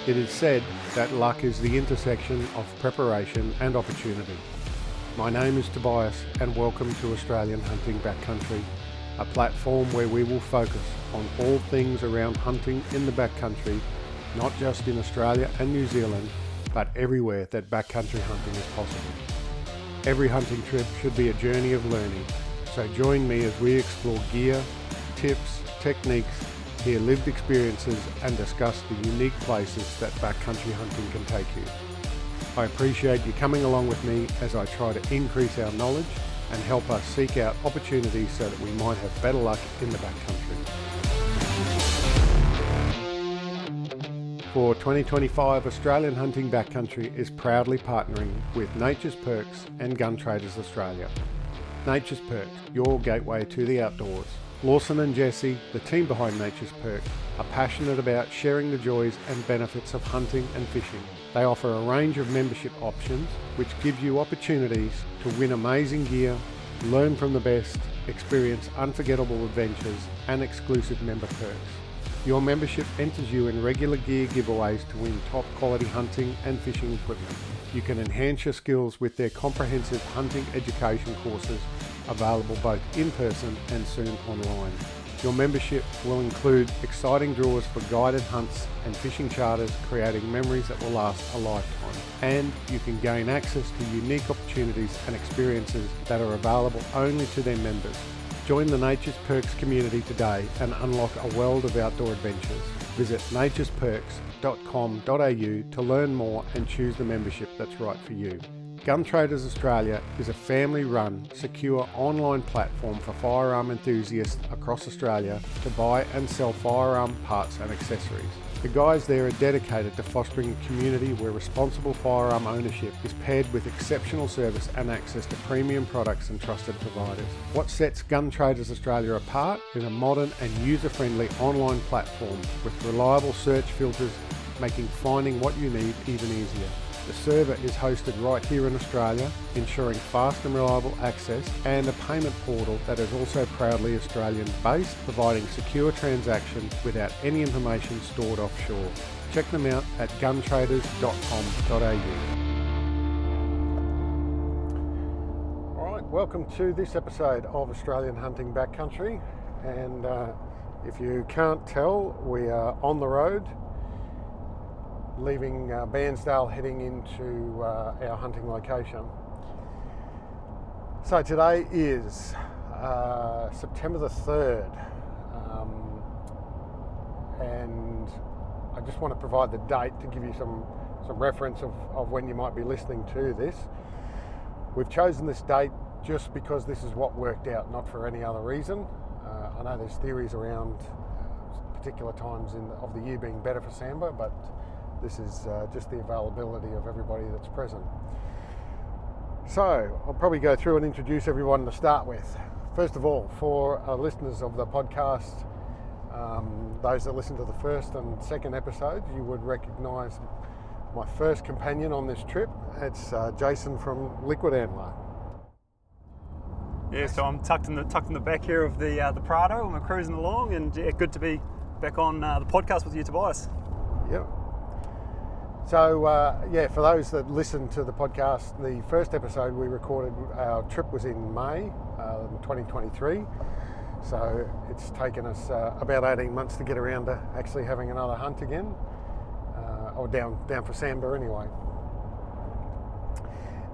It is said that luck is the intersection of preparation and opportunity. My name is Tobias and welcome to Australian Hunting Backcountry, a platform where we will focus on all things around hunting in the backcountry, not just in Australia and New Zealand, but everywhere that backcountry hunting is possible. Every hunting trip should be a journey of learning, so join me as we explore gear, tips, techniques, hear lived experiences and discuss the unique places that backcountry hunting can take you. I appreciate you coming along with me as I try to increase our knowledge and help us seek out opportunities so that we might have better luck in the backcountry. For 2025, Australian Hunting Backcountry is proudly partnering with Nature's Perks and Gun Traders Australia. Nature's Perks, your gateway to the outdoors. Lawson and Jesse, the team behind Nature's Perk, are passionate about sharing the joys and benefits of hunting and fishing. They offer a range of membership options which give you opportunities to win amazing gear, learn from the best, experience unforgettable adventures and exclusive member perks. Your membership enters you in regular gear giveaways to win top quality hunting and fishing equipment. You can enhance your skills with their comprehensive hunting education courses available both in person and soon online. Your membership will include exciting draws for guided hunts and fishing charters, creating memories that will last a lifetime. And you can gain access to unique opportunities and experiences that are available only to their members. Join the Nature's Perks community today and unlock a world of outdoor adventures. Visit naturesperks.com.au to learn more and choose the membership that's right for you. Gun Traders Australia is a family-run, secure online platform for firearm enthusiasts across Australia to buy and sell firearm parts and accessories. The guys there are dedicated to fostering a community where responsible firearm ownership is paired with exceptional service and access to premium products and trusted providers. What sets Gun Traders Australia apart is a modern and user-friendly online platform with reliable search filters, making finding what you need even easier. The server is hosted right here in Australia, ensuring fast and reliable access, and a payment portal that is also proudly Australian-based, providing secure transactions without any information stored offshore. Check them out at guntraders.com.au. Alright, welcome to this episode of Australian Hunting Backcountry, and if you can't tell, we are on the road, leaving Bairnsdale, heading into our hunting location. So today is September the 3rd, and I just want to provide the date to give you some reference of when you might be listening to this. We've chosen this date just because this is what worked out, not for any other reason. I know there's theories around particular times of the year being better for sambar, but this is just the availability of everybody that's present. So I'll probably go through and introduce everyone to start with. First of all, for our listeners of the podcast, those that listen to the first and second episodes, you would recognise my first companion on this trip. It's Jason from Liquid Antler. Yeah, so I'm tucked in the back here of the Prado, and we're cruising along, and yeah, good to be back on the podcast with you, Tobias. Yep. So, for those that listen to the podcast, the first episode we recorded, our trip was in May 2023. So it's taken us about 18 months to get around to actually having another hunt again, or down for sambar anyway.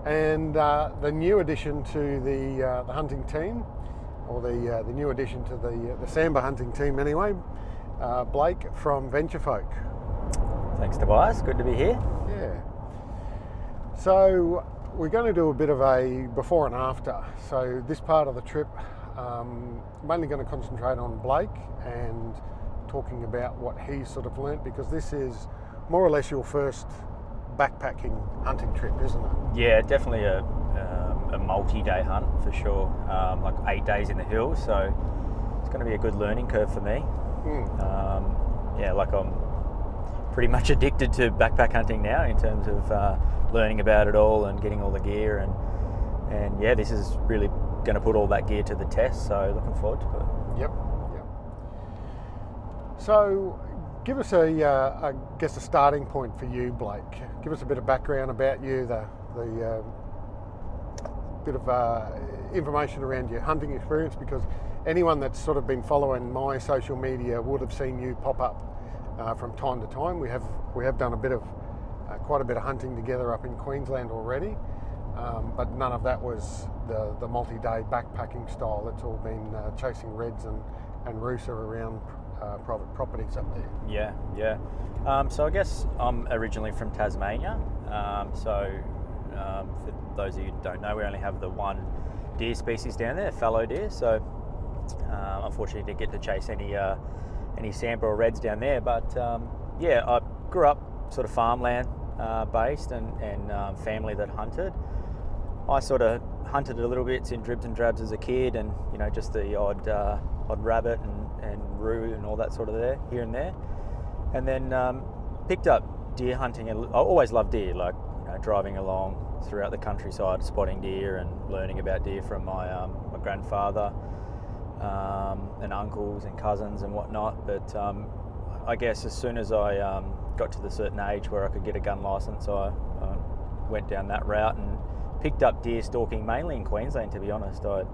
And the new addition to the hunting team, or the new addition to the sambar hunting team anyway, Blake from Venture Folk. Thanks, Tobias. Good to be here. Yeah. So we're going to do a bit of a before and after. So this part of the trip, I'm mainly going to concentrate on Blake and talking about what he's sort of learnt, because this is more or less your first backpacking hunting trip, isn't it? Yeah, definitely a multi-day hunt for sure. Like 8 days in the hills, so it's going to be a good learning curve for me. I'm pretty much addicted to backpack hunting now in terms of learning about it all and getting all the gear, and this is really going to put all that gear to the test, so looking forward to it. Yep. So Give us I guess a starting point for you, Blake. Give us a bit of background about you, the bit of information around your hunting experience, because anyone that's sort of been following my social media would have seen you pop up from time to time. We have done quite a bit of hunting together up in Queensland already, but none of that was the multi-day backpacking style. It's all been chasing reds and rooster around private properties up there. Yeah. So I guess I'm originally from Tasmania. For those of you who don't know, we only have the one deer species down there, fallow deer. So unfortunately, didn't get to chase any sambar or reds down there. But I grew up sort of farmland based and family that hunted. I sort of hunted a little bit in dribs and drabs as a kid, and just the odd rabbit and roo and all that sort of there here and there, and then picked up deer hunting. I always loved deer, like driving along throughout the countryside, spotting deer and learning about deer from my grandfather and uncles and cousins and whatnot. But I guess as soon as I got to the certain age where I could get a gun license, I went down that route and picked up deer stalking mainly in Queensland, to be honest. I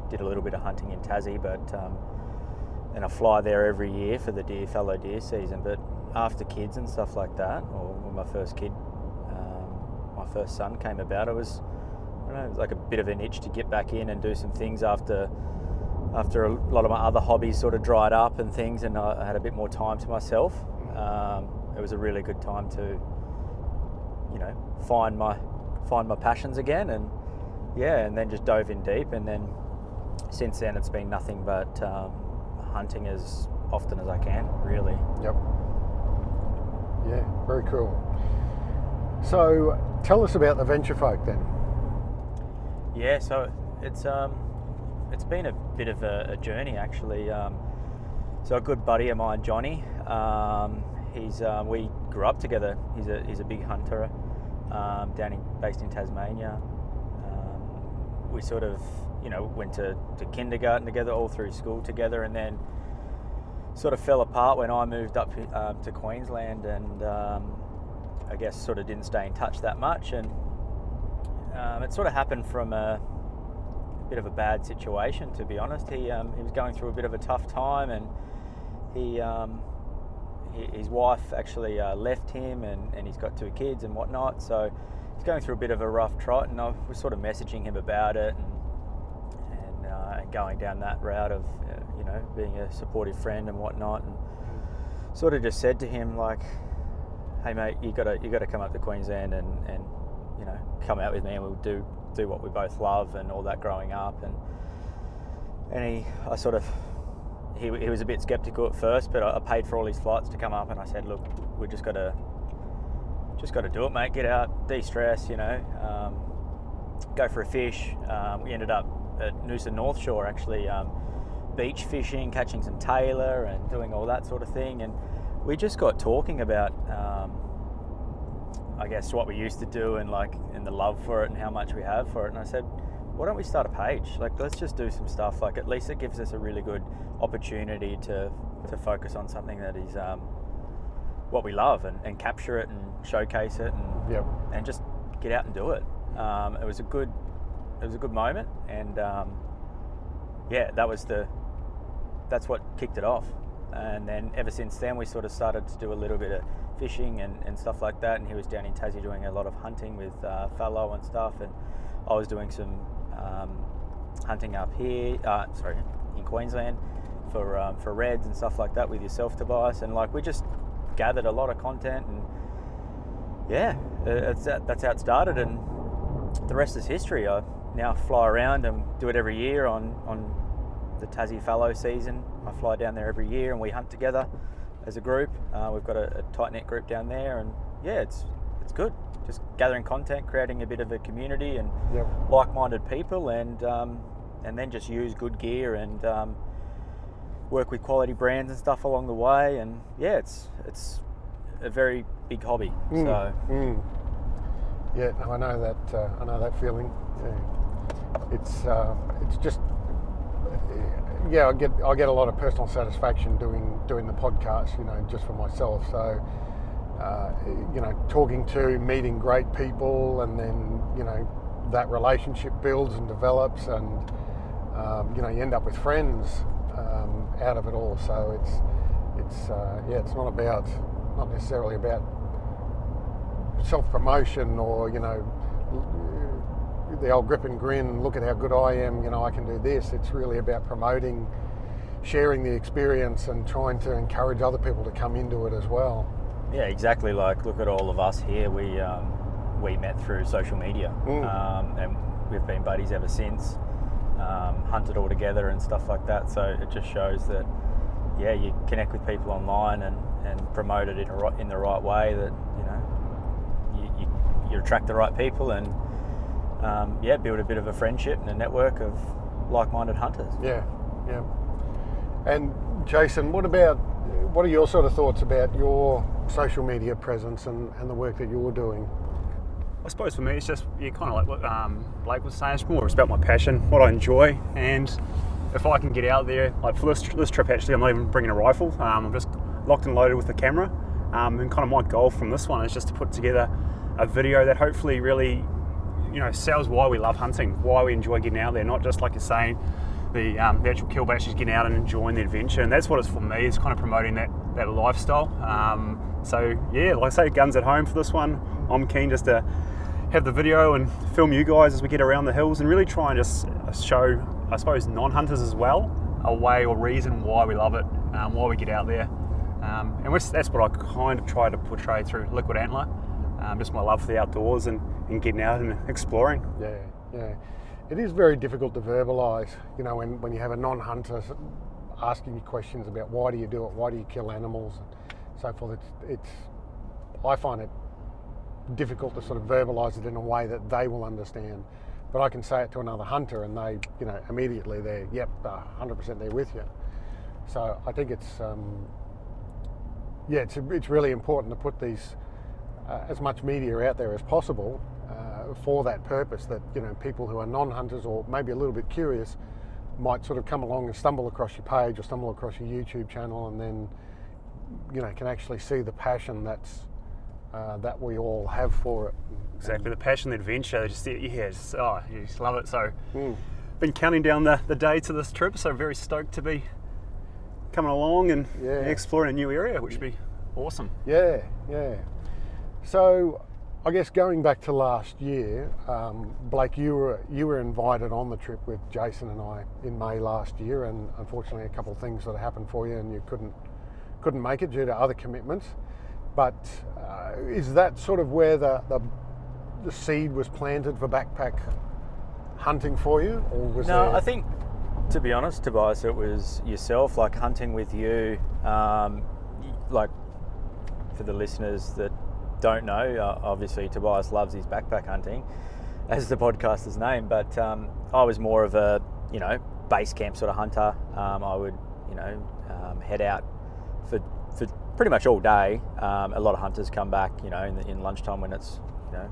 did a little bit of hunting in Tassie, but and I fly there every year for the fallow deer season. But after kids and stuff like that, or when my first son came about, it was like a bit of an itch to get back in and do some things after a lot of my other hobbies sort of dried up and things, and I had a bit more time to myself. It was a really good time to find my passions again, and then just dove in deep. And then since then it's been nothing but hunting as often as I can, really. Yep. Yeah, very cool. So tell us about the Venture Folk then. Yeah, so it's been a bit of a journey actually. So a good buddy of mine, Johnny, we grew up together. He's a big hunter, based in Tasmania. We sort of went to kindergarten together, all through school together, and then sort of fell apart when I moved up to Queensland, and I guess sort of didn't stay in touch that much. And it sort of happened from a bit of a bad situation, to be honest. He was going through a bit of a tough time, and his wife actually left him, and he's got 2 kids and whatnot. So he's going through a bit of a rough trot, and I was sort of messaging him about it and going down that route of being a supportive friend and whatnot, and sort of just said to him, like, hey mate, you got to come up to Queensland and come out with me, and we'll do what we both love and all that growing up. And he was a bit skeptical at first, but I paid for all his flights to come up, and I said, look, we just got to do it, mate. Get out, de-stress, go for a fish. We ended up at Noosa North Shore, actually, beach fishing, catching some tailor and doing all that sort of thing. And we just got talking about, I guess, what we used to do and the love for it and how much we have for it. And I said, why don't we start a page? Let's just do some stuff. At least it gives us a really good opportunity to focus on something that is what we love, and capture it and showcase it, and and just get out and do it. It was a good moment, and that's what kicked it off. And then ever since then, we sort of started to do a little bit of fishing and stuff like that. And he was down in Tassie doing a lot of hunting with fallow and stuff, and I was doing some hunting up here, in Queensland for reds and stuff like that with yourself, Tobias. And we just gathered a lot of content, and that's how it started. And the rest is history. I now fly around and do it every year on the Tassie fallow season. I fly down there every year, and we hunt together as a group. We've got a tight-knit group down there, and it's good. Just gathering content, creating a bit of a community and like-minded people, and then just use good gear and work with quality brands and stuff along the way. And it's a very big hobby. Yeah, I know that feeling. Yeah. It's just yeah, I get a lot of personal satisfaction doing the podcast, you know, just for myself. So, you know, talking to, meeting great people, and then, you know, that relationship builds and develops, and you know, you end up with friends out of it all. So it's not necessarily about self-promotion or, you know, the old grip and grin, look at how good I am, you know, I can do this. It's really about promoting, sharing the experience, and trying to encourage other people to come into it as well. Yeah, exactly. Like, look at all of us here. We met through social media, and we've been buddies ever since. Hunted all together and stuff like that. So it just shows that, yeah, you connect with people online and promote it in the right way. That, you know, you attract the right people, and yeah, build a bit of a friendship and a network of like-minded hunters. Yeah. And Jason, what are your sort of thoughts about your social media presence and the work that you're doing? I suppose for me, it's just, yeah, kind of like what Blake was saying. It's more about my passion, what I enjoy, and if I can get out there, like for this trip actually, I'm not even bringing a rifle. I'm just locked and loaded with the camera, and kind of my goal from this one is just to put together a video that hopefully really, you know, sells why we love hunting, why we enjoy getting out there, not just like you're saying, the actual kill bash is getting out and enjoying the adventure. And that's what it's for me, is kind of promoting that lifestyle. So yeah, like I say, guns at home for this one. I'm keen just to have the video and film you guys as we get around the hills, and really try and just show, I suppose, non-hunters as well, a way or reason why we love it, why we get out there. And that's what I kind of try to portray through Liquid Antler, just my love for the outdoors and getting out and exploring. Yeah. It is very difficult to verbalise, you know, when you have a non-hunter asking you questions about why do you do it, why do you kill animals, and so forth. I find it difficult to sort of verbalise it in a way that they will understand. But I can say it to another hunter, and they, you know, immediately they're, yep, 100% they're with you. So I think it's really important to put these as much media out there as possible for that purpose, that, you know, people who are non-hunters or maybe a little bit curious might sort of come along and stumble across your page or stumble across your YouTube channel, and then, you know, can actually see the passion that we all have for it. Exactly, the passion, the adventure, you just love it. So been counting down the day to this trip, so very stoked to be coming along and exploring a new area, which would be awesome. Yeah. So I guess going back to last year, Blake, you were invited on the trip with Jason and I in May last year, and unfortunately a couple of things sort of happened for you, and you couldn't make it due to other commitments. But is that sort of where the seed was planted for backpack hunting for you, or was No, there... I think, to be honest, Tobias, it was yourself, like hunting with you. Like, for the listeners that don't know, obviously Tobias loves his backpack hunting, as the podcaster's name, but I was more of a, you know, base camp sort of hunter. I would, you know, head out for pretty much all day. A lot of hunters come back, you know, in lunchtime when it's, you know,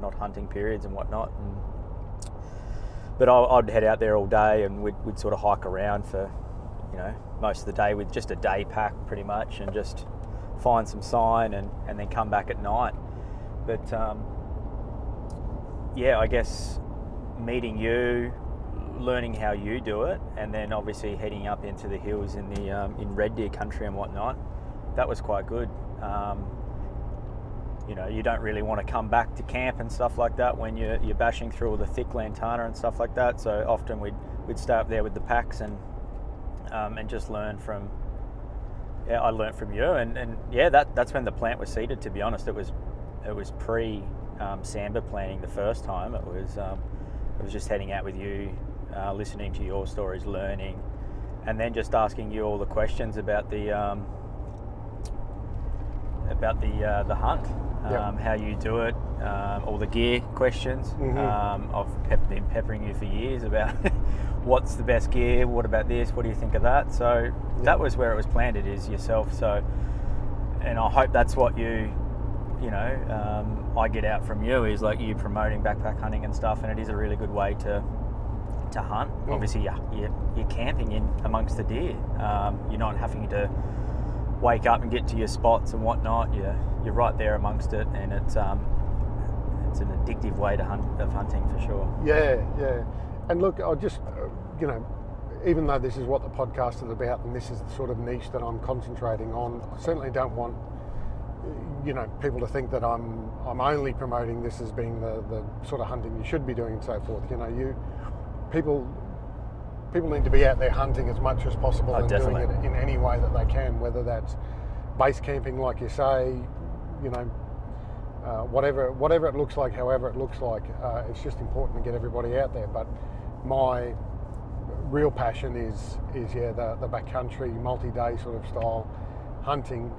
not hunting periods and whatnot. But I'd head out there all day, and we'd sort of hike around for, you know, most of the day with just a day pack pretty much, and just find some sign and then come back at night. But yeah, I guess meeting you, learning how you do it, and then obviously heading up into the hills in red deer country and whatnot, that was quite good. You know, you don't really want to come back to camp and stuff like that when you're bashing through all the thick lantana and stuff like that. So often we'd stay up there with the packs and just learn from. Yeah, I learnt from you, and yeah, that's when the plant was seeded. To be honest, it was pre Samba planting the first time. It was just heading out with you, listening to your stories, learning, and then just asking you all the questions about the hunt, how you do it, all the gear questions. Mm-hmm. I've been peppering you for years about what's the best gear, what about this, what do you think of that? So that was where it was planted, is yourself. So, and I hope that's what I get out from you, is like you promoting backpack hunting and stuff, and it is a really good way to to hunt. Obviously, you're camping in amongst the deer. You're not having to wake up and get to your spots and whatnot. You're right there amongst it, and it's an addictive way of hunting for sure. Yeah. And look, I just, even though this is what the podcast is about and this is the sort of niche that I'm concentrating on, I certainly don't want, people to think that I'm only promoting this as being the sort of hunting you should be doing and so forth. People need to be out there hunting as much as possible and definitely. doing it in any way that they can, whether that's base camping, like you say, whatever it looks like, however it looks like. It's just important to get everybody out there. But my real passion is the backcountry, multi-day sort of style hunting,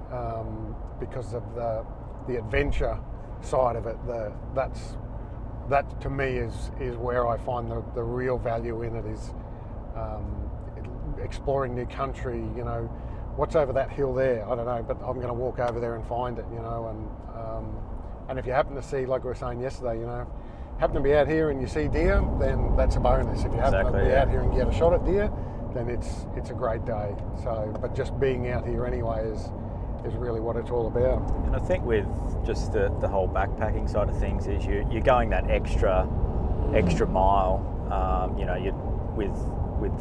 because of the adventure side of it. That to me is where I find the real value in it, is exploring new country. What's over that hill there? I don't know, but I'm going to walk over there and find it. And if you happen to see, like we were saying yesterday, happen to be out here and you see deer, then that's a bonus. If you happen to be out here and get a shot at deer, then it's a great day. So, but just being out here anyway is really what it's all about. And I think with just the whole backpacking side of things is you're going that extra mile. With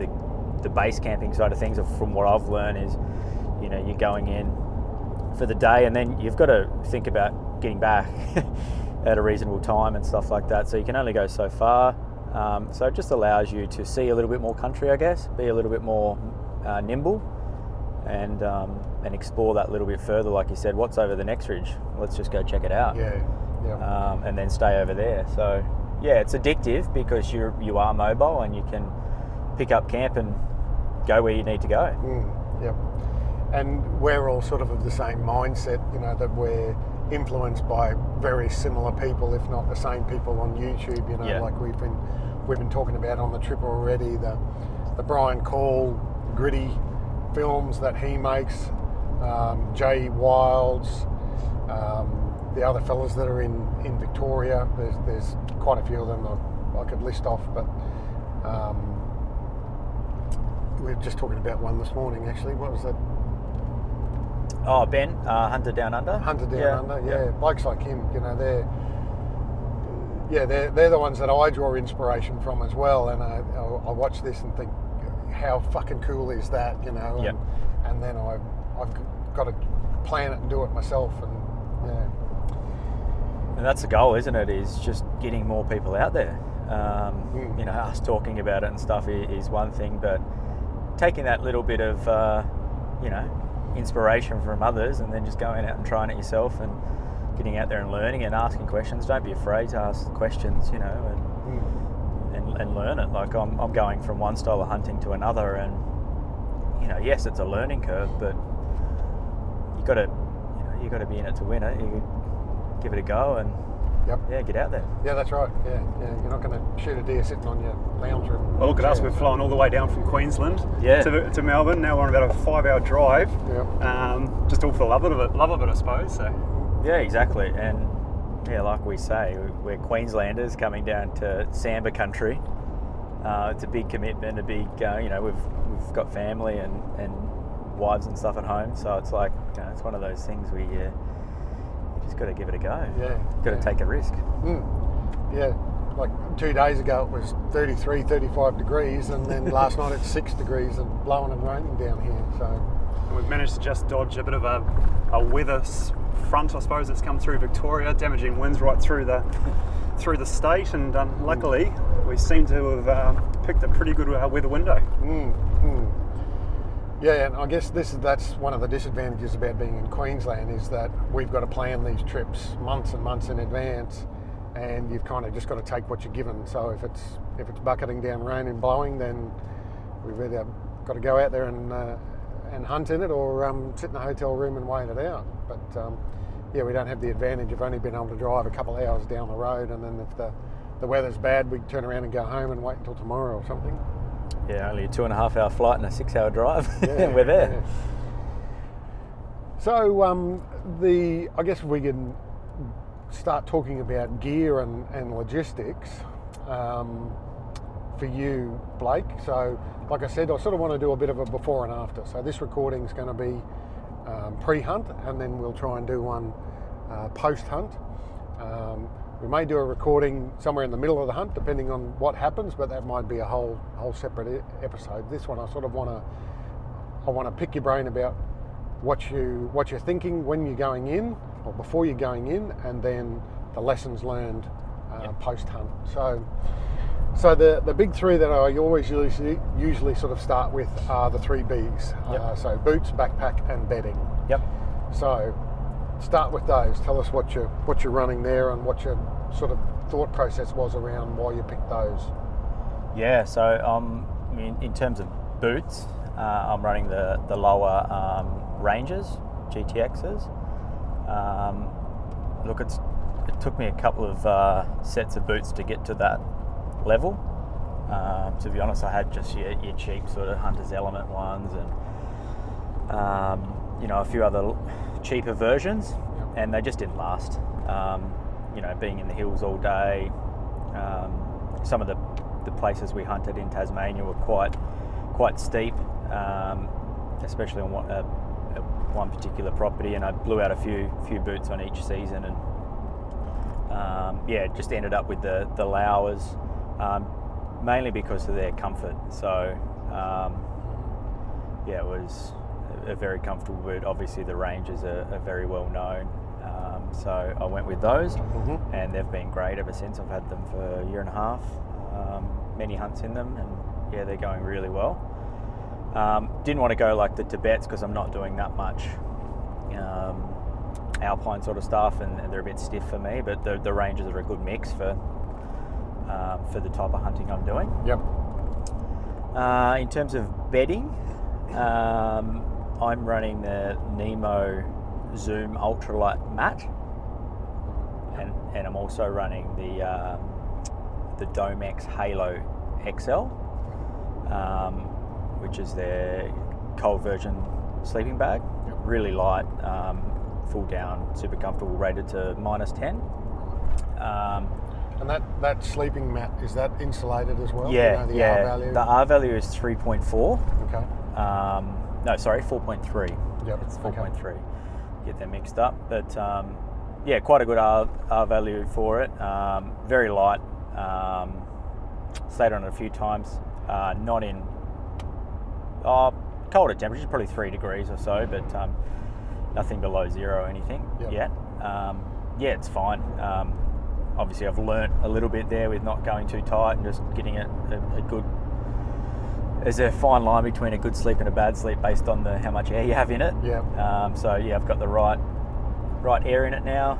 the base camping side of things, from what I've learned is, you're going in for the day and then you've got to think about getting back at a reasonable time and stuff like that. So you can only go so far. So it just allows you to see a little bit more country, I guess, be a little bit more nimble, and explore that little bit further. Like you said, what's over the next ridge? Let's just go check it out. Yeah. And then stay over there. So yeah, it's addictive because you are mobile and you can pick up camp and go where you need to go. Yep. And we're all sort of the same mindset, that we're influenced by very similar people, if not the same people on YouTube. Like we've been talking about on the trip already, the Brian Call gritty films that he makes, Jay Wilds, the other fellas that are in Victoria. There's quite a few of them I could list off, but we were just talking about one this morning actually. What was that? Oh, Ben, Hunter Down Under. Hunter Down Under, yeah. Blokes like him, they're the ones that I draw inspiration from as well. And I watch this and think, how fucking cool is that, And then I've got to plan it and do it myself, And that's the goal, isn't it? Is just getting more people out there. Us talking about it and stuff is one thing, but taking that little bit of, inspiration from others and then just going out and trying it yourself and getting out there and learning and asking questions. Don't be afraid to ask questions, and learn it. Like I'm going from one style of hunting to another, and yes, it's a learning curve, but you got to be in it to win it. You give it a go and get out there. Yeah, that's right. Yeah. You're not going to shoot a deer sitting on your lounge room. Well, look at us. We've flown all the way down from Queensland to Melbourne. Now we're on about a 5-hour drive. Just all for the love of it, I suppose. So. Yeah, exactly. And like we say, we're Queenslanders coming down to Samba country. It's a big commitment. We've got family and wives and stuff at home. So it's like it's one of those things where you just got to give it a go. Got to take a risk. Yeah, like 2 days ago it was 33, 35 degrees, and then last night it's 6 degrees and blowing and raining down here. So and we've managed to just dodge a bit of a weather front, I suppose, that's come through Victoria, damaging winds right through the state, and luckily we seem to have picked a pretty good weather window. Yeah, and I guess that's one of the disadvantages about being in Queensland, is that we've got to plan these trips months and months in advance, and you've kind of just got to take what you're given. So if it's bucketing down rain and blowing, then we've either got to go out there and hunt in it, or sit in a hotel room and wait it out. But we don't have the advantage of only being able to drive a couple of hours down the road, and then if the weather's bad, we turn around and go home and wait until tomorrow or something. Yeah, only a 2.5 hour flight and a 6 hour drive. Yeah, we're there. Yeah. So I guess if we can start talking about gear and logistics, for for you, Blake. So, like I said, I sort of want to do a bit of a before and after. So this recording is going to be pre-hunt, and then we'll try and do one post-hunt. We may do a recording somewhere in the middle of the hunt, depending on what happens, but that might be a whole separate episode. This one, I sort of want to pick your brain about what you're thinking when you're going in, or before you're going in, and then the lessons learned post-hunt. So the big three that I always usually sort of start with are the 3 Bs. So boots, backpack, and bedding. Yep. So start with those. Tell us what you're running there and what your sort of thought process was around why you picked those. Yeah. So in terms of boots, I'm running the lower Rangers GTXs. Look, it took me a couple of sets of boots to get to that level. To be honest, I had just your cheap sort of Hunter's Element ones and a few other cheaper versions, and they just didn't last. Being in the hills all day, some of the places we hunted in Tasmania were quite steep, especially on one particular property, and I blew out a few boots on each season, and just ended up with the Lowers, mainly because of their comfort. So it was a very comfortable boot. Obviously the Rangers are very well known, so I went with those, and they've been great ever since. I've had them for a year and a half, many hunts in them, and they're going really well. Didn't want to go like the Tibets because I'm not doing that much alpine sort of stuff, and they're a bit stiff for me, but the Rangers are a good mix for the type of hunting I'm doing. Yep. In terms of bedding, I'm running the Nemo Zoom Ultralight Mat, and I'm also running the Domex Halo XL, which is their cold version sleeping bag. Yep. Really light, full down, super comfortable, rated to -10. And that sleeping mat, is that insulated as well? Yeah, the R value? The R value is 3.4. Okay. 4.3. Yep. It's 4.3. Get them mixed up, but quite a good R value for it. Very light. Stayed on it a few times. Not in colder temperatures, probably 3 degrees or so, but nothing below 0 or anything yet. It's fine. Obviously I've learnt a little bit there with not going too tight and just getting a good... There's a fine line between a good sleep and a bad sleep based on how much air you have in it. Yeah. I've got the right air in it now.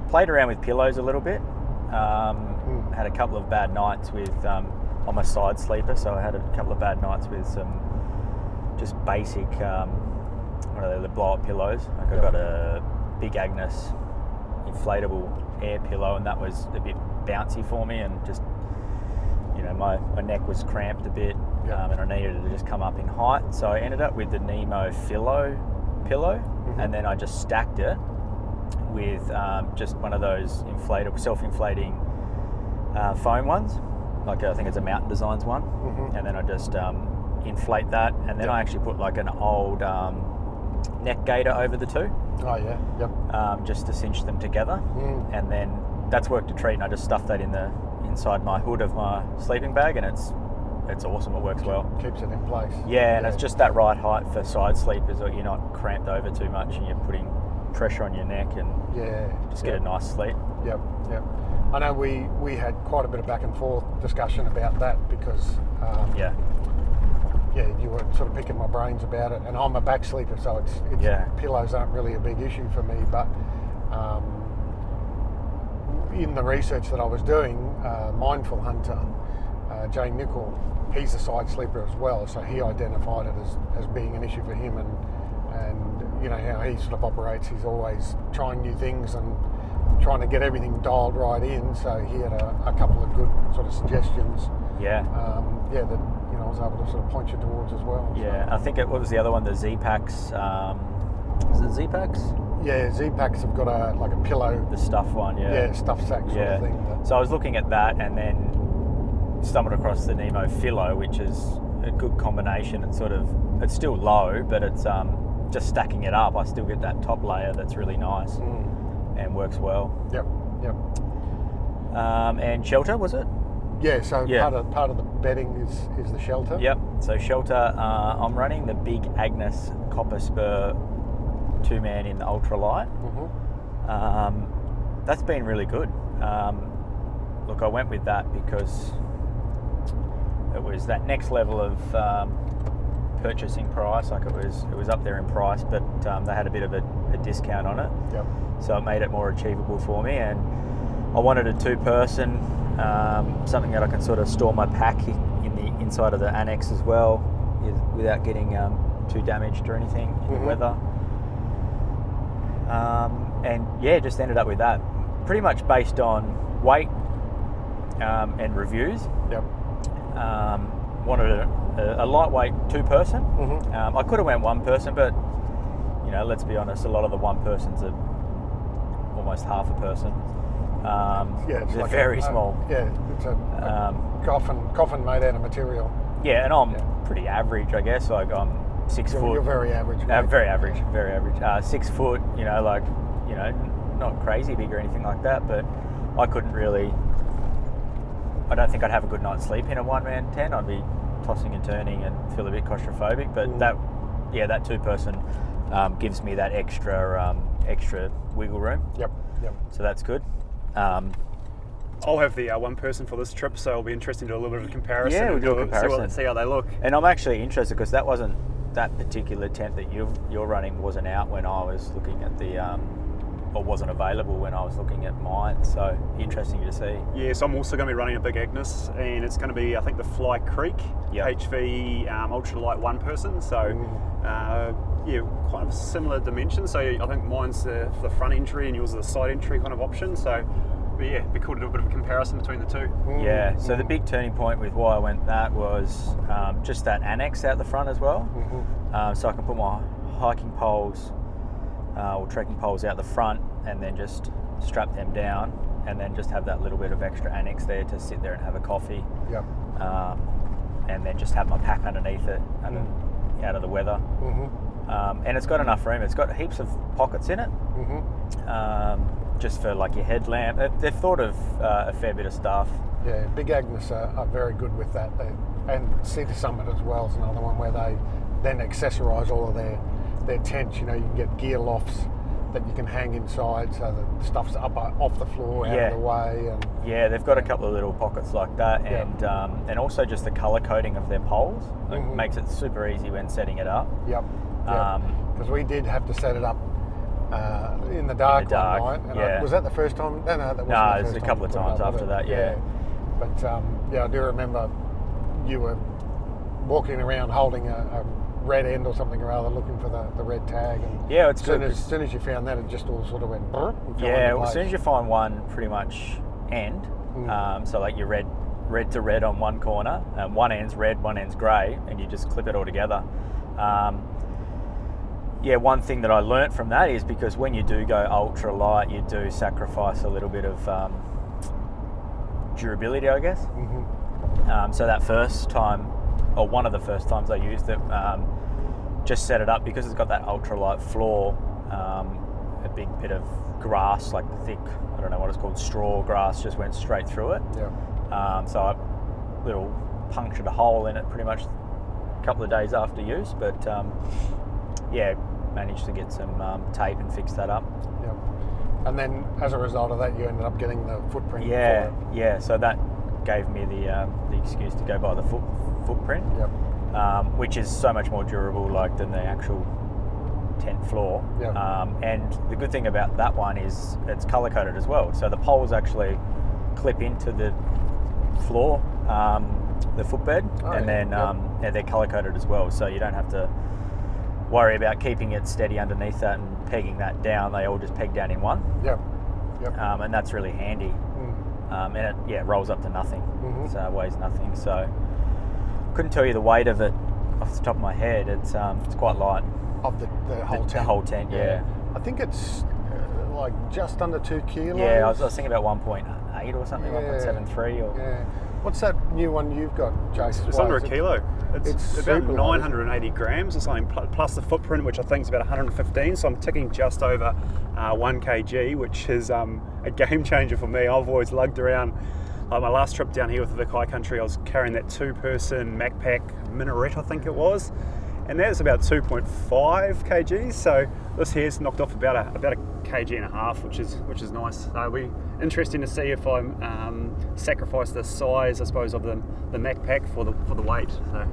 Played around with pillows a little bit. Had a couple of bad nights with... I'm a side sleeper, so I had a couple of bad nights with some just basic, what are they, the blow-up pillows. Like I got a Big Agnes inflatable air pillow, and that was a bit bouncy for me, and just, my neck was cramped a bit, and I needed to just come up in height. So I ended up with the Nemo Philo pillow, and then I just stacked it with just one of those self-inflating foam ones. Like I think it's a Mountain Designs one, and then I just inflate that, and then I actually put like an old neck gaiter over the two. Oh yeah, yep. Just to cinch them together, and then that's worked a treat. And I just stuffed that inside my hood of my sleeping bag, and it's awesome. It works well. Keeps it in place. Yeah, and it's just that right height for side sleepers, so you're not cramped over too much, and you're putting pressure on your neck, and just get a nice sleep. Yep. I know we had quite a bit of back and forth discussion about that because you were sort of picking my brains about it, and I'm a back sleeper, so it's pillows aren't really a big issue for me. But in the research that I was doing, Mindful Hunter, Jay Nichol, he's a side sleeper as well, so he identified it as being an issue for him, and how he sort of operates. He's always trying new things and trying to get everything dialed right in. So he had a couple of good sort of suggestions. That I was able to sort of point you towards as well. Yeah, so. I think what was the other one? The Z-Packs. Is it Z-Packs? Yeah, Z-Packs have got a pillow. The stuff one, Yeah, stuff sack sort of thing. So I was looking at that, and then stumbled across the Nemo Philo, which is a good combination. It's still low, but it's just stacking it up. I still get that top layer that's really nice and works well. Yep. And shelter, was it? Yeah. So part of the bedding is the shelter. Yep. So shelter, I'm running the Big Agnes Copper Spur 2-man in the ultralight. That's been really good. Look, I went with that because it was that next level of purchasing price. Like it was up there in price, but they had a bit of a discount on it. Yep. So it made it more achievable for me. And I wanted a 2-person, something that I can sort of store my pack in the inside of the annex as well, without getting too damaged or anything in the weather. And yeah, just ended up with that. Pretty much based on weight and reviews. Yep. Wanted a lightweight 2-person. I could have went 1-person, but let's be honest, a lot of the 1-persons are almost half a person. It's they're like very small. It's a coffin made out of material. Yeah, and I'm pretty average, I guess. Like I'm 6 foot. You're very average. Very average. 6 foot. Not crazy big or anything like that, but I couldn't really. I don't think I'd have a good night's sleep in a 1-man tent. I'd be tossing and turning and feel a bit claustrophobic. But that 2-person gives me that extra wiggle room. Yep. So that's good. I'll have the 1-person for this trip, so it'll be interesting to do a little bit of a comparison. Yeah, we'll do a comparison. See how they look. And I'm actually interested because that particular tent that you're running wasn't out when I was looking at or wasn't available when I was looking at mine. So interesting to see. Yes, I'm also going to be running a Big Agnes, and it's going to be, I think, the Fly Creek HV ultralight 1-person. So quite a similar dimension. So I think mine's the front entry and yours is the side entry kind of option. So it'd be cool to do a bit of a comparison between the two. Yeah, so the big turning point with why I went that was just that annex out the front as well. So I can put my hiking poles or trekking poles out the front and then just strap them down and then just have that little bit of extra annex there to sit there and have a coffee. Yep. And then just have my pack underneath it and out of the weather. And it's got enough room. It's got heaps of pockets in it. Just for like your headlamp. They've thought of a fair bit of stuff. Yeah, Big Agnes are very good with that. And Cedar Summit as well is another one where they then accessorise all of their tents. You can get gear lofts that you can hang inside so the stuff's up off the floor, out of the way. And yeah, they've got a couple of little pockets like that, and also just the colour coding of their poles makes it super easy when setting it up. Yep. Because we did have to set it up in the dark one night. And was that the first time? No, that wasn't the first time. No, there's a couple of times after that. Yeah. But I do remember you were walking around holding a red end or something or other, looking for the red tag. And it's good. As soon as you found that, it just all sort of went. As soon as you find one pretty much end, so like your red to red on one corner, one end's red, one end's grey, and you just clip it all together. One thing that I learnt from that is because when you do go ultra light, you do sacrifice a little bit of durability, I guess. So that first time, or one of the first times I used it, just set it up because it's got that ultralight floor, a big bit of grass, like thick, I don't know what it's called, straw grass, just went straight through it. So I punctured a hole in it pretty much a couple of days after use, but managed to get some tape and fix that up. And then as a result of that, you ended up getting the footprint. So that gave me the excuse to go by the footprint, which is so much more durable than the actual tent floor. And the good thing about that one is it's color coded as well. So the poles actually clip into the floor, the footbed, and then they're color coded as well. So you don't have to worry about keeping it steady underneath that and pegging that down. They all just peg down in one. And that's really handy. And it rolls up to nothing. So it weighs nothing. So couldn't tell you the weight of it off the top of my head. It's quite light. Of the whole tent? The whole tent, yeah. I think it's just under 2 kilos. Yeah, I was thinking about 1.8 or something, 1.73 or... What's that new one you've got, Jason? It's under a kilo. It's about super light, 980 grams or something, plus the footprint, which I think is about 115. So I'm ticking just over 1 kg, which is a game changer for me. I've always lugged around. Like my last trip down here with the Vic High Country, I was carrying that 2-person Macpac Minaret, I think it was, and that's about 2.5 kgs. So this here's knocked off about a kg and a half, which is nice. So it'll be interesting to see if I sacrifice the size, I suppose, of the Macpac for the weight. So.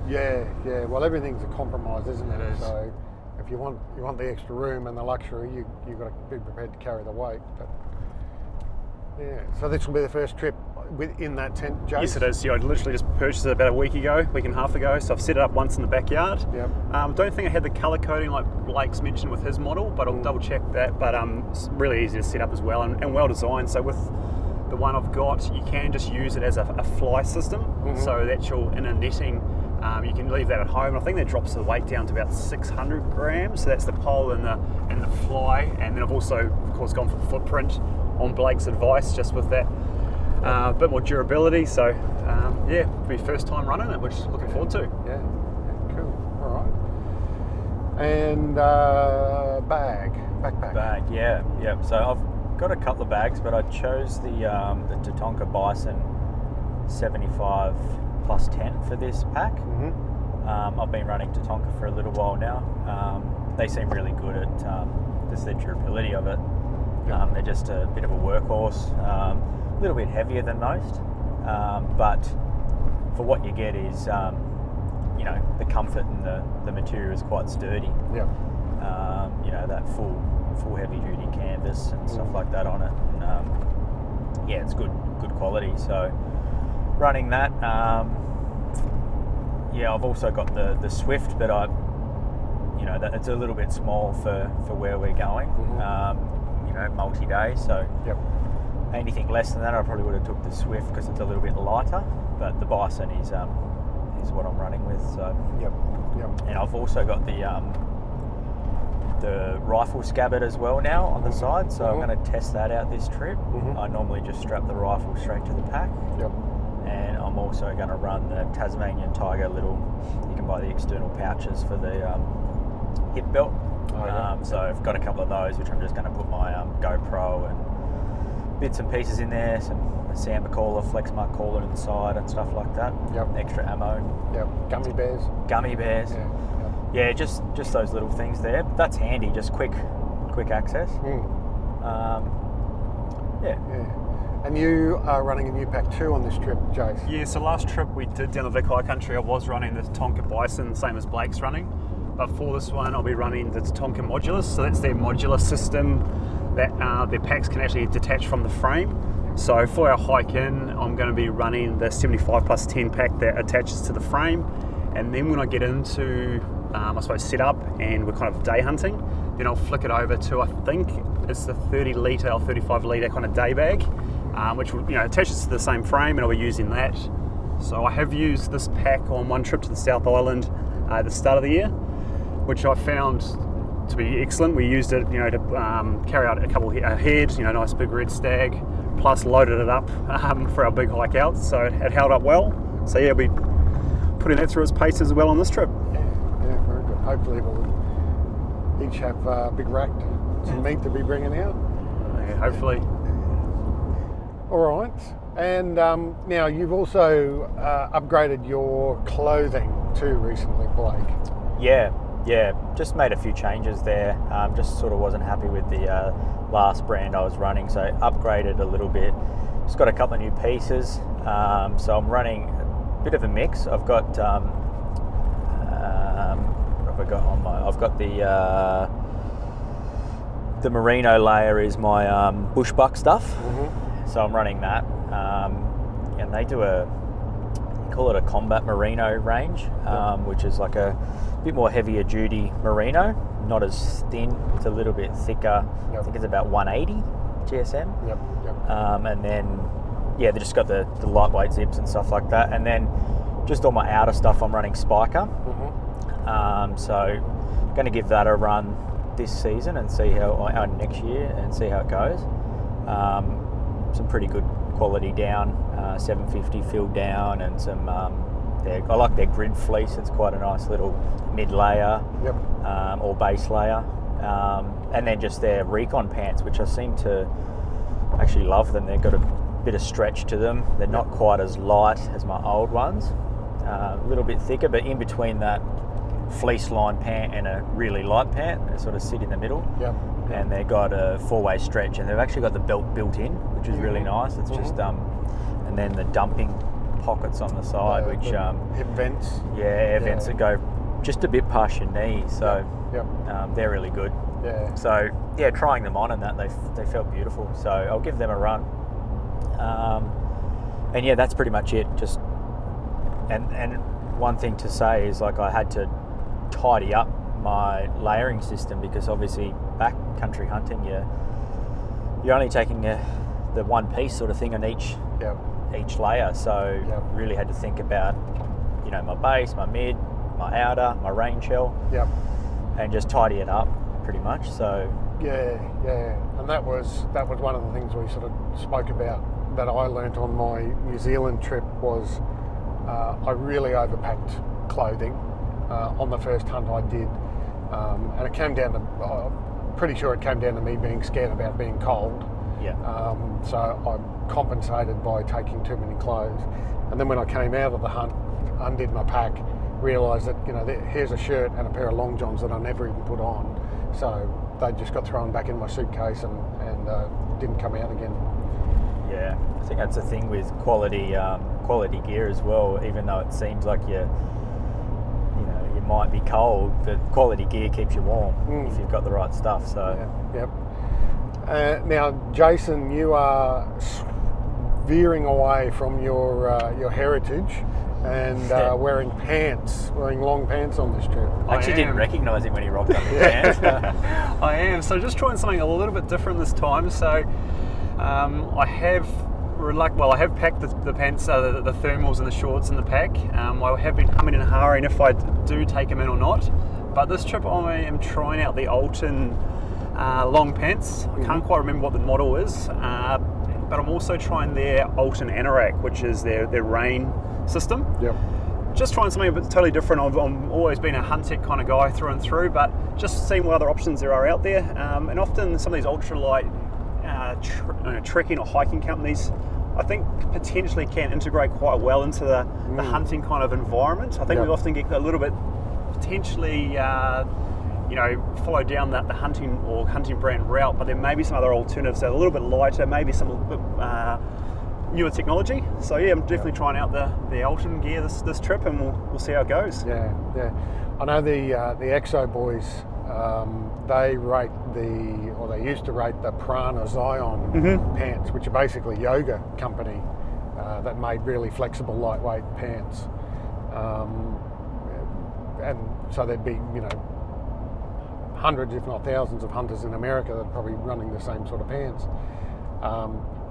Yeah. Well, everything's a compromise, isn't it? It is. So if you want the extra room and the luxury, you've got to be prepared to carry the weight. But yeah. So this will be the first trip in that tent, Jason? Yes, it is. Yeah, I literally just purchased it about a week and a half ago. So I've set it up once in the backyard. Yep. Don't think I had the colour coding like Blake's mentioned with his model, but I'll double check that. But it's really easy to set up as well and well designed. So with the one I've got, you can just use it as a fly system. So that your inner netting, you can leave that at home. I think that drops the weight down to about 600 grams. So that's the pole and the fly. And then I've also, of course, gone for the footprint on Blake's advice, just with that a bit more durability. So yeah, it'll be first time running it, which looking forward to. Yeah, cool. All right. And backpack. Bag, yeah. So I've got a couple of bags, but I chose the Tatonka Bison 75 plus 10 for this pack. I've been running Tatonka for a little while now. They seem really good at just the durability of it. They're just a bit of a workhorse, a little bit heavier than most, but for what you get is, the comfort and the material is quite sturdy. Yeah. That full heavy duty canvas and stuff like that on it. And, it's good quality. So running that, I've also got the Swift, but that it's a little bit small for where we're going. Multi-day. So anything less than that, I probably would have took the Swift because it's a little bit lighter. But the Bison is what I'm running with. So and I've also got the rifle scabbard as well now on the side. So I'm going to test that out this trip. I normally just strap the rifle straight to the pack. And I'm also going to run the Tasmanian Tiger you can buy the external pouches for the hip belt. So I've got a couple of those, which I'm just going to put my GoPro and bits and pieces in there, a Samba caller, flex mark caller in the side and stuff like that. Extra ammo. Gummy bears. Yeah, just those little things there. But that's handy, just quick access. And you are running a new pack too on this trip, Jace? Yeah, so last trip we did down the Vic High Country, I was running the Tatonka Bison, same as Blake's running. But for this one, I'll be running the Tatonka Modulus. So that's their modular system that their packs can actually detach from the frame. So for our hike in, I'm going to be running the 75 plus 10 pack that attaches to the frame. And then when I get into, I suppose, set up and we're kind of day hunting, then I'll flick it over to, I think it's the 30 litre or 35 litre kind of day bag, which attaches to the same frame, and I'll be using that. So I have used this pack on one trip to the South Island at the start of the year, which I found to be excellent. We used it, to carry out a couple head, nice big red stag, plus loaded it up for our big hike out. So it held up well. So yeah, we'll be putting that through its paces as well on this trip. Yeah, very good. Hopefully we'll each have a big rack, some meat to be bringing out. Yeah, hopefully. All right. And now you've also upgraded your clothing too recently, Blake. Yeah, just made a few changes there. Just sort of wasn't happy with the last brand I was running, so upgraded a little bit. Just got a couple of new pieces. So I'm running a bit of a mix. I've got what have I got on my? I've got the merino layer is my bushbuck stuff. So I'm running that, and they do you call it a combat merino range, which is like a bit more heavier duty merino, not as thin, it's a little bit thicker. I think it's about 180 GSM. And then they just got the lightweight zips and stuff like that. And then just all my outer stuff I'm running Spiker. So going to give that a run this season and see how next year and see how it goes. Some pretty good quality down, 750 filled down, and some. I like their grid fleece. It's quite a nice little mid layer, Yep. or base layer, and then just their recon pants, which I seem to actually love them. They've got a bit of stretch to them. They're not quite as light as my old ones. A little bit thicker, but in between that fleece lined pant and a really light pant, they sort of sit in the middle. Yep. And they've got a 4-way stretch, and they've actually got the belt built in, which is really nice. It's just and then the dumping pockets on the side, which hip vents. air vents that go just a bit past your knee. So Yep. they're really good. Yeah. So yeah, trying them on and that they felt beautiful. So I'll give them a run. And yeah, that's pretty much it. Just and one thing to say is, like, I had to tidy up my layering system, because obviously backcountry hunting, you're only taking the one piece sort of thing on each layer. So really had to think about, my base, my mid, my outer, my rain shell, and just tidy it up pretty much. So yeah, and that was one of the things we sort of spoke about that I learnt on my New Zealand trip was I really overpacked clothing on the first hunt I did, and it came down to, I'm pretty sure it came down to me being scared about being cold. So I compensated by taking too many clothes, and then when I came out of the hunt, undid my pack, realised that here's a shirt and a pair of long johns that I never even put on, so they just got thrown back in my suitcase and didn't come out again. Yeah, I think that's the thing with quality gear as well. Even though it seems like you might be cold, the quality gear keeps you warm if you've got the right stuff. So now, Jason, you are veering away from your heritage and wearing long pants on this trip. I actually didn't recognise him when he rocked up the pants. I am. So just trying something a little bit different this time. So I have packed the pants, the thermals and the shorts in the pack. I have been humming and hawing if I do take them in or not. But this trip I am trying out the Alton long pants. I can't quite remember what the model is, but I'm also trying their Alton Anorak, which is their rain system. Yep. Just trying something a bit totally different. I've always been a hunter kind of guy through and through, but just seeing what other options there are out there. And often some of these ultralight trekking or hiking companies, I think potentially can integrate quite well into the hunting kind of environment. I think we often get a little bit potentially follow down the hunting brand route, but there may be some other alternatives that are a little bit lighter, maybe some newer technology. So yeah, I'm definitely trying out the Alton gear this trip, and we'll see how it goes. Yeah. I know the Exo boys. They used to rate the Prana Zion pants, which are basically yoga company that made really flexible, lightweight pants. And so there'd be, hundreds, if not thousands, of hunters in America that are probably running the same sort of pants.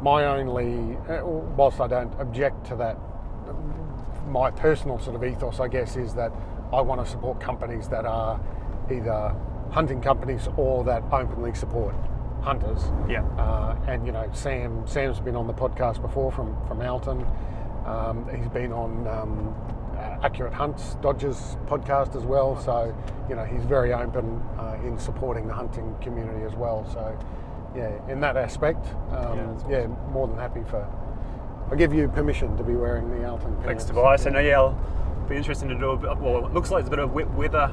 My only, whilst I don't object to that, my personal sort of ethos, I guess, is that I want to support companies that are either hunting companies or that openly support hunters. Yeah. And Sam's been on the podcast before from Alton. He's been on Accurate Hunts, Dodgers podcast as well. So, he's very open in supporting the hunting community as well. So, yeah, in that aspect, more than happy I'll give you permission to be wearing the Alton pants. Thanks, Tobias. I know, I'll be interesting to do it looks like there's a bit of wet weather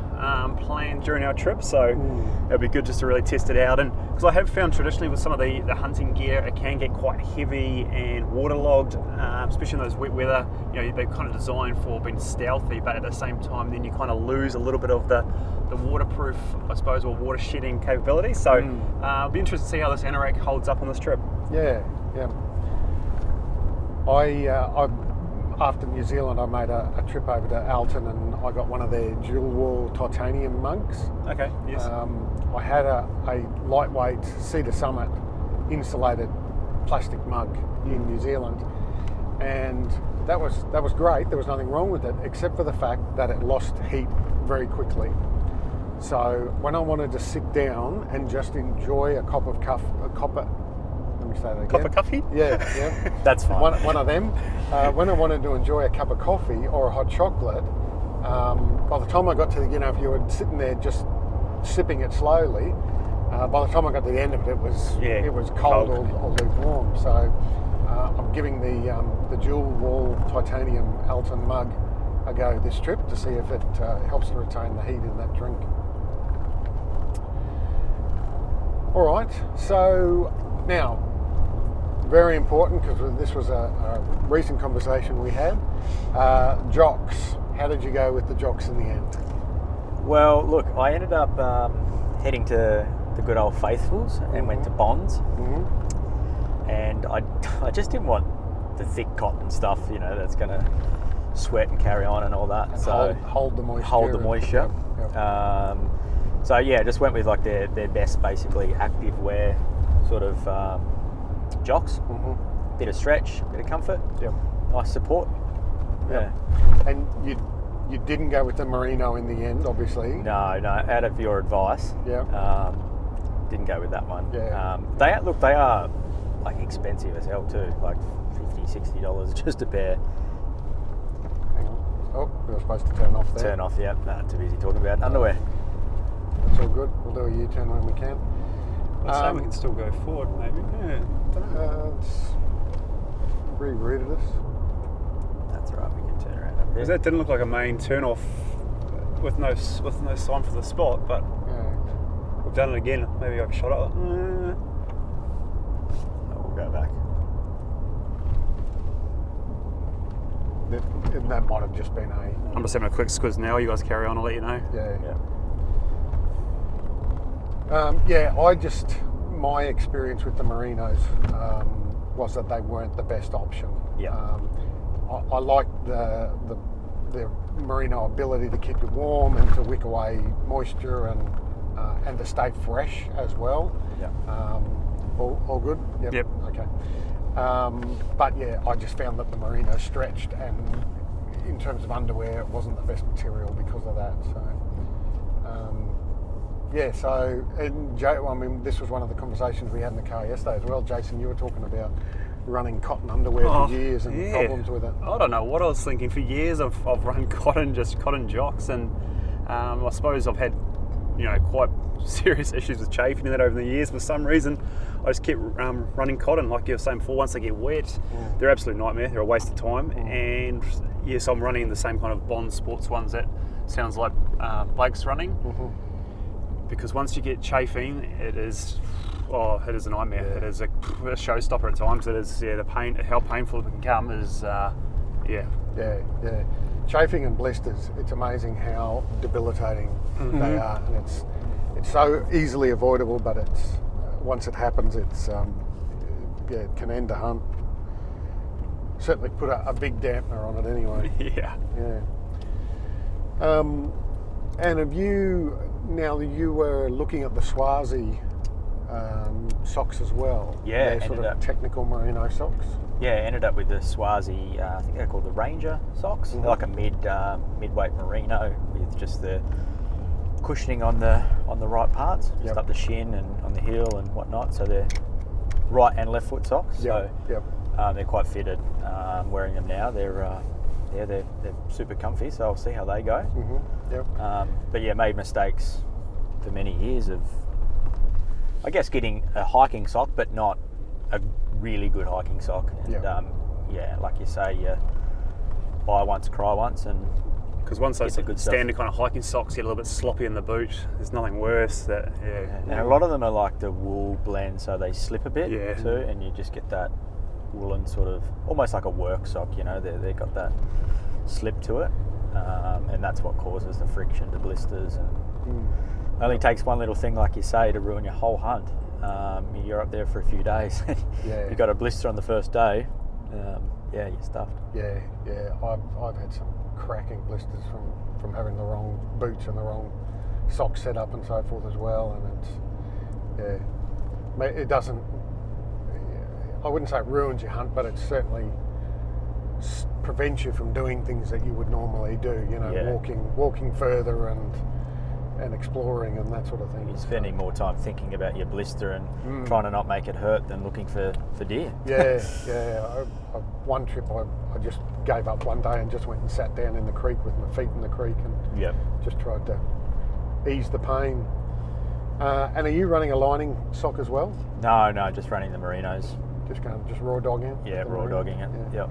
planned during our trip, so it'll be good just to really test it out. And because I have found traditionally with some of the hunting gear, it can get quite heavy and waterlogged, especially in those wet weather. They're kind of designed for being stealthy, but at the same time, then you kind of lose a little bit of the waterproof, I suppose, or water shedding capability. So it'll be interesting to see how this Anorak holds up on this trip. Yeah. After New Zealand, I made a trip over to Alton, and I got one of their dual wall titanium mugs. Okay, yes. I had a lightweight Cedar Summit insulated plastic mug in New Zealand, and that was great. There was nothing wrong with it, except for the fact that it lost heat very quickly. So when I wanted to sit down and just enjoy a cup of coffee, let me me say that again. Cup of coffee? Yeah. That's fine. One of them. When I wanted to enjoy a cup of coffee or a hot chocolate, by the time I got to if you were sitting there just sipping it slowly, by the time I got to the end of it, it was cold. Or lukewarm. So I'm giving the dual wall titanium Alton mug a go this trip to see if it helps to retain the heat in that drink. All right, so now, very important, because this was a recent conversation we had, jocks. How did you go with the jocks in the end? Well, look, I ended up heading to the good old Faithfuls and went to Bonds. Mm-hmm. And I just didn't want the thick cotton stuff, that's going to sweat and carry on and all that. And so hold the moisture. Hold the moisture. Yep. So yeah, just went with like their best, basically active wear sort of jocks. Mm-hmm. Bit of stretch, bit of comfort. Yep. Nice support. Yep. Yeah. And you didn't go with the merino in the end, obviously. No. Out of your advice. Yeah. Didn't go with that one. Yeah. They are like expensive as hell too, like $50-$60 just a pair. Hang on. Oh, we were supposed to turn off there. Turn off, yeah. Nah, too busy talking about underwear. That's all good. We'll do a U-turn when we can. I'd say we can still go forward, maybe. Yeah, don't know. It's rerouted us. That's right, we can turn around up here. Because that didn't look like a main turn off with no sign for the spot, but Yeah. we've done it again. Maybe I've shot it. Oh, we'll go back. That might have just been I'm just having a quick squiz now. You guys carry on. I'll let you know. My experience with the merinos was that they weren't the best option. Yeah. I like the merino ability to keep you warm and to wick away moisture and to stay fresh as well. Yeah. All good? Yep. Okay. But yeah, I just found that the merino stretched, and in terms of underwear, it wasn't the best material because of that. And Joe, this was one of the conversations we had in the car yesterday as well. Jason, you were talking about running cotton underwear for years and problems with it. I don't know what I was thinking. For years I've run cotton jocks, and I suppose I've had quite serious issues with chafing in that over the years. For some reason I just kept running cotton. Like you were saying before, once they get wet, they're an absolute nightmare. They're a waste of time. And yes, I'm running the same kind of Bond Sports ones that sounds like Blake's running. Mm-hmm. Because once you get chafing, it is a nightmare. Yeah. It is a showstopper at times. It is the pain, how painful it can come is Yeah. Chafing and blisters, it's amazing how debilitating they are, and it's so easily avoidable, but it's once it happens, it's it can end a hunt. Certainly put a big dampener on it anyway. Yeah. And have you, now you were looking at the Swazi socks as well? Yeah, They're sort of technical merino socks. Yeah, ended up with the Swazi, I think they're called the Ranger socks. Mm-hmm. They're like a midweight merino with just the cushioning on the right parts, just up the shin and on the heel and whatnot. So they're right and left foot socks. So they're quite fitted. Wearing them now, they're super comfy. So I'll see how they go. Mm-hmm. But yeah, made mistakes for many years of, I guess, getting a hiking sock, but not a really good hiking sock. And like you say, you buy once, cry once, and because once those good standard kind of hiking socks get a little bit sloppy in the boot, there's nothing worse. And a lot of them are like the wool blend, so they slip a bit too, and you just get that woolen sort of, almost like a work sock. They've got that slip to it, and that's what causes the friction, the blisters, and it only takes one little thing, like you say, to ruin your whole hunt. You're up there for a few days. You got a blister on the first day. You're stuffed. I've had some cracking blisters from having the wrong boots and the wrong sock set up and so forth as well. And it doesn't. I wouldn't say it ruins your hunt, but it certainly prevents you from doing things that you would normally do. Walking further and and exploring and that sort of thing. You're spending more time thinking about your blister and trying to not make it hurt than looking for deer. Yeah. One trip I just gave up one day and just went and sat down in the creek with my feet in the creek and just tried to ease the pain. And are you running a lining sock as well? No, just running the merinos. Just raw dogging? Yeah, raw dogging it. Yeah.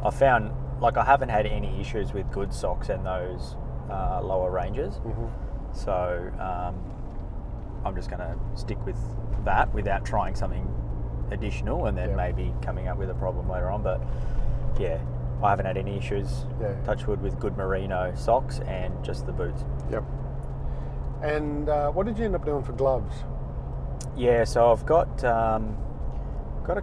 I found, like, I haven't had any issues with good socks and those lower ranges. Mm-hmm. So I'm just going to stick with that without trying something additional and then maybe coming up with a problem later on. But yeah, I haven't had any issues, touch wood, with good merino socks and just the boots. Yep. And what did you end up doing for gloves? Yeah, so I've got a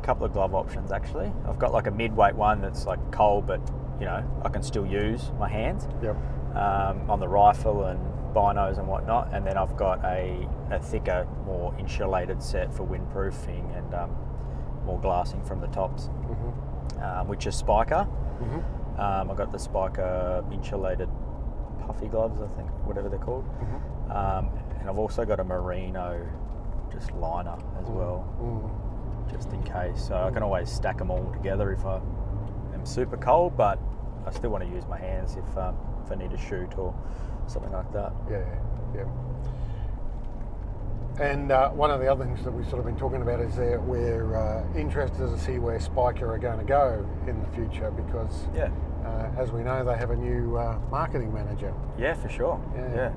couple of glove options actually. I've got like a mid-weight one that's like cold, but I can still use my hands. Yep. On the rifle and binos and whatnot, and then I've got a thicker, more insulated set for windproofing and more glassing from the tops, which is Spiker. I've got the Spiker insulated puffy gloves, I think, whatever they're called. And I've also got a merino just liner as well, just in case. So I can always stack them all together if I am super cold, but I still want to use my hands if I need to shoot or something like that. Yeah. And one of the other things that we've sort of been talking about is that we're interested to see where Spiker are going to go in the future because, as we know, they have a new marketing manager. Yeah, for sure. Yeah.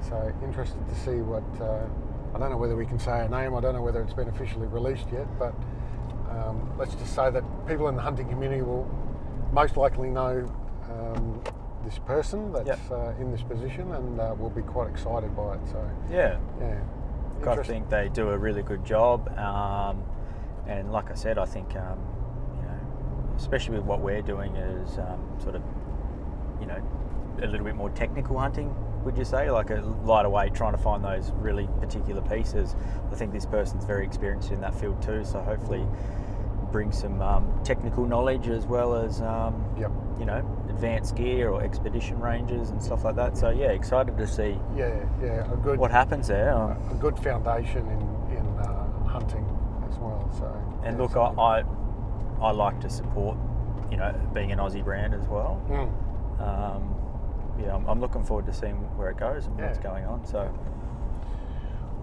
So interested to see what, I don't know whether we can say a name, I don't know whether it's been officially released yet, but let's just say that people in the hunting community will most likely know this person that's in this position and will be quite excited by it. So yeah. I think they do a really good job, and like I said, I think especially with what we're doing is sort of a little bit more technical hunting, would you say, like a lighter weight, trying to find those really particular pieces. I think this person's very experienced in that field too, so hopefully bring some technical knowledge as well as advanced gear or expedition ranges and stuff like that. So excited to see what happens there. A good foundation in hunting as well. So and look, I like to support being an Aussie brand as well. I'm looking forward to seeing where it goes and what's going on. So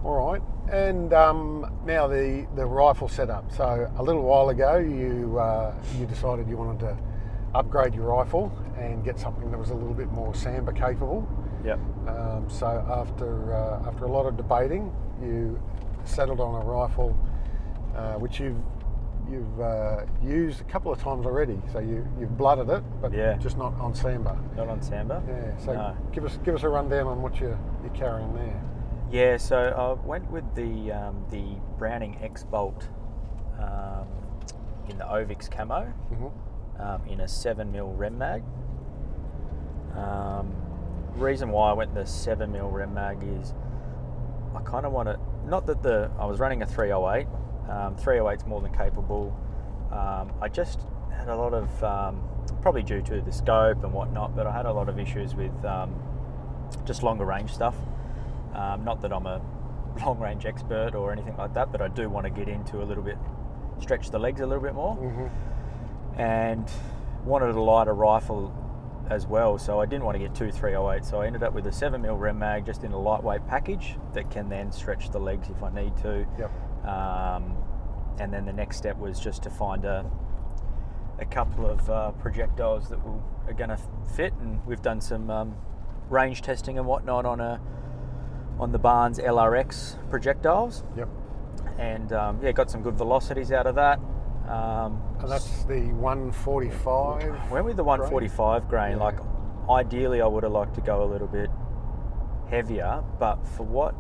all right, and now the rifle setup. So a little while ago you decided you wanted to upgrade your rifle and get something that was a little bit more sambar capable. Yep. So after a lot of debating, you settled on a rifle which you've used a couple of times already. So you've blooded it, but just not on sambar. Not on sambar. Yeah. So give us a rundown on what you're carrying there. Yeah. So I went with the Browning X-Bolt in the Ovix camo. In a 7mm Rem mag. Reason why I went the 7mm Rem mag is I kind of want to, not that I was running a 308. 308's more than capable. I just had a lot of, probably due to the scope and whatnot, but I had a lot of issues with just longer range stuff. Not that I'm a long range expert or anything like that, but I do want to get into a little bit, stretch the legs a little bit more. And wanted a lighter rifle as well, so I didn't want to get two 308s, so I ended up with a 7mm Rem mag just in a lightweight package that can then stretch the legs if I need to. And then the next step was just to find a couple of projectiles that are going to fit, and we've done some range testing and whatnot on the Barnes LRX projectiles. And got some good velocities out of that. And that's the 145. Went with the 145 grain. Like, ideally, I would have liked to go a little bit heavier, but for what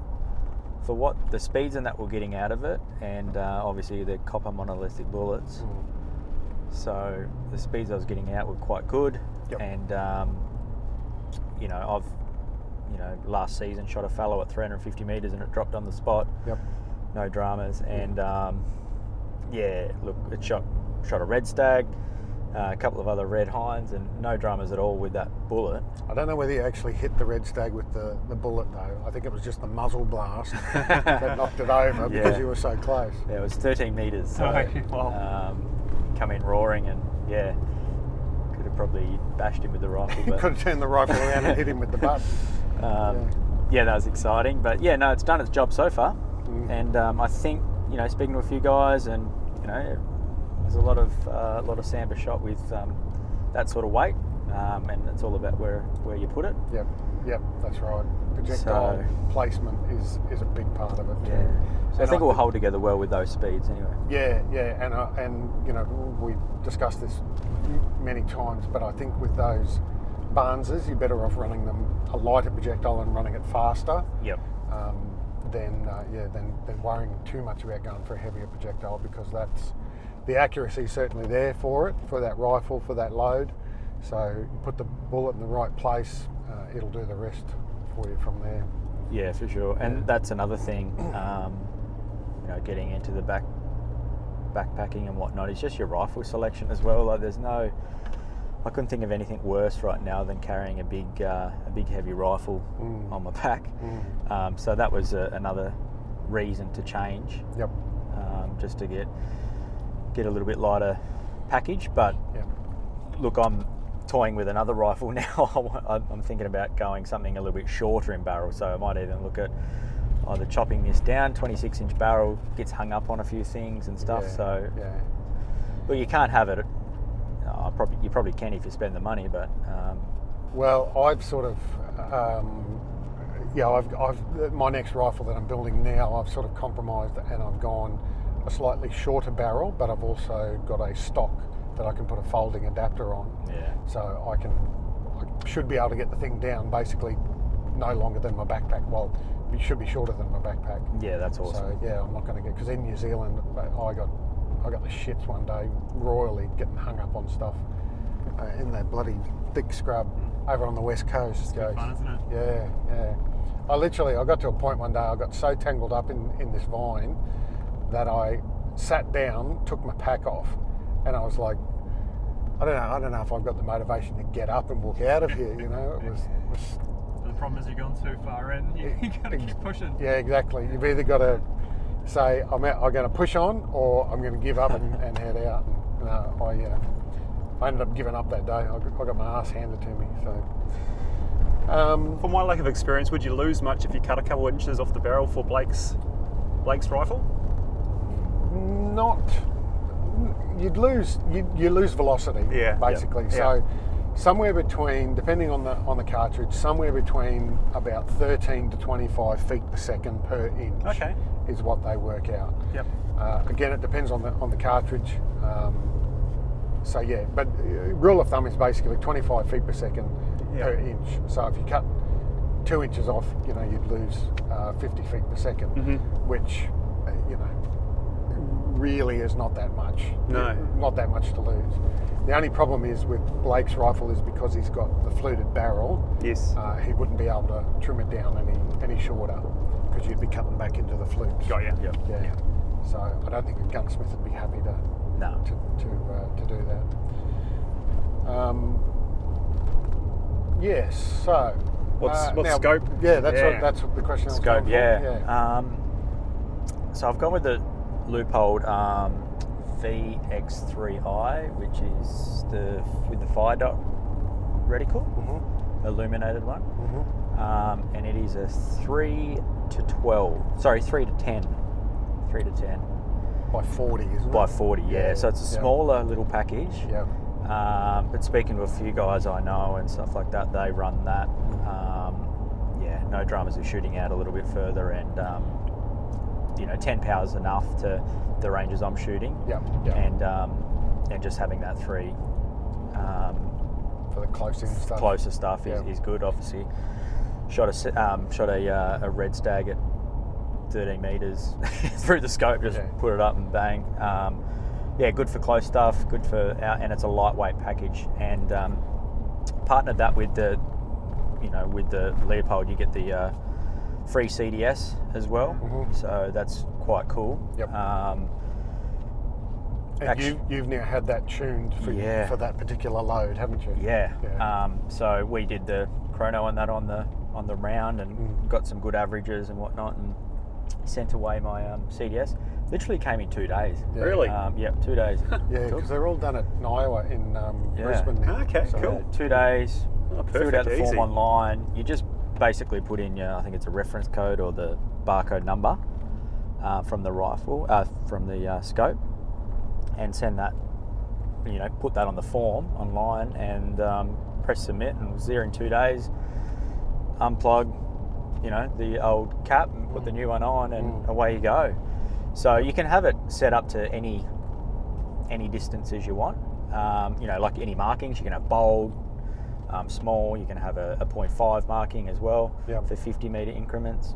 the speeds and that we're getting out of it, and obviously the copper monolithic bullets. So the speeds I was getting out were quite good. And I've last season shot a fallow at 350 meters and it dropped on the spot. No dramas. And look, it shot a red stag, a couple of other red hinds, and no dramas at all with that bullet. I don't know whether you actually hit the red stag with the bullet though. I think it was just the muzzle blast that knocked it over because you were so close. Yeah, it was 13 metres. So, Wow. come in roaring, and could have probably bashed him with the rifle. You But, could have turned the rifle around and hit him with the butt. yeah, that was exciting. But yeah, no, it's done its job so far. And I think, speaking to a few guys, and there's a lot of sambar shot with that sort of weight, and it's all about where you put it. Yep, that's right. Projectile placement is a big part of it too. Yeah. So I think it will hold together well with those speeds anyway. Yeah, and we discussed this many times, but I think with those Barneses, you're better off running them a lighter projectile and running it faster. Yep. Than worrying too much about going for a heavier projectile, because that's the accuracy is certainly there for it, for that rifle, for that load. So you put the bullet in the right place, it'll do the rest for you from there. Yeah, for sure. And that's another thing, getting into the backpacking and whatnot, is just your rifle selection as well. Like I couldn't think of anything worse right now than carrying a big heavy rifle on my back. So that was another reason to change. Yep. Just to get a little bit lighter package. But look, I'm toying with another rifle now. I'm thinking about going something a little bit shorter in barrel. So I might even look at either chopping this down. 26-inch barrel gets hung up on a few things and stuff. Well, you can't have it. You probably can if you spend the money, but well, I've sort of I've my next rifle that I'm building now, I've sort of compromised and I've gone a slightly shorter barrel, but I've also got a stock that I can put a folding adapter on. So I should be able to get the thing down basically no longer than my backpack. Well, it should be shorter than my backpack. Yeah, that's awesome. So I'm not going to get, because in New Zealand I got the shits one day royally getting hung up on stuff in that bloody thick scrub over on the west coast. It's good fun, isn't it? Yeah. I got to a point one day, I got so tangled up in this vine that I sat down, took my pack off, and I was like, I don't know if I've got the motivation to get up and walk out of here. It was The problem is you've gone too far in. You got to keep pushing. Yeah, exactly. You've either got to say I'm going to push on, or I'm going to give up and head out. And I ended up giving up that day. I got my ass handed to me. So, from my lack of experience, would you lose much if you cut a couple of inches off the barrel for Blake's rifle? Not. You lose velocity. Yeah. Basically. Yeah. So somewhere between, depending on the cartridge, somewhere between about 13 to 25 feet per second per inch. Okay. Is what they work out. Yep. Again, it depends on the cartridge. But rule of thumb is basically 25 feet per second per inch. So if you cut 2 inches off, you'd lose 50 feet per second, which really is not that much. No. Not that much to lose. The only problem is with Blake's rifle is because he's got the fluted barrel. Yes. He wouldn't be able to trim it down any shorter, because you'd be cutting back into the flutes. Got you. Yep. Yeah. So I don't think a gunsmith would be happy to do that. Yes. So What's now, scope? Yeah, that's what the question. Scope. I was going for. Yeah. So I've gone with the Leupold VX3i, which is with the 5-dot reticle, illuminated one, and it is a 3 to 10. By 40, isn't it? By 40, yeah. So it's a smaller little package. Yeah. But speaking to a few guys I know and stuff like that, they run that. No dramas with shooting out a little bit further, and 10 power is enough to the ranges I'm shooting. Yeah. And just having that 3 for the closer stuff is good. Obviously, shot a red stag at 13 meters through the scope, just put it up and bang. Good for close stuff, good for out, and it's a lightweight package. And partnered that with the Leupold, you get the free CDS as well, so that's quite cool. Yep. And you've now had that tuned for that particular load, haven't you? Yeah. So we did the chrono on that on the round and got some good averages and whatnot, and sent away my CDS. Literally came in 2 days. Yeah. Really? Yeah, 2 days. Yeah, because they're all done at Iowa in Brisbane now. Okay, So, cool. 2 days. Oh, Filled out the perfect, form easy. online. You just basically put in your, I think it's a reference code or the barcode number from the rifle, from the scope, and send that, put that on the form online and press submit, and it was there in 2 days. Unplug, the old cap and put the new one on, and away you go. So you can have it set up to any distances you want. Like any markings, you can have bold, small. You can have a 0.5 marking as well for 50 metre increments.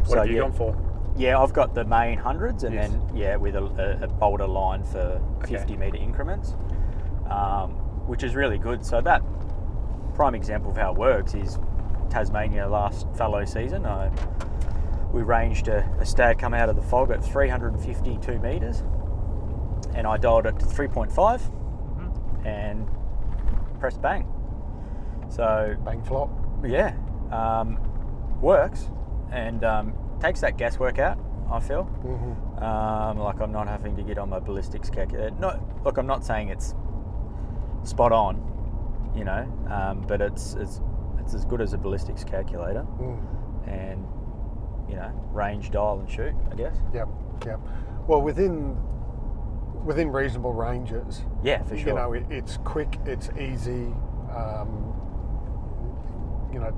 What have you gone for? Yeah, I've got the main hundreds, and Yes. then with a bolder line for 50 metre increments, which is really good. So that prime example of how it works is Tasmania last fallow season. We ranged a stag come out of the fog at 352 metres, and I dialed it to 3.5 and pressed bang. So bang flop. yeah, works, and takes that guesswork out, I feel. Like I'm not having to get on my ballistics calculator. Look, I'm not saying it's spot on, but it's as good as a ballistics calculator, and range, dial and shoot, I guess. Yep. Well, within reasonable ranges. Yeah, for sure. It's quick, it's easy.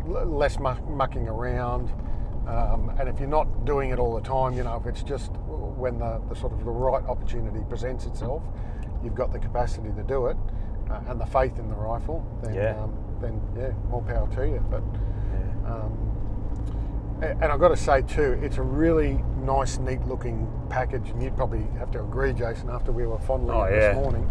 Less mucking around. And if you're not doing it all the time, if it's just when the sort of the right opportunity presents itself, you've got the capacity to do it, and the faith in the rifle, then more power to you. But and I've got to say too, it's a really nice, neat looking package, and you'd probably have to agree, Jason, after we were fondling it this morning.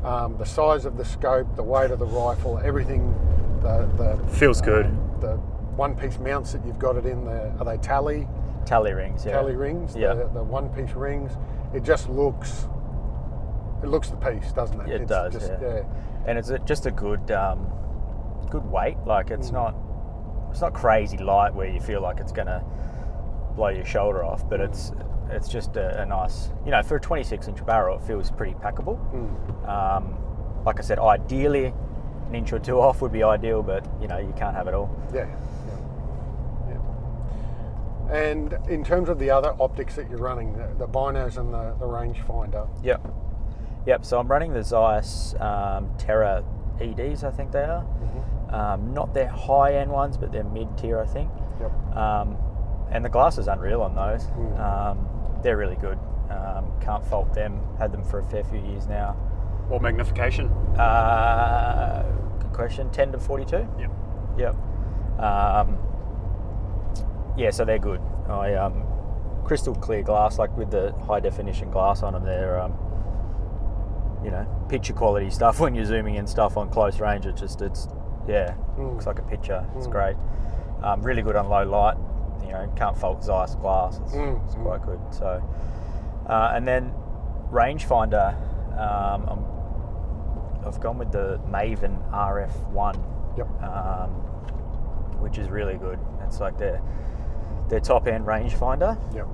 The size of the scope, the weight of the rifle, everything, the Feels good. The one-piece mounts that you've got it in there, are they tally rings? Yeah. tally rings? Yeah. The one-piece rings. It just looks the piece, doesn't it? It does. Just, And it's just a good weight. Like it's not crazy light where you feel like it's gonna blow your shoulder off, but it's just a nice, for a 26-inch barrel, it feels pretty packable. Like I said, ideally an inch or two off would be ideal, but you can't have it all. Yeah. And in terms of the other optics that you're running, the binos and the rangefinder. Yep. So I'm running the Zeiss Terra EDs, I think they are. Not their high-end ones, but they're mid-tier, I think. Yep. And the glass is unreal on those. They're really good. Can't fault them. Had them for a fair few years now. What magnification? Good question. 10 to 42. Yep. So they're good. Crystal clear glass, like with the high definition glass on them. They're picture quality stuff when you're zooming in stuff on close range. Looks like a picture. It's great. Really good on low light. Can't fault Zeiss glass. It's quite good. So, and then rangefinder. I've gone with the Maven RF1. Yep. Which is really good. It's like their top end rangefinder. Yep.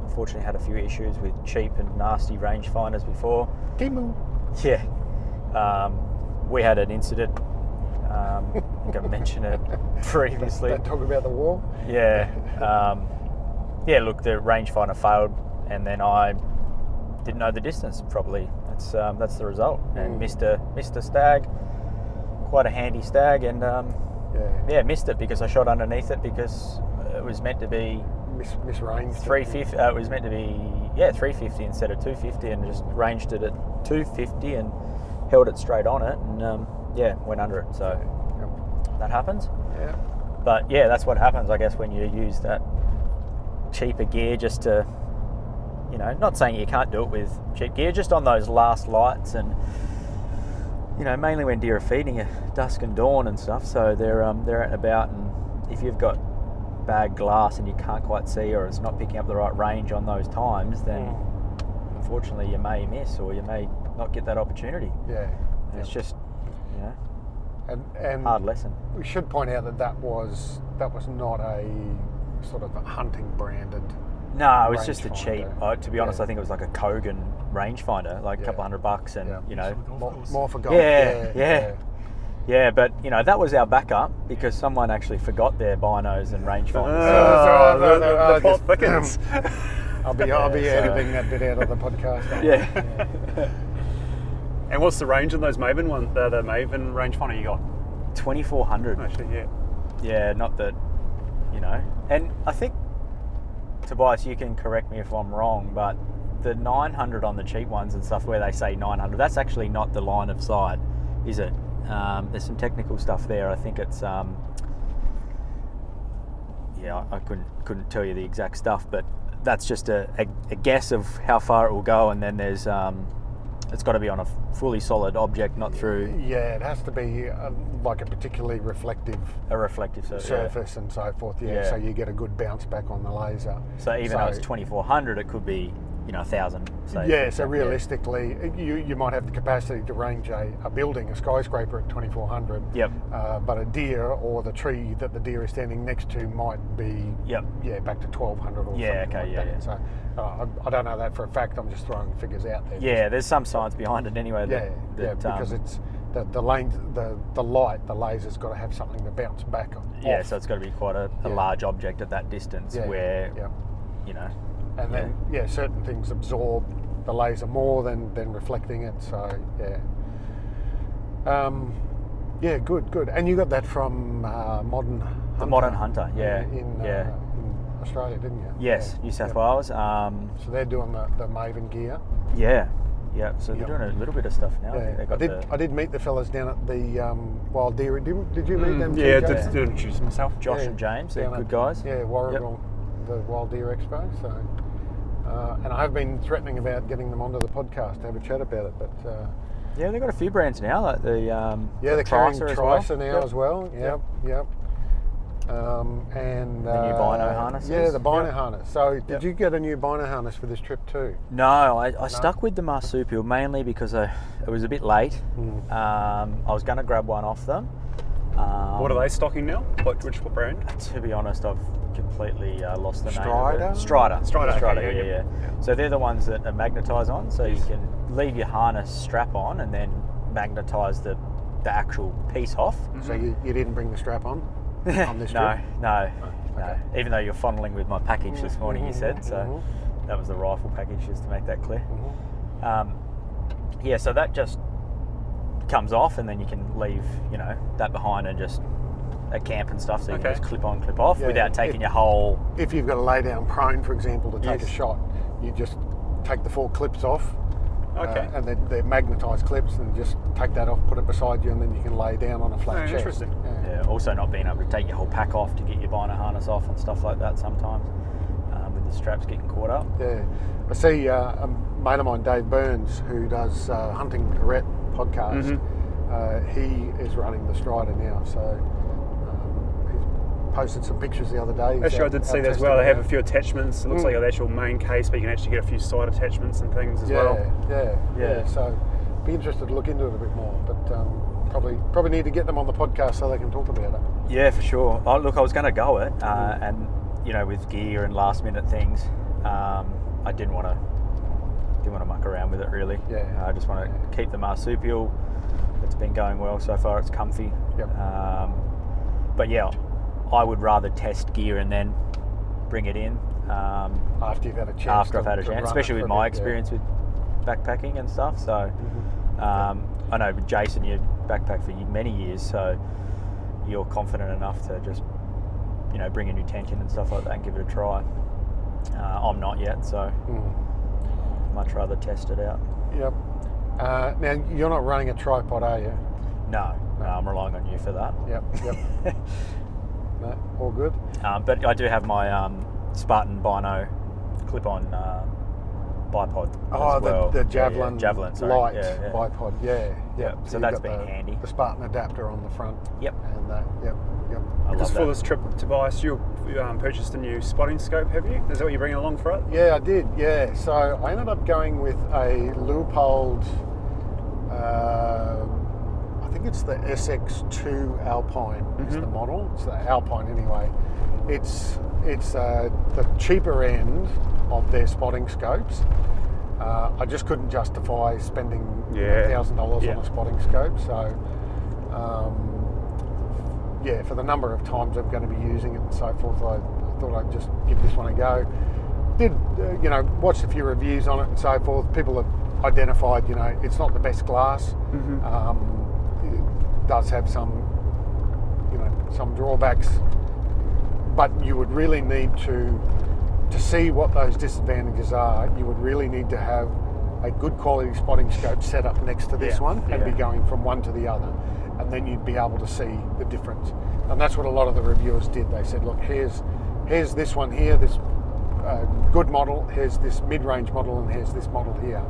Unfortunately, had a few issues with cheap and nasty rangefinders before. Gimu. Yeah. We had an incident. I think I mentioned it previously. Don't talk about the war. Yeah. Look, the rangefinder failed, and then I didn't know the distance properly. That's the result, and missed a stag. Quite a handy stag, and missed it because I shot underneath it because it was meant to be misranged. 350. It was meant to be 350 instead of 250, and just ranged it at 250 and held it straight on it, and went under it. So that happens. Yeah. But that's what happens, I guess, when you use that cheaper gear just to, not saying you can't do it with cheap gear, just on those last lights, and mainly when deer are feeding at dusk and dawn and stuff. So they're out and about, and if you've got bad glass and you can't quite see, or it's not picking up the right range on those times, then unfortunately you may miss or you may not get that opportunity. Yeah. And it's just, you know, and hard lesson. we should point out that was not a sort of a hunting branded. No, it was just a cheap. rangefinder. To be honest, I think it was like a Kogan rangefinder, like a couple $100, and you know, More for golf. yeah. But you know, that was our backup because someone actually forgot their binos and rangefinders. The plot thickens. I'll be editing that bit out of the podcast. Yeah. And what's the range in those Maven one? The Maven rangefinder you got? 2400. Actually, yeah. Yeah, not that, you know. And I think, Tobias, you can correct me if I'm wrong, but the 900 on the cheap ones and stuff where they say 900, that's actually not the line of sight, is it? There's some technical stuff there. I think it's, I couldn't tell you the exact stuff, but that's just a guess of how far it will go, and then there's, it's got to be on a fully solid object, not through... Yeah, it has to be like a particularly reflective surface and so forth, so you get a good bounce back on the laser. So even though it's 2400, it could be, you know, 1000. Yeah, so realistically, you might have the capacity to range a building, a skyscraper at 2400. Yep. But a deer or the tree that the deer is standing next to might be back to 1200 or something like that. So I don't know that for a fact. I'm just throwing figures out there. Yeah, there's some science behind it anyway. Because it's the light, the laser's got to have something to bounce back on. Yeah, so it's got to be quite a large object at that distance where, you know. And then, certain things absorb the laser more than reflecting it. So, good. And you got that from Modern Hunter. The Modern Hunter, in Australia, didn't you? Yes, New South Wales. So they're doing the Maven gear. Yeah. So they're doing a little bit of stuff now. Yeah. I did meet the fellas down at the Wild Deer. Did you meet them? Yeah, I did introduce myself. Josh and James, they're good guys. Yeah, Warragul, the Wild Deer Expo. So, and I have been threatening about getting them onto the podcast to have a chat about it, but yeah, they've got a few brands now, like the they're carrying Tricer now as well. Yep. And the new bino harnesses. Yeah, the bino harness. So, did you get a new bino harness for this trip too? No, I stuck with the marsupial mainly because it was a bit late. I was going to grab one off them. What are they stocking now? Which brand? To be honest, I've completely lost the name. Strider? Strider, yeah. So they're the ones that are magnetise on, so you can leave your harness strap on and then magnetise the actual piece off. So you didn't bring the strap on this trip? No. Even though you're fondling with my package this morning, you said, so that was the rifle package, just to make that clear. So that just comes off, and then you can leave, you know, that behind and just at camp and stuff, so you can just clip on, clip off without taking your whole... If you've got to lay down prone, for example, to take a shot, you just take the 4 clips off. And they're magnetised clips, and just take that off, put it beside you, and then you can lay down on a flat chest. Interesting. Yeah, also not being able to take your whole pack off to get your bino harness off and stuff like that sometimes, with the straps getting caught up. Yeah. I see a mate of mine, Dave Burns, who does Hunting Correct podcast. He is running the Strider now, so he's posted some pictures the other day. Actually, I did see that as well. They have a few attachments. It looks like the actual main case, but you can actually get a few side attachments and things as well. Yeah. So, be interested to look into it a bit more, but probably need to get them on the podcast so they can talk about it. Yeah, for sure. I was going to go it, and you know, with gear and last minute things, I didn't want to muck around with it really. I just want to keep the marsupial. It's been going well so far. It's comfy. But yeah, I would rather test gear and then bring it in after you've had a chance. After I've had a chance, especially with my experience with backpacking and stuff. So I know with Jason, you backpacked for many years, so you're confident enough to just, you know, bring in your tension and stuff like that and give it a try. I'm not yet, so much rather test it out. Yep. Now, you're not running a tripod, are you? No, I'm relying on you for that. Yep. No, all good. But I do have my Spartan Bino clip-on bipod Oh, as well. the Javelin, Javelin, sorry. light Yeah. bipod, yeah. So you've that's got been handy. The Spartan adapter on the front. Yep. And that, yep. I Because love for that. this trip, Tobias, you purchased a new spotting scope, have you? Is that what you're bringing along for it? Yeah, I did, yeah. So I ended up going with a Leupold, I think it's the SX2 Alpine is the model. It's the Alpine anyway. It's the cheaper end of their spotting scopes. I just couldn't justify spending $1,000 on a spotting scope. So, for the number of times I'm going to be using it and so forth, I thought I'd just give this one a go. Did, watched a few reviews on it and so forth. People have identified, it's not the best glass. It does have some drawbacks, but you would really need to see what those disadvantages are. You would really need to have a good quality spotting scope set up next to this one and be going from one to the other, and then you'd be able to see the difference. And that's what a lot of the reviewers did. They said, look, here's this one here, this good model, here's this mid-range model, and here's this model here.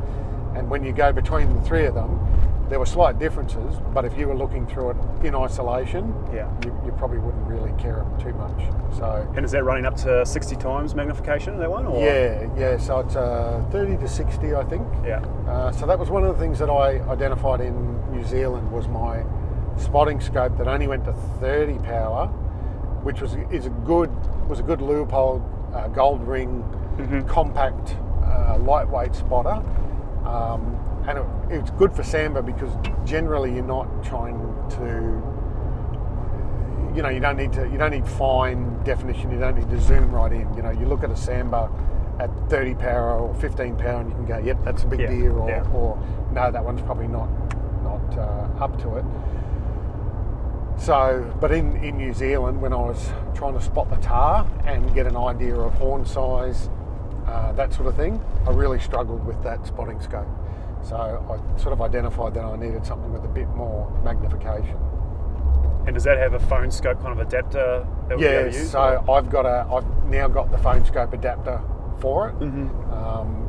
And when you go between the three of them, there were slight differences, but if you were looking through it in isolation, you probably wouldn't really care too much. So, and is that running up to 60 times magnification, that one? Or? Yeah. So it's 30 to 60, I think. Yeah. So that was one of the things that I identified in New Zealand was my spotting scope that only went to 30 power, which was a good Leupold gold ring, compact, lightweight spotter. And it's good for sambar because generally you're not trying to, you don't need fine definition, you don't need to zoom right in. You look at a sambar at 30 power or 15 power and you can go, yep, that's a big deer, or no, that one's probably not up to it. So, but in New Zealand, when I was trying to spot the tar and get an idea of horn size, that sort of thing, I really struggled with that spotting scope. So I sort of identified that I needed something with a bit more magnification. And does that have a phone scope kind of adapter that we'll be able to use? So I've now got the phone scope adapter for it.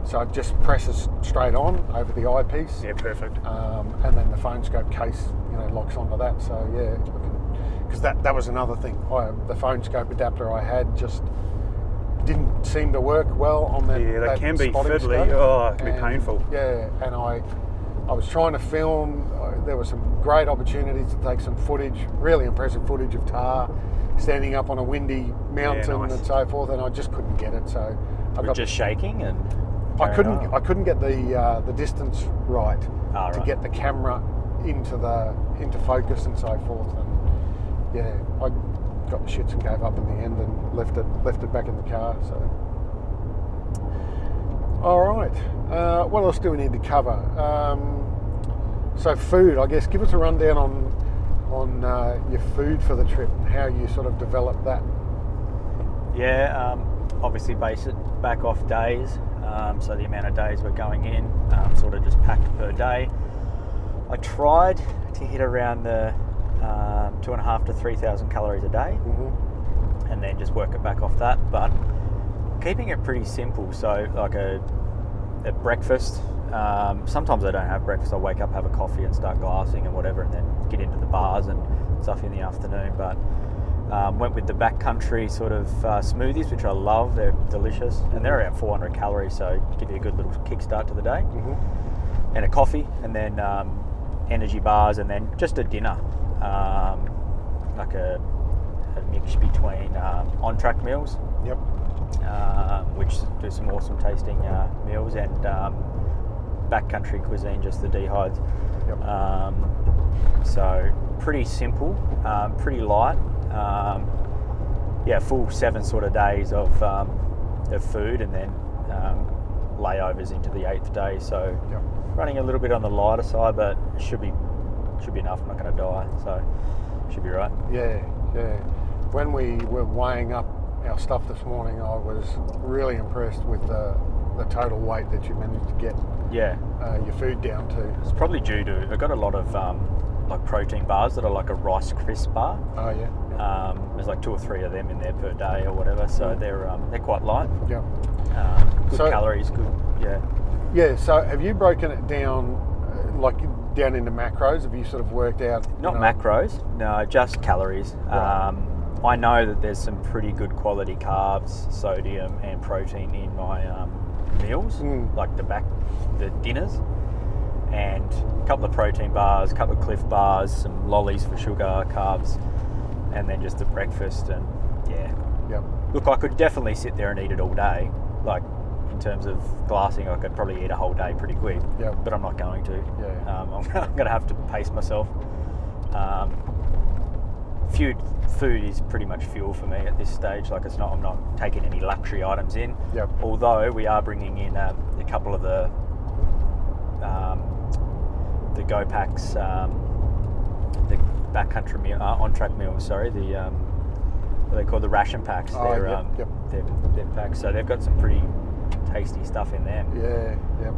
So it just presses straight on over the eyepiece. Yeah, perfect. And then the phone scope case, locks onto that. So because that was another thing. The phone scope adapter I had just didn't seem to work well on that. Yeah, they can be spotting fiddly. scope. Oh, it can be painful. Yeah, and I was trying to film. There were some great opportunities to take some footage, really impressive footage of tar standing up on a windy mountain and so forth, and I just couldn't get it. So I got just shaking and I couldn't get the distance right to right. get the camera into focus and so forth. And I got the shits and gave up in the end and left it back in the car. So, all right. What else do we need to cover? So food, I guess. Give us a rundown on your food for the trip and how you sort of developed that. Yeah, obviously base it back off days. So the amount of days we're going in, sort of just packed per day. I tried to hit around the 2,500 to 3,000 calories a day, and then just work it back off that. But keeping it pretty simple. So like at breakfast, sometimes I don't have breakfast. I wake up, have a coffee, and start glassing and whatever, and then get into the bars and stuff in the afternoon. But went with the backcountry sort of smoothies, which I love. They're delicious, and they're around 400 calories, so give you a good little kickstart to the day. And a coffee, and then energy bars, and then just a dinner, like a mix between on-track meals, which do some awesome tasting meals, and backcountry cuisine, just the dehydrates. So pretty simple, pretty light. Full 7 sort of days of food, and then layovers into the 8th day. So running a little bit on the lighter side, but should be enough. I'm not going to die, so should be right. Yeah. When we were weighing up our stuff this morning, I was really impressed with the total weight that you managed to get your food down to. It's probably due to, I've got a lot of like protein bars that are like a Rice Crisp bar. Oh yeah. There's like 2 or 3 of them in there per day or whatever, so they're quite light. Yeah. Good calories, good. Yeah, so have you broken it down, like down into macros? Have you sort of worked out? Not macros, no, just calories. Right. I know that there's some pretty good quality carbs, sodium and protein in my meals, like the dinners, and a couple of protein bars, a couple of Cliff bars, some lollies for sugar, carbs, and then just the breakfast. And Yep. look, I could definitely sit there and eat it all day. Like in terms of glassing, I could probably eat a whole day pretty quick. Yep. But I'm not going to. Yeah. I'm going to have to pace myself. Food is pretty much fuel for me at this stage. Like I'm not taking any luxury items in. Yep. Although we are bringing in a couple of the Go Packs, the backcountry meal, on-track meals. Sorry, the what they call the ration packs. They're packs. So they've got some pretty tasty stuff in them. Yeah. Yep.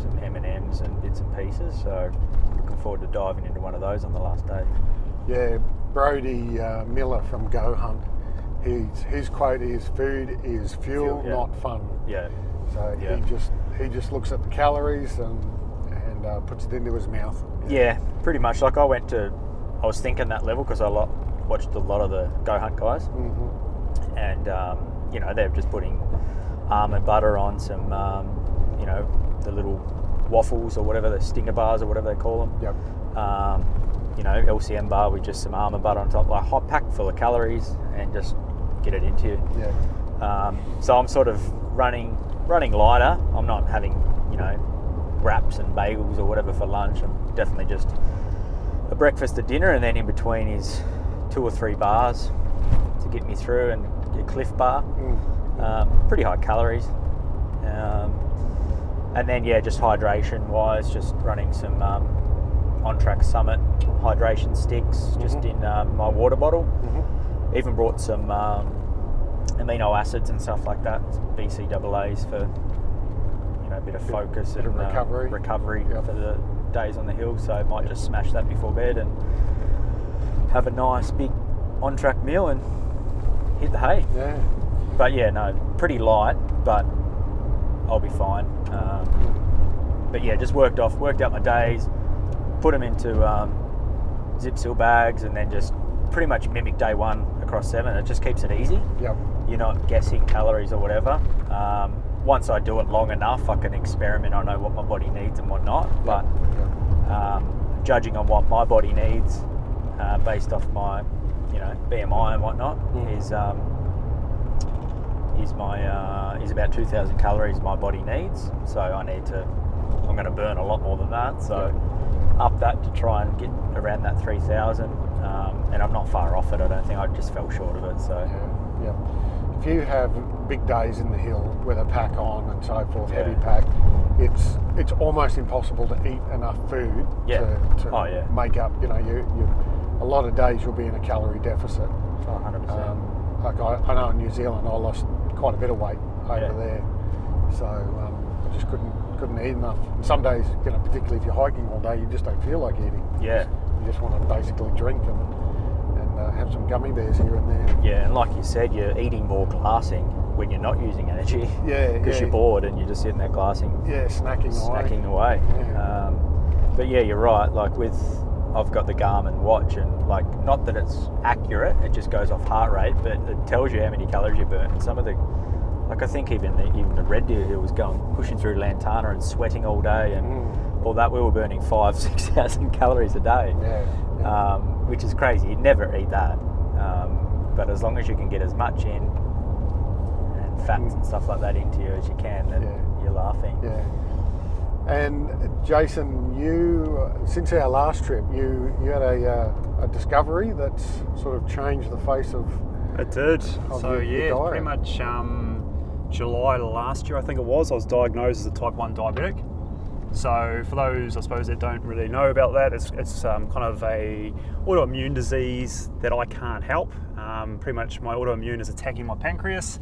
Some M&Ms and bits and pieces. So looking forward to diving into one of those on the last day. Yeah, Brody Miller from Go Hunt. His quote is, "Food is fuel, not fun." Yeah. So he just looks at the calories and puts it into his mouth. Yeah, pretty much. Like I was thinking that level because I watched a lot of the Go Hunt guys, and they're just putting almond butter on some, the little waffles or whatever, the stinger bars or whatever they call them. Yep. LCM bar with just some almond butter on top, like hot pack full of calories, and just get it into you. Yeah. So I'm sort of running lighter. I'm not having, wraps and bagels or whatever for lunch. I'm definitely just a breakfast, a dinner, and then in between is 2 or 3 bars to get me through, and a Cliff bar. Pretty high calories. And then, just hydration wise, just running some on-track Summit hydration sticks just in my water bottle. Even brought some amino acids and stuff like that, some BCAAs for a bit of focus and recovery for the days on the hill. So I might just smash that before bed and have a nice big on-track meal and hit the hay. Yeah. But pretty light, but I'll be fine. But just worked out my days, put them into zip seal bags, and then just pretty much mimic day one across 7. It just keeps it easy. Yep. You're not guessing calories or whatever. Once I do it long enough, I can experiment. I know what my body needs and what not. But judging on what my body needs, based off my, BMI and whatnot, is about 2,000 calories my body needs. So I'm going to burn a lot more than that. So up that to try and get around that 3,000. And I'm not far off it. I don't think. I just fell short of it. So if you have big days in the hill with a pack on and so forth, heavy pack, it's almost impossible to eat enough food to make up. A lot of days you'll be in a calorie deficit. 100%. Like I know in New Zealand I lost quite a bit of weight over there, so I just couldn't eat enough. And some days, particularly if you're hiking all day, you just don't feel like eating. Yeah. You just want to basically drink and have some gummy bears here and there. Yeah, and like you said, you're eating more glassing when you're not using energy. Yeah. Because you're bored and you're just sitting there glassing. Yeah, snacking away. Yeah. But you're right. Like I've got the Garmin watch, and like, not that it's accurate, it just goes off heart rate, but it tells you how many calories you burn. And some of the, like I think even the red deer who was pushing through Lantana and sweating all day, and all that, we were burning 5,000-6,000 calories a day. Which is crazy. You'd never eat that. But as long as you can get as much in and fats and stuff like that into you as you can, then you're laughing. Yeah. And Jason, you since our last trip, you had a discovery that's sort of changed the face of. It did. So your diet. Pretty much July last year, I think it was. I was diagnosed as a type 1 diabetic. So for those, I suppose, that don't really know about that, it's kind of a autoimmune disease that I can't help. Pretty much my autoimmune is attacking my pancreas,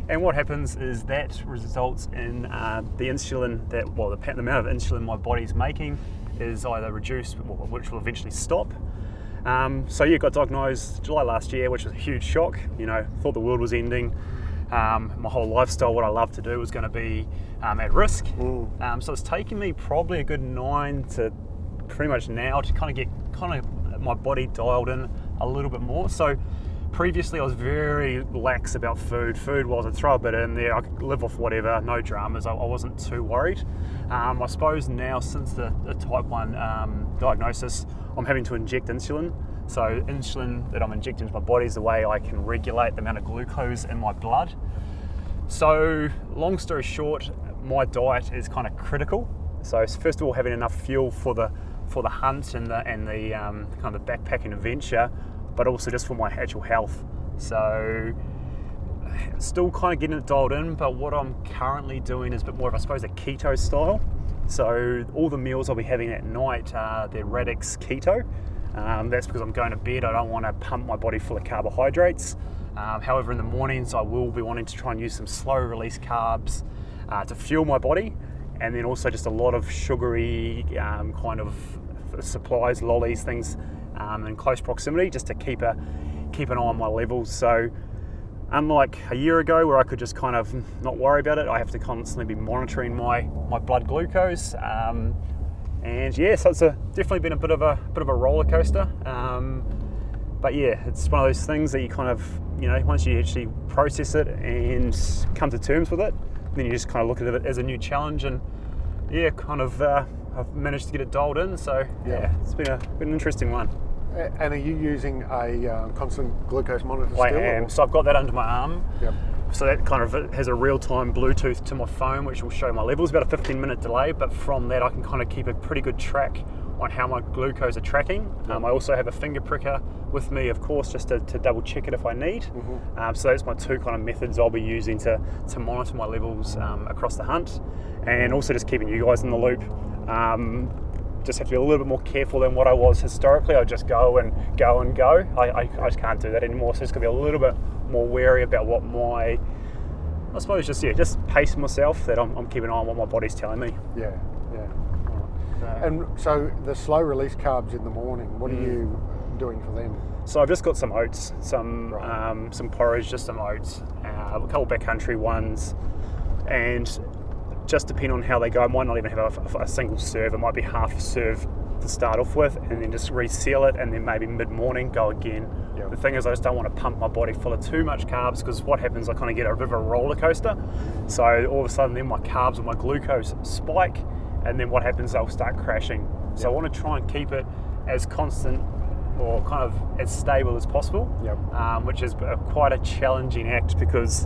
and what happens is that results in the insulin the amount of insulin my body's making is either reduced, which will eventually stop. Got diagnosed July last year, which was a huge shock. Thought the world was ending. my whole lifestyle, what I love to do, was going to be at risk. So it's taken me probably a good 9 to pretty much now to kind of get my body dialed in a little bit more. So previously I was very lax about food. Food was, I'd throw a bit in there, I could live off whatever, no dramas, I wasn't too worried. I suppose now, since the type 1 diagnosis, I'm having to inject insulin. So insulin that I'm injecting into my body is the way I can regulate the amount of glucose in my blood. So long story short, my diet is kind of critical. So first of all, having enough fuel for the hunt and the kind of the backpacking adventure, but also just for my actual health. So still kind of getting it dialed in, but what I'm currently doing is a bit more of, I suppose, a keto style. So all the meals I'll be having at night, they're Radix keto. That's because I'm going to bed. I don't want to pump my body full of carbohydrates. However, in the mornings I will be wanting to try and use some slow release carbs to fuel my body, and then also just a lot of sugary kind of supplies, lollies, things in close proximity, just to keep an eye on my levels. So unlike a year ago where I could just kind of not worry about it, I have to constantly be monitoring my blood glucose. And yeah, so it's definitely been a bit of a roller coaster. But yeah, it's one of those things that you kind of, once you actually process it and come to terms with it, then you just kind of look at it as a new challenge. And yeah, kind of I've managed to get it dialed in. So yeah, it's been an interesting one. And are you using a constant glucose monitor still? I am. So I've got that under my arm. Yep. So that kind of has a real-time Bluetooth to my phone, which will show my levels, about a 15-minute delay, but from that I can kind of keep a pretty good track on how my glucose are tracking. I also have a finger pricker with me, of course, just to double check it if I need. So that's my two kind of methods I'll be using to monitor my levels across the hunt, and also just keeping you guys in the loop. Just have to be a little bit more careful than what I was historically. I just go and go. I just can't do that anymore, so it's going to be a little bit more wary about what I suppose just pace myself, that I'm keeping an eye on what my body's telling me. Yeah. Right. And so the slow release carbs in the morning, what are you doing for them? So I've just got some oats, some porridge, just some oats, a couple backcountry ones, and just depending on how they go, I might not even have a single serve. It might be half a serve to start off with, and then just reseal it, and then maybe mid-morning go again. Yep. The thing is, I just don't want to pump my body full of too much carbs, because what happens, I kind of get a bit of a roller coaster. So all of a sudden then my carbs and my glucose spike, and then what happens, they'll start crashing. So I want to try and keep it as constant or kind of as stable as possible, which is quite a challenging act, because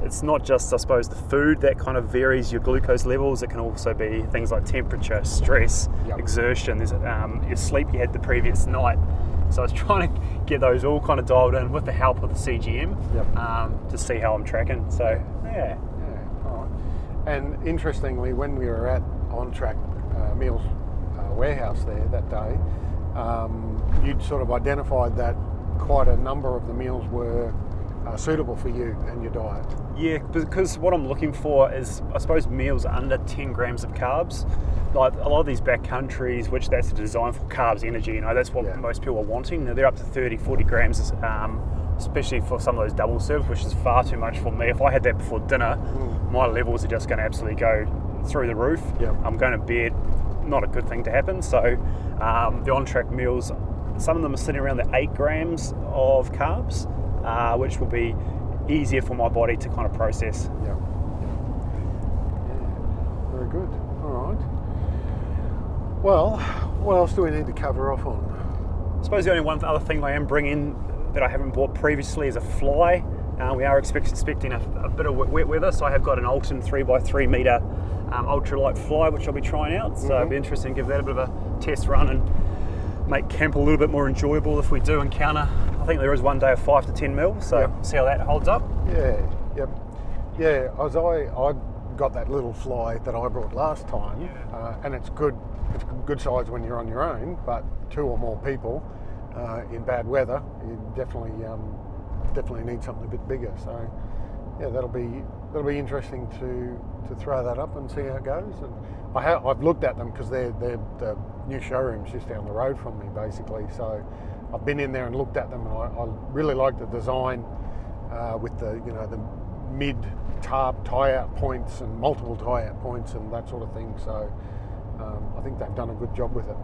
it's not just, I suppose, the food that kind of varies your glucose levels. It can also be things like temperature, stress, exertion. There's your sleep you had the previous night. So I was trying to get those all kind of dialed in with the help of the CGM to see how I'm tracking. So yeah. All right. And interestingly, when we were at On Track Meals warehouse there that day, you'd sort of identified that quite a number of the meals were suitable for you and your diet. Yeah, because what I'm looking for is, I suppose, meals under 10 grams of carbs. Like a lot of these backcountries, which that's designed for carbs, energy, that's what most people are wanting. They're up to 30, 40 grams, especially for some of those double serves, which is far too much for me. If I had that before dinner, my levels are just going to absolutely go through the roof. I'm going to bed, not a good thing to happen. So the on-track meals, some of them are sitting around the 8 grams of carbs, which will be easier for my body to kind of process. Yeah. Very good. All right. Well, what else do we need to cover off on? I suppose the only one other thing I am bringing that I haven't bought previously is a fly. We are expecting a bit of wet weather, so I have got an Alton 3x3 metre ultralight fly, which I'll be trying out. So it'll be interesting to give that a bit of a test run and make camp a little bit more enjoyable if we do encounter. I think there is one day of 5 to 10 mil, so see how that holds up. Yeah, I got that little fly that I brought last time, and it's good good size when you're on your own, but 2 or more people in bad weather, you definitely need something a bit bigger. So yeah, that'll be interesting to throw that up and see how it goes. And I've looked at them because they're the new showroom's just down the road from me, basically. So I've been in there and looked at them, and I really like the design with the mid-tarp tie-out points and multiple tie-out points and that sort of thing. So I think they've done a good job with it.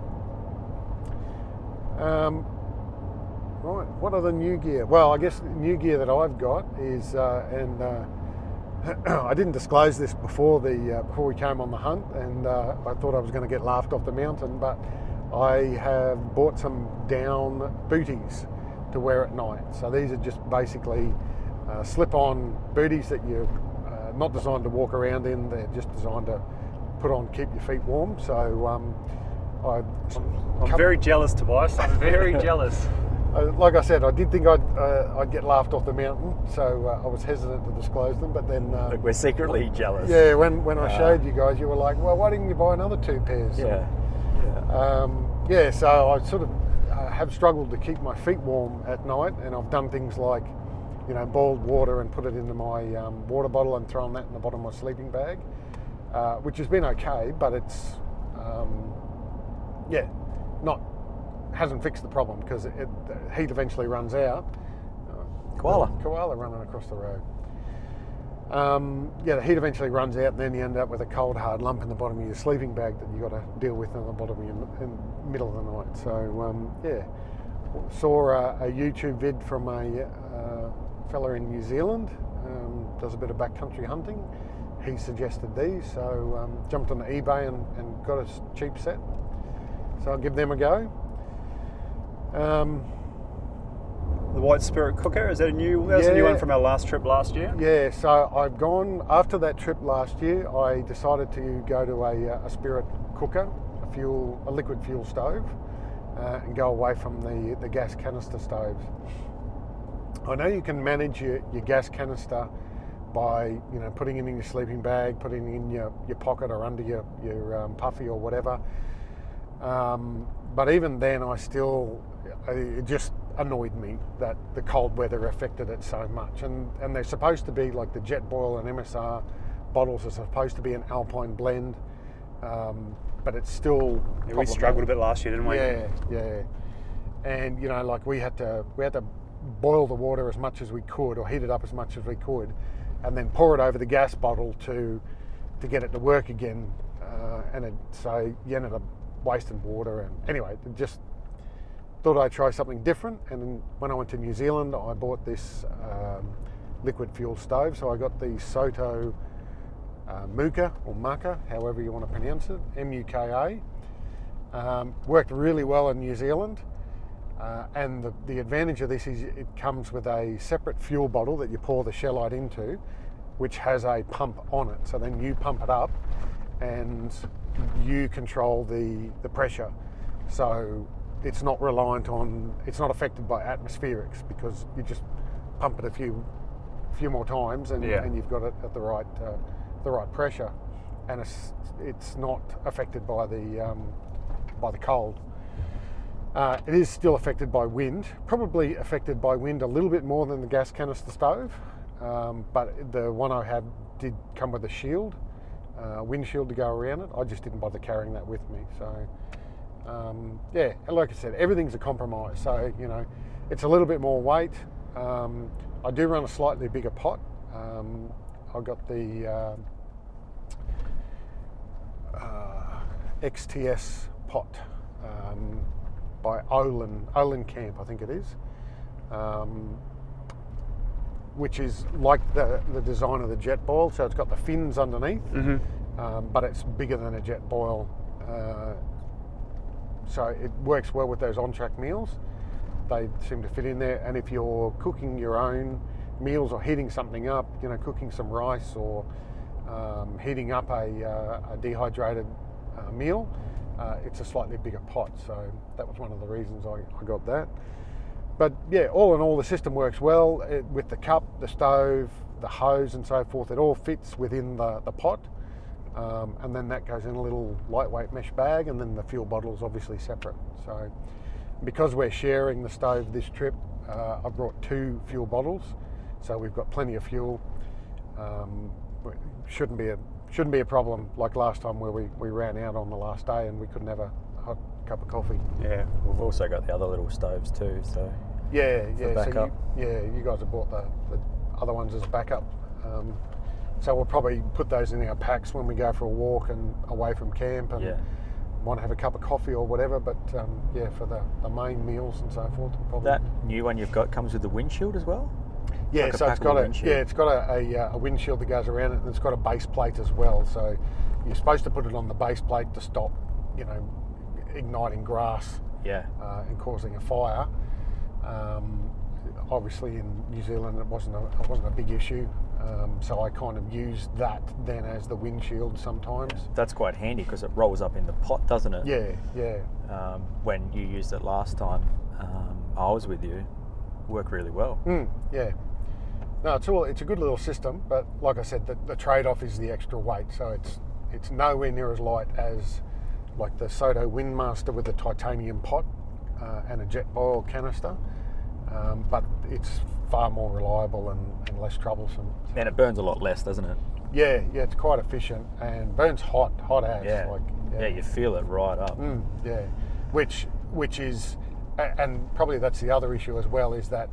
Right, what other new gear? Well, I guess the new gear that I've got is, I didn't disclose this before we came on the hunt, and I thought I was going to get laughed off the mountain, but I have bought some down booties to wear at night. So these are just basically slip-on booties that you're not designed to walk around in. They're just designed to put on, keep your feet warm. So I'm very jealous, Tobias. I'm very jealous. Like I said, I did think I'd get laughed off the mountain, so I was hesitant to disclose them. But then Look, we're secretly jealous. Yeah, when I showed you guys, you were like, "Well, why didn't you buy another 2 pairs?" Yeah. So I sort of have struggled to keep my feet warm at night, and I've done things like, boiled water and put it into my water bottle and thrown that in the bottom of my sleeping bag, which has been okay, but it's hasn't fixed the problem because the heat eventually runs out. Koala running across the road. The heat eventually runs out, and then you end up with a cold hard lump in the bottom of your sleeping bag that you got to deal with in the bottom of in the middle of the night. So saw a YouTube vid from a fella in New Zealand, does a bit of backcountry hunting. He suggested these, so jumped on eBay and got a cheap set. So I'll give them a go. The White Spirit Cooker, is that a new one from our last trip last year? Yeah, so I've gone, after that trip last year, I decided to go to a Spirit cooker, a liquid fuel stove, and go away from the gas canister stoves. I know you can manage your gas canister by putting it in your sleeping bag, putting it in your pocket or under your puffy or whatever. But even then, it just annoyed me that the cold weather affected it so much. And they're supposed to be like the Jetboil and MSR bottles are supposed to be an Alpine blend, but it's still. Yeah, we struggled a bit last year, didn't we? Yeah. And we had to boil the water as much as we could, or heat it up as much as we could, and then pour it over the gas bottle to get it to work again. So you ended up wasting water. And anyway, just thought I'd try something different. And then when I went to New Zealand, I bought this liquid fuel stove. So I got the Soto Muka, or Muka, however you want to pronounce it, MUKA. Worked really well in New Zealand. And the advantage of this is it comes with a separate fuel bottle that you pour the shellite into, which has a pump on it. So then you pump it up and you control the pressure. So it's not affected by atmospherics, because you just pump it a few more times and you've got it at the right pressure, and it's not affected by the cold. It is still affected by wind, probably affected by wind a little bit more than the gas canister stove, but the one I had did come with a shield, windshield to go around it. I just didn't bother carrying that with me. So like I said, everything's a compromise. So it's a little bit more weight. I do run a slightly bigger pot. I got the XTS pot by Olin Camp, I think it is, which is like the design of the Jetboil. So it's got the fins underneath, but it's bigger than a Jetboil. So it works well with those on-track meals. They seem to fit in there. And if you're cooking your own meals or heating something up, cooking some rice or heating up a dehydrated meal, it's a slightly bigger pot. So that was one of the reasons I got that. But yeah, all in all, the system works well with the cup, the stove, the hose and so forth. It all fits within the pot. And then that goes in a little lightweight mesh bag, and then the fuel bottle is obviously separate. So because we're sharing the stove this trip, I brought 2 fuel bottles, so we've got plenty of fuel. Shouldn't be a problem like last time where we ran out on the last day and we couldn't have a hot cup of coffee. Yeah, we've also got the other little stoves too. So yeah. backup. So you guys have bought the other ones as a backup. So we'll probably put those in our packs when we go for a walk and away from camp, and want to have a cup of coffee or whatever. But for the main meals and so forth, we'll probably. That new one you've got comes with the windshield as well? Yeah, like so it's got a windshield that goes around it, and it's got a base plate as well. So you're supposed to put it on the base plate to stop, igniting grass and causing a fire. Obviously, in New Zealand, it wasn't a big issue. So I kind of use that then as the windshield sometimes. Yeah, that's quite handy because it rolls up in the pot, doesn't it? Yeah. When you used it last time, I was with you. Worked really well. Yeah. No, it's a good little system, but like I said, the trade-off is the extra weight. So it's nowhere near as light as like the Soto Windmaster with the titanium pot and a jet boil canister, but it's far more reliable and less troublesome. And it burns a lot less, doesn't it? Yeah, it's quite efficient and burns hot as. Yeah, you feel it right up. Which is, and probably that's the other issue as well, is that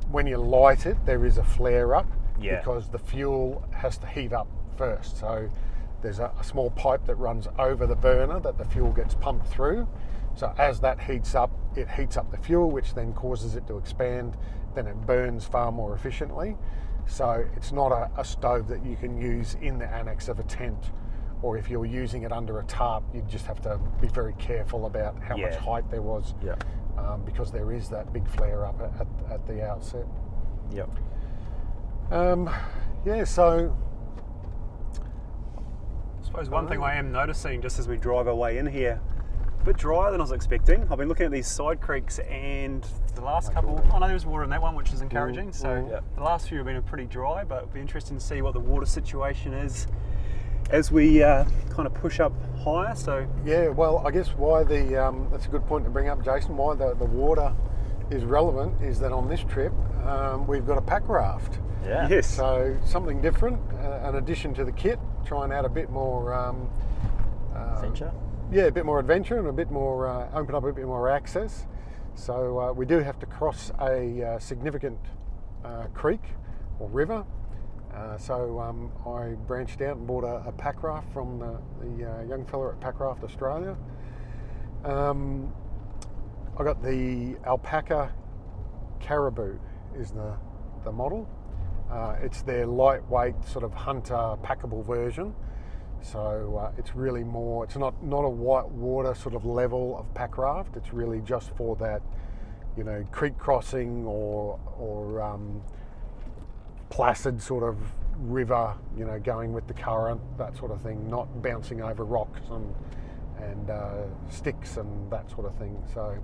when you light it, there is a flare up because the fuel has to heat up first. So there's a small pipe that runs over the burner that the fuel gets pumped through. So as that heats up, it heats up the fuel, which then causes it to expand. Then it burns far more efficiently. So it's not a stove that you can use in the annex of a tent, or if you're using it under a tarp, you just have to be very careful about how much height there was, because there is that big flare up at the outset. Yep. So I suppose one thing I am noticing just as we drive our way in here, a bit drier than I was expecting. I've been looking at these side creeks, and the last couple, I know there's water in that one, which is encouraging. The last few have been pretty dry, but it'll be interesting to see what the water situation is as we kind of push up higher. So I guess why that's a good point to bring up, Jason. Why the water is relevant is that on this trip we've got a pack raft. Yeah. Yes. So something different, an addition to the kit. Try and add a bit more adventure. Yeah, a bit more adventure and a bit more open up a bit more access. So we do have to cross a significant creek or river. So I branched out and bought a pack raft from the young fella at Pack Raft Australia. I got the Alpaca Caribou is the model. It's their lightweight sort of hunter packable version. So it's really more, it's not a white water sort of level of pack raft. It's really just for that, creek crossing or placid sort of river, going with the current, that sort of thing, not bouncing over rocks and sticks and that sort of thing. So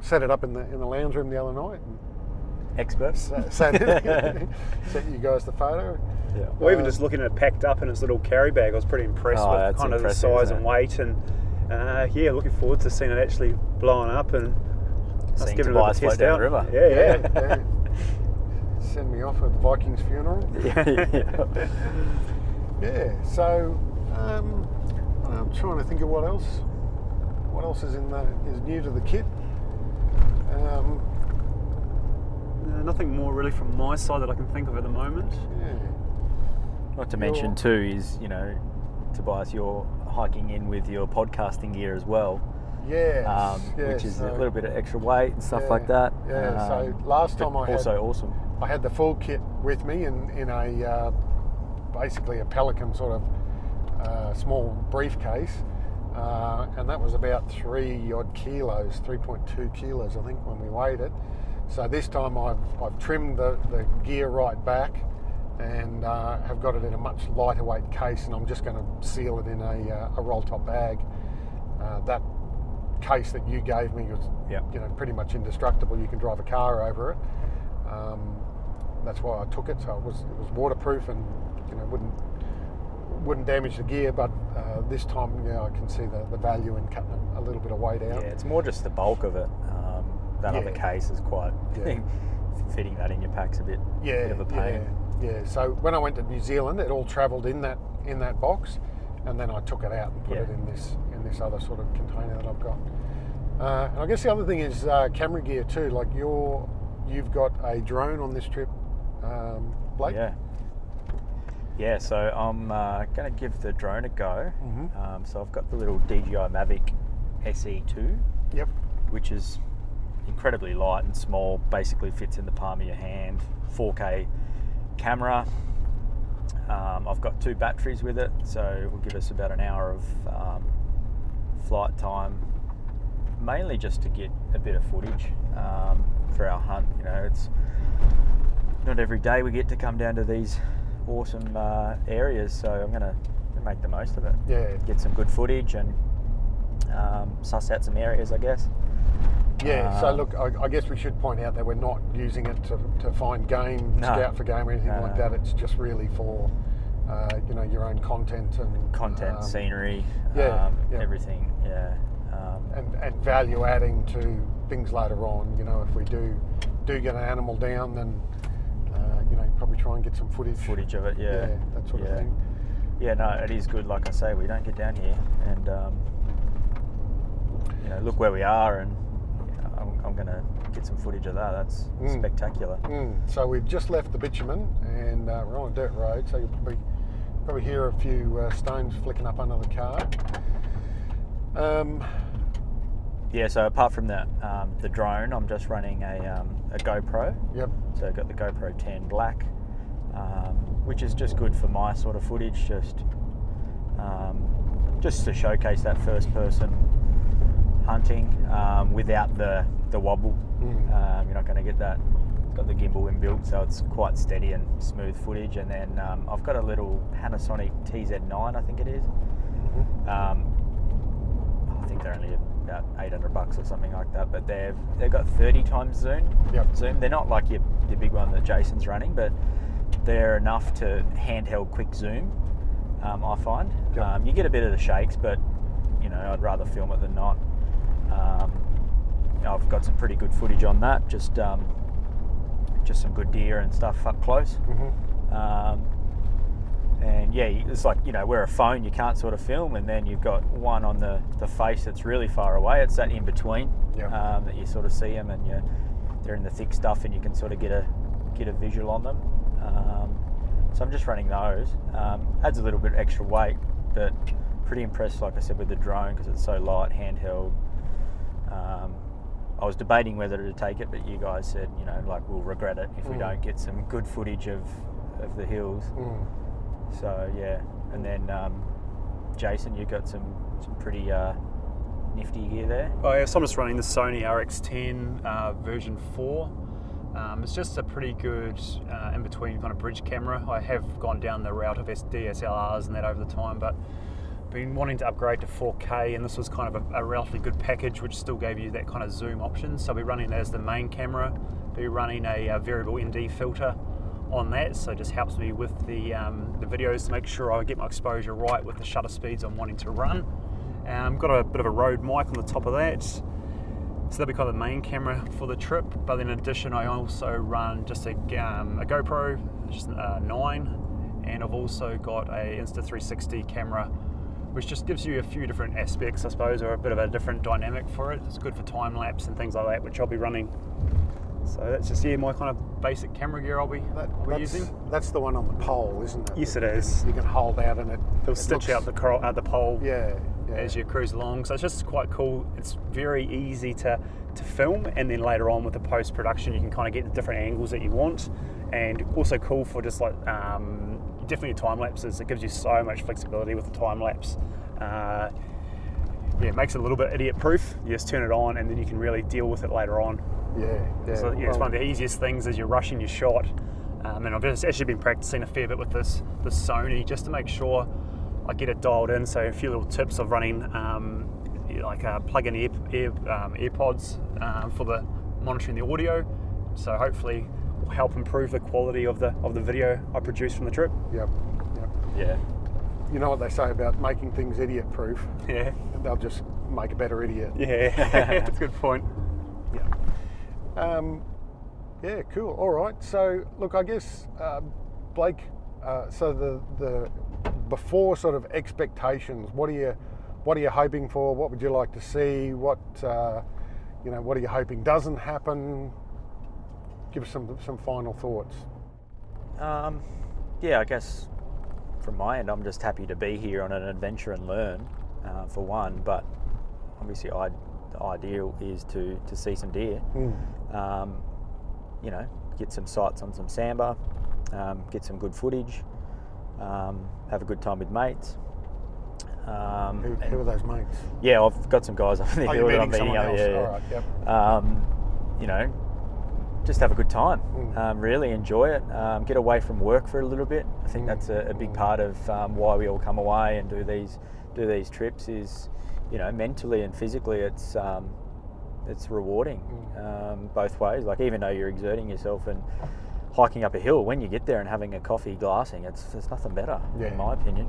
set it up in the lounge room the other night. And Experts. sent you guys the photo. Yeah. Well, even just looking at it packed up in its little carry bag, I was pretty impressed with kind of the size and weight, and looking forward to seeing it actually blowing up and seeing Tobias float down the river. Yeah. Send me off at the Vikings funeral. So I'm trying to think of what else is is new to the kit. Nothing more really from my side that I can think of at the moment. Not to mention too is, Tobias, you're hiking in with your podcasting gear as well. Which is a little bit of extra weight and stuff like that. So last time awesome. I had the full kit with me in a basically a Pelican sort of small briefcase, and that was about 3.2 kilos I think when we weighed it. So this time I've trimmed the gear right back and have got it in a much lighter weight case, and I'm just going to seal it in a roll top bag. That case that you gave me was pretty much indestructible. You can drive a car over it. That's why I took it. So it was waterproof and wouldn't damage the gear. But this time I can see the value in cutting a little bit of weight out. Yeah, it's more just the bulk of it. That other case is quite fitting that in your pack's a bit of a pain. Yeah. So when I went to New Zealand, it all travelled in that box, and then I took it out and put it in this other sort of container that I've got. And I guess the other thing is camera gear too. Like you've got a drone on this trip Blake? Yeah, so I'm going to give the drone a go. Mm-hmm. So I've got the little DJI Mavic SE2, Yep. which is incredibly light and small, basically fits in the palm of your hand, 4K camera. I've got 2 batteries with it, so it will give us about an hour of flight time, mainly just to get a bit of footage for our hunt. You know, it's not every day we get to come down to these awesome areas, so I'm going to make the most of it. Yeah. Get some good footage and suss out some areas, I guess. Yeah, so look, I guess we should point out that we're not using it to find game, scout for game or anything like that. It's just really for, your own content and... scenery, everything, And value adding to things later on. You know, if we do get an animal down, then, probably try and get some footage of it, that sort of thing. Yeah, no, it is good. Like I say, we don't get down here and, look where we are, and I'm going to get some footage of that. That's spectacular. So we've just left the bitumen and we're on a dirt road, so you'll probably hear a few stones flicking up under the car. So apart from the drone, I'm just running a GoPro. Yep. So I've got the GoPro 10 Black, which is just good for my sort of footage, just to showcase that first person hunting without the wobble. You're not going to get that. It's got the gimbal inbuilt, so it's quite steady and smooth footage. And then I've got a little Panasonic TZ9, I think it is. I think they're only about $800 or something like that, but they've got 30 times zoom. Zoom. They're not like your big one that Jason's running, but they're enough to handheld quick zoom. I find you get a bit of the shakes, but I'd rather film it than not. I've got some pretty good footage on that. Just some good deer and stuff up close. And it's like, where a phone you can't sort of film, and then you've got one on the face that's really far away. It's that in between that you sort of see them, and they're in the thick stuff, and you can sort of get a visual on them. So I'm just running those. Adds a little bit extra weight, but pretty impressed, like I said, with the drone because it's so light, handheld. I was debating whether to take it, but you guys said, we'll regret it if we don't get some good footage of the hills. So and then Jason, you got some pretty nifty gear there. Oh yeah, so I'm just running the Sony RX10 version 4. It's just a pretty good in-between kind of bridge camera. I have gone down the route of DSLRs and that over the time, but been wanting to upgrade to 4K, and this was kind of a relatively good package which still gave you that kind of zoom option. So I'll be running that as the main camera, be running a variable ND filter on that, so it just helps me with the videos to make sure I get my exposure right with the shutter speeds I'm wanting to run. Got a bit of a Rode mic on the top of that, so that'll be kind of the main camera for the trip. But in addition, I also run just a GoPro, just 9, and I've also got a Insta360 camera, which just gives you a few different aspects, I suppose, or a bit of a different dynamic for it. It's good for time lapse and things like that, which I'll be running. So that's just my kind of basic camera gear I'll be using. That's the one on the pole, isn't it? Yes, it is. You can hold out and it'll stitch out the pole yeah. as you cruise along. So it's just quite cool. It's very easy to film, and then later on with the post-production you can kind of get the different angles that you want, and also cool for just like definitely time lapses. It gives you so much flexibility with the time lapse. It makes it a little bit idiot proof. You just turn it on and then you can really deal with it later on. So it's one of the easiest things as you're rushing your shot. And I've actually been practicing a fair bit with this Sony just to make sure I get it dialed in. So a few little tips of running plug-in AirPods for the monitoring the audio. So hopefully will help improve the quality of the video I produce from the trip. Yep. Yeah. You know what they say about making things idiot proof? Yeah. They'll just make a better idiot. Yeah, that's a good point. Yeah, cool. All right. So, look, I guess, Blake, so the before sort of expectations, what are you hoping for? What would you like to see? What are you hoping doesn't happen? Give us some final thoughts. Yeah, I guess from my end, I'm just happy to be here on an adventure and learn, for one. But obviously, the ideal is to see some deer. You know, get some sights on some sambar, get some good footage, have a good time with mates. Who are those mates? Yeah, I've got some guys up in the hill that I'm meeting up. All right, yep. You know, just have a good time. Really enjoy it. Get away from work for a little bit. I think that's a big part of why we all come away and do these trips. Is, you know, mentally and physically, it's rewarding both ways. Like, even though you're exerting yourself and hiking up a hill, when you get there and having a coffee glassing, there's nothing better, in my opinion.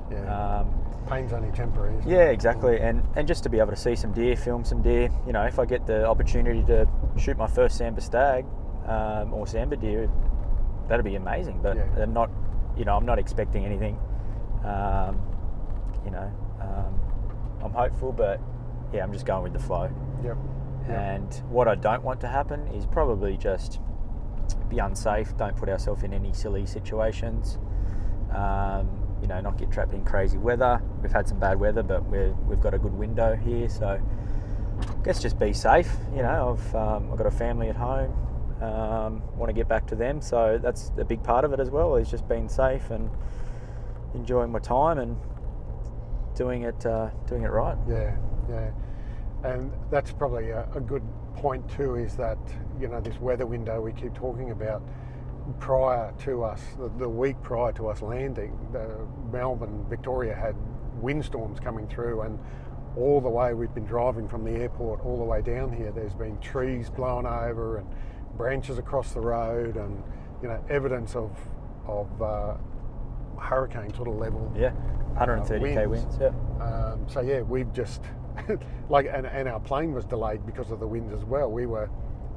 Pain's only temporary, isn't it? Yeah, exactly. And just to be able to see some deer, film some deer. You know, if I get the opportunity to shoot my first sambar stag or sambar deer, that'd be amazing. But I'm not, you know, I'm not expecting anything. You know, I'm hopeful, but yeah, I'm just going with the flow. Yep. And what I don't want to happen is probably just be unsafe. Don't put ourselves in any silly situations. You know, not get trapped in crazy weather. We've had some bad weather, but we've got a good window here, so I guess just be safe. You know, I've got a family at home. Want to get back to them, so that's a big part of it as well. Is just being safe and enjoying my time and doing it right. Yeah. And that's probably a good point too, is that, you know, this weather window we keep talking about, prior to us, the week prior to us landing, Melbourne, Victoria had windstorms coming through, and all the way we've been driving from the airport all the way down here, there's been trees blown over and branches across the road, and, you know, evidence of hurricane sort of level. Yeah, 130k winds. Yeah. So yeah, we've just and our plane was delayed because of the wind as well. We were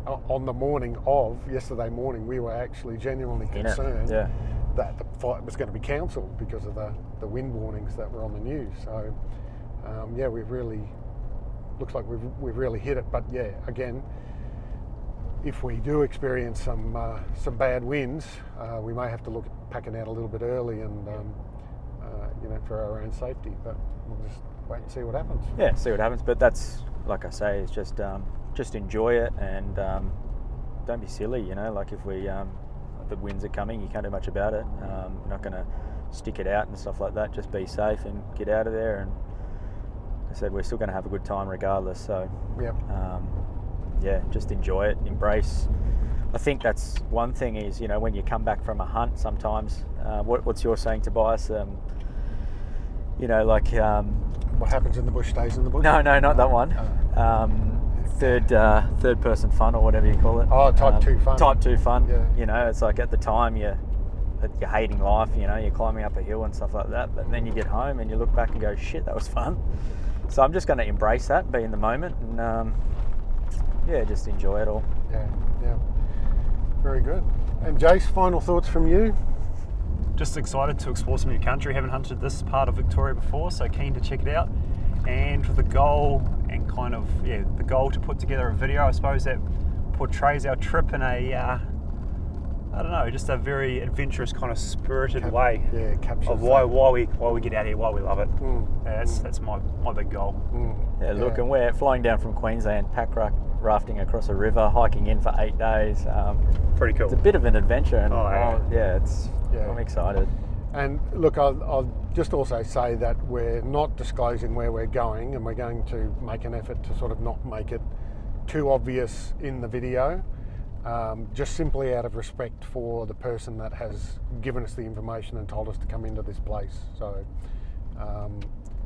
on the morning of yesterday morning, we were actually genuinely concerned that the flight was going to be cancelled because of the wind warnings that were on the news. So yeah, looks like we've really hit it. But yeah, again, if we do experience some bad winds, we may have to look at packing out a little bit early and you know, for our own safety. But we'll just wait and see what happens. Yeah, see what happens. But that's, like I say, it's just enjoy it and don't be silly. You know, like if the winds are coming, you can't do much about it. You're not going to stick it out and stuff like that. Just be safe and get out of there. And like I said, we're still going to have a good time regardless. So yeah, just enjoy it, embrace. I think that's one thing is, you know, when you come back from a hunt sometimes, what's your saying, Tobias? You know, like... what happens in the bush stays in the bush? No, not that one. Third person fun, or whatever you call it. Oh, type 2 fun. Type 2 fun. Yeah. You know, it's like at the time you're hating life, you know, you're climbing up a hill and stuff like that, but then you get home and you look back and go, shit, that was fun. So I'm just going to embrace that, be in the moment, and yeah, just enjoy it all. Yeah. Very good. And Jace, final thoughts from you? Just excited to explore some new country. Haven't hunted this part of Victoria before, so keen to check it out. And with the goal to put together a video, I suppose, that portrays our trip in a I don't know, just a very adventurous kind of spirited way. Yeah, captures of why we get out here, why we love it. That's my big goal. Yeah, look, and we're flying down from Queensland, pack rafting across a river, hiking in for 8 days. Pretty cool. It's a bit of an adventure, and Yeah. I'm excited. And look, I'll just also say that we're not disclosing where we're going, and we're going to make an effort to sort of not make it too obvious in the video, just simply out of respect for the person that has given us the information and told us to come into this place. So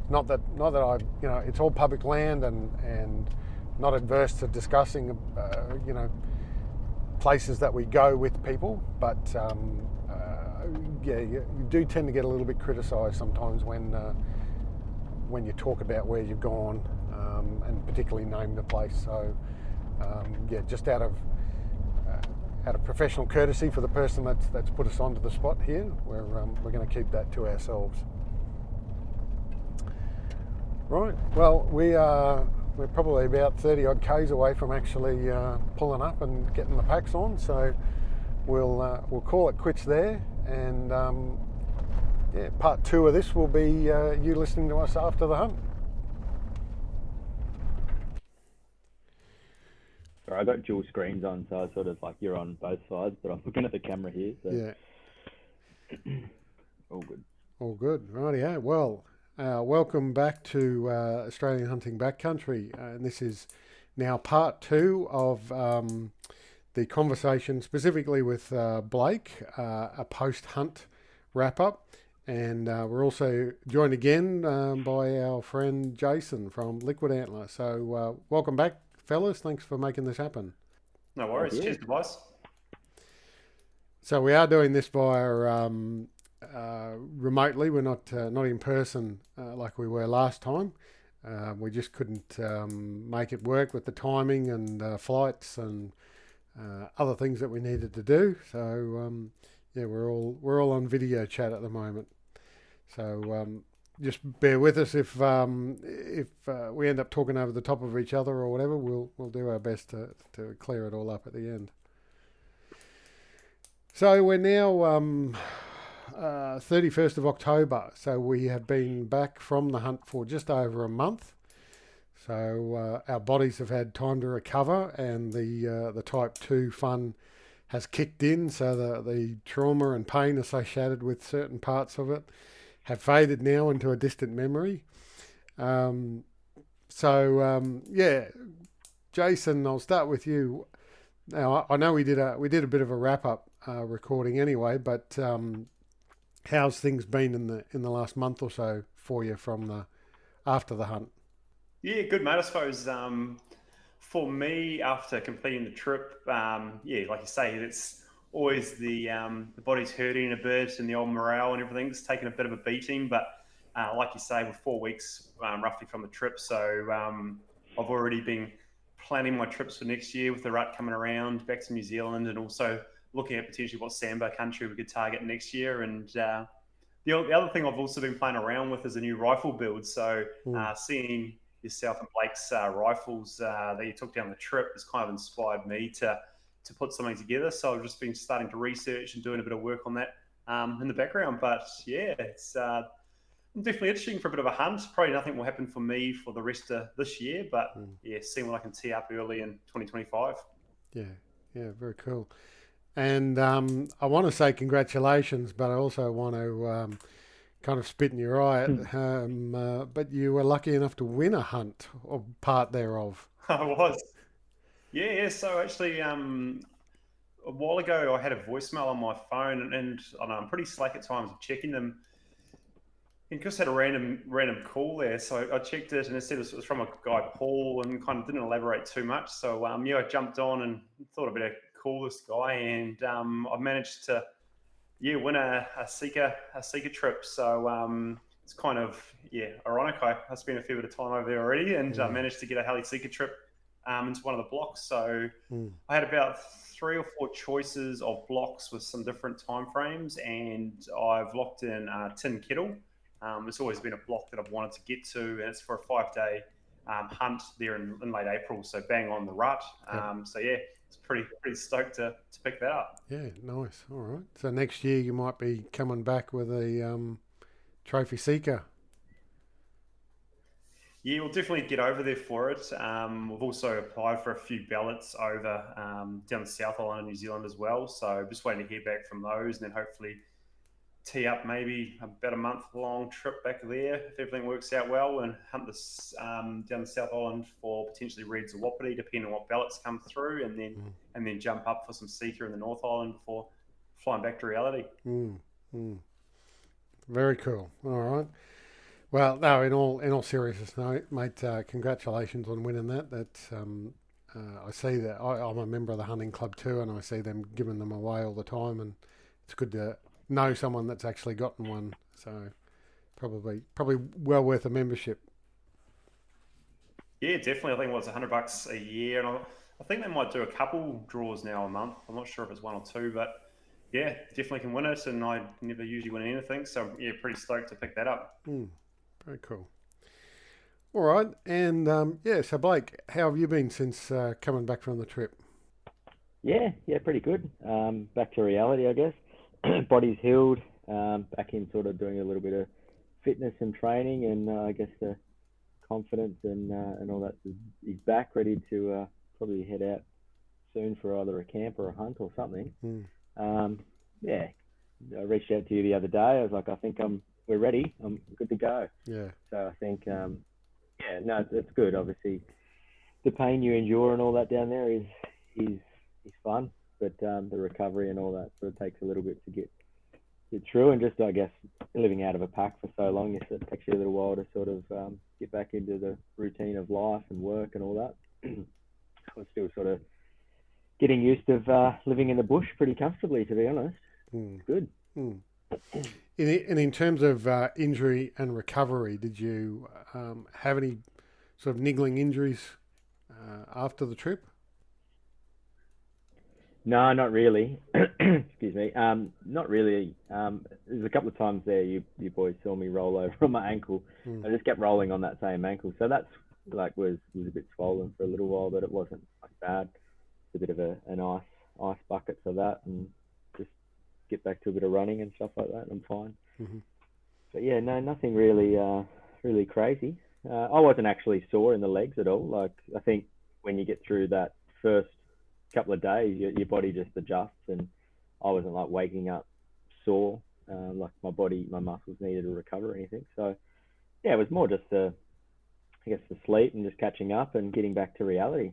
not that I, you know, it's all public land, and not adverse to discussing you know, places that we go with people, but yeah, you do tend to get a little bit criticised sometimes when you talk about where you've gone, and particularly name the place. So yeah, just out of professional courtesy for the person that's put us onto the spot here, we're going to keep that to ourselves. Right. Well, we're probably about 30 odd k's away from actually pulling up and getting the packs on, so we'll call it quits there. and part 2 of this will be you listening to us after the hunt. Sorry, I got dual screens on, so I sort of like you're on both sides, but I'm looking at the camera here. So Yeah. all good. All good. Rightio. Well, welcome back to Australian Hunting Backcountry, and this is now part 2 of the conversation specifically with Blake, a post-hunt wrap-up, and we're also joined again by our friend Jason from Liquid Antler. So welcome back, fellas. Thanks for making this happen. No worries. Cheers, Tobias. So we are doing this via remotely. We're not in person like we were last time. We just couldn't make it work with the timing and flights and other things that we needed to do. So we're all on video chat at the moment. So just bear with us if we end up talking over the top of each other or whatever. We'll do our best to clear it all up at the end. So we're now 31st of October. So we have been back from the hunt for just over a month. So our bodies have had time to recover, and the type 2 fun has kicked in. So the trauma and pain associated with certain parts of it have faded now into a distant memory. Jason, I'll start with you. Now I know we did a bit of a wrap up recording anyway, but how's things been in the last month or so for you from after the hunt? Yeah, good, mate. I suppose for me, after completing the trip, like you say, it's always the body's hurting a bit and the old morale and everything's taken a bit of a beating. But like you say, we're 4 weeks roughly from the trip. So I've already been planning my trips for next year with the rut coming around back to New Zealand, and also looking at potentially what sambar country we could target next year. And the other thing I've also been playing around with is a new rifle build. So seeing yourself and Blake's rifles that you took down the trip has kind of inspired me to put something together. So I've just been starting to research and doing a bit of work on that in the background. But yeah, it's definitely interesting for a bit of a hunt. Probably nothing will happen for me for the rest of this year, but seeing what I can tee up early in 2025. Yeah, very cool. And I want to say congratulations, but I also want to kind of spit in your eye. But you were lucky enough to win a hunt or part thereof. I was. Yeah. So actually, a while ago, I had a voicemail on my phone, and I know I'm pretty slack at times of checking them. And Chris had a random call there, so I checked it, and it said it was from a guy, Paul, and kind of didn't elaborate too much. So I jumped on and thought I'd better call this guy, and I managed to win a Seeker trip. So it's kind of ironic. I spent a fair bit of time over there already, and managed to get a heli Seeker trip into one of the blocks. So I had about 3 or 4 choices of blocks with some different time frames, and I've locked in Tin Kettle. It's always been a block that I've wanted to get to, and it's for a 5-day hunt there in late April, so bang on the rut. It's pretty stoked to pick that up. Yeah, nice. All right. So next year you might be coming back with a trophy Seeker. Yeah, we'll definitely get over there for it. We've also applied for a few ballots over down the South Island of New Zealand as well, so just waiting to hear back from those, and then hopefully tee up maybe about a month-long trip back there if everything works out well, and hunt this down the South Island for potentially reds or wapiti, depending on what ballots come through, and then jump up for some Seeker in the North Island before flying back to reality. Very cool. All right. Well, no, in all seriousness, mate, congratulations on winning that. That's I see that I'm a member of the hunting club too, and I see them giving them away all the time, and it's good to know someone that's actually gotten one. So probably well worth a membership. Yeah, definitely. I think it's $100 a year, and I think they might do a couple draws now a month. I'm not sure if it's 1 or 2, but yeah, definitely can win it. And I never usually win anything, so yeah, pretty stoked to pick that up. Very cool. All right, and so Blake, how have you been since coming back from the trip? Yeah, pretty good. Back to reality, I guess. body's healed. Back in sort of doing a little bit of fitness and training, and I guess the confidence and all that is back, ready to probably head out soon for either a camp or a hunt or something. Yeah, I reached out to you the other day. I was like, I think we're ready. I'm good to go. Yeah. So I think, yeah, no, it's good. Obviously, the pain you endure and all that down there is fun, but the recovery and all that sort of takes a little bit to get through. And just, I guess, living out of a pack for so long, it takes you a little while to sort of get back into the routine of life and work and all that. I'm still sort of getting used to living in the bush pretty comfortably, to be honest. It's good. And in terms of injury and recovery, did you have any sort of niggling injuries after the trip? No, not really. Excuse me. Not really. There's a couple of times there you boys saw me roll over on my ankle. I just kept rolling on that same ankle. So that's was a bit swollen for a little while, but it wasn't like bad. It's a bit of an ice bucket for that, and just get back to a bit of running and stuff like that, and I'm fine. But yeah, no, nothing really really crazy. I wasn't actually sore in the legs at all. Like, I think when you get through that first couple of days, your body just adjusts, and I wasn't like waking up sore. Like my muscles needed to recover or anything. So yeah, it was more just the sleep and just catching up and getting back to reality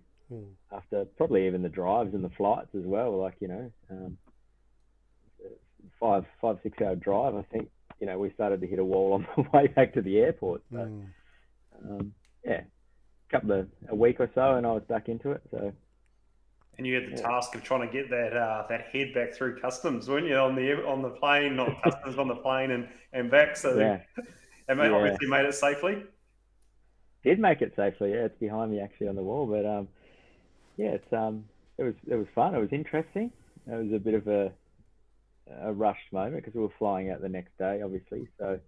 after probably even the drives and the flights as well. Like, 5-6 hour drive, I think, we started to hit a wall on the way back to the airport. So yeah, a week or so, and I was back into it. So. And you had the task of trying to get that head back through customs, weren't you, on the plane, not customs, on the plane and back. So yeah. Obviously made it safely. Did make it safely. Yeah, it's behind me actually on the wall. But yeah, it was fun. It was interesting. It was a bit of a rushed moment because we were flying out the next day, obviously. So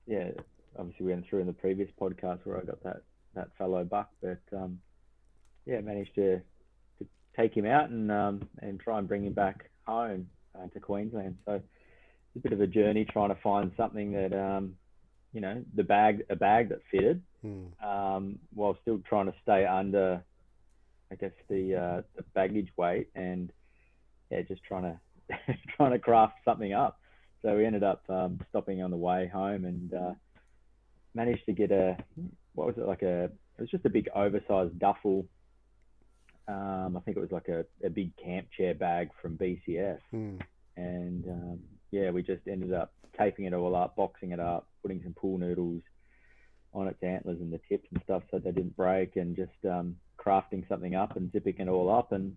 yeah, obviously we went through in the previous podcast where I got that fellow buck, but yeah, managed to take him out and try and bring him back home to Queensland. So it's a bit of a journey trying to find something that a bag that fitted, while still trying to stay under, I guess, the baggage weight, and yeah, just trying to craft something up. So we ended up stopping on the way home and managed to get it was just a big oversized duffel. I think it was like a big camp chair bag from BCF. And yeah, we just ended up taping it all up, boxing it up, putting some pool noodles on its antlers and the tips and stuff so they didn't break, and just crafting something up and zipping it all up. And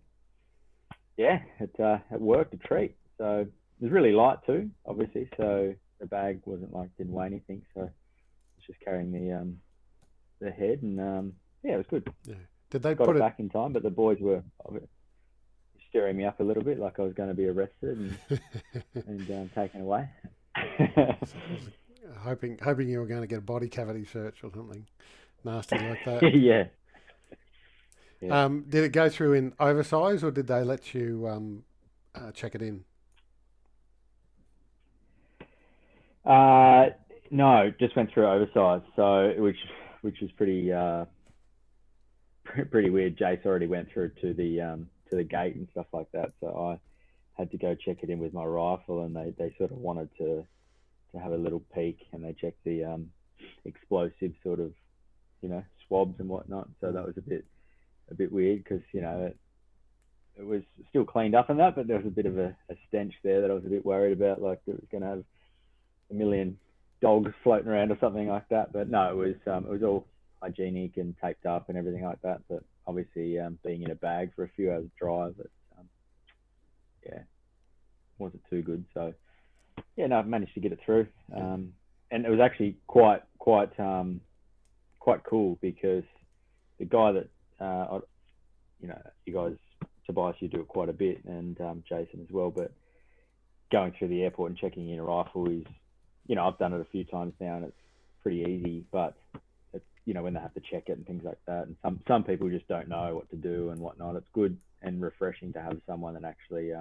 yeah, it worked a treat. So it was really light too, obviously. So the bag didn't weigh anything. So it's just carrying the head, and yeah, it was good. Yeah. Did they got put it back in time? But the boys were stirring me up a little bit, like I was going to be arrested and taken away. hoping you were going to get a body cavity search or something nasty like that. Yeah. Did it go through in oversize, or did they let you check it in? No, just went through oversize. So which was pretty weird. Jace already went through to the gate and stuff like that. So I had to go check it in with my rifle, and they sort of wanted to have a little peek, and they checked the explosive sort of swabs and whatnot. So that was a bit weird because it was still cleaned up and that, but there was a bit of a stench there that I was a bit worried about, like it was going to have a million dogs floating around or something like that. But no, it was all hygienic and taped up and everything like that. But obviously, being in a bag for a few hours drive, yeah, wasn't too good. So yeah, no, I've managed to get it through, and it was actually quite cool because the guy that you guys, Tobias, you do it quite a bit, and Jason as well. But going through the airport and checking in a rifle is, I've done it a few times now, and it's pretty easy. But it's, when they have to check it and things like that, and some people just don't know what to do and whatnot. It's good and refreshing to have someone that actually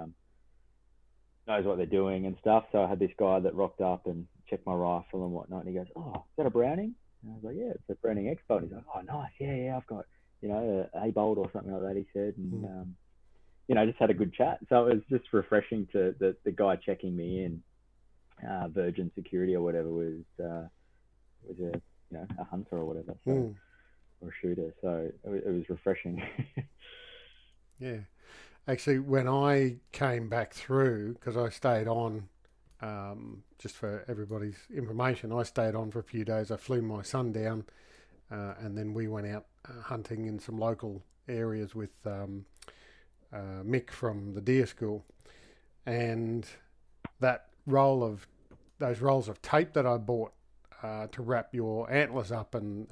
knows what they're doing and stuff. So I had this guy that rocked up and checked my rifle and whatnot. And he goes, "Oh, is that a Browning?" And I was like, "Yeah, it's a Browning X bolt." He's like, "Oh, nice. Yeah, I've got, a bolt or something like that." He said, and just had a good chat. So it was just refreshing to the guy checking me in, Virgin Security or whatever, was a hunter or whatever, so, or a shooter. So it was refreshing. Yeah. Actually, when I came back through, because I stayed on, just for everybody's information, I stayed on for a few days. I flew my son down, and then we went out hunting in some local areas with Mick from the deer school. And those rolls of tape that I bought to wrap your antlers up and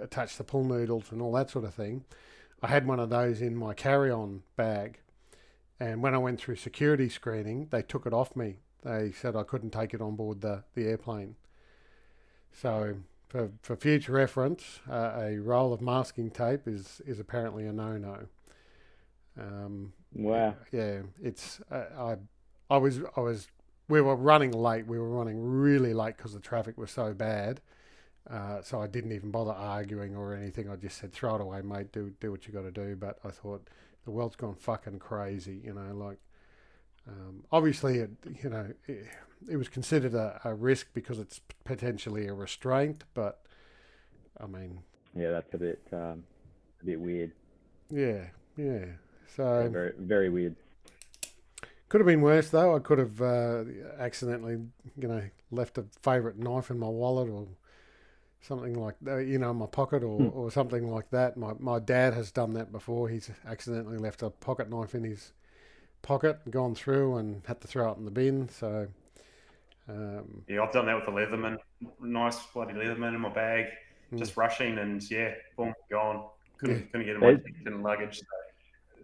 attach the pull noodles and all that sort of thing, I had one of those in my carry-on bag, and when I went through security screening, they took it off me. They said I couldn't take it on board the airplane. So for future reference, a roll of masking tape is apparently a no-no. Wow. Yeah, it's we were running late. We were running really late because the traffic was so bad. So I didn't even bother arguing or anything. I just said, "Throw it away, mate. Do what you got to do." But I thought the world's gone fucking crazy. Obviously, it was considered a risk because it's potentially a restraint. But I mean, yeah, that's a bit weird. Yeah. So Yeah, very, very weird. Could have been worse though. I could have accidentally, left a favourite knife in my wallet or something like that, in my pocket or something like that. My dad has done that before. He's accidentally left a pocket knife in his pocket, gone through and had to throw it in the bin. So yeah, I've done that with the Leatherman. Nice bloody Leatherman in my bag, just rushing and boom, gone. Couldn't get in my ticketed luggage. So.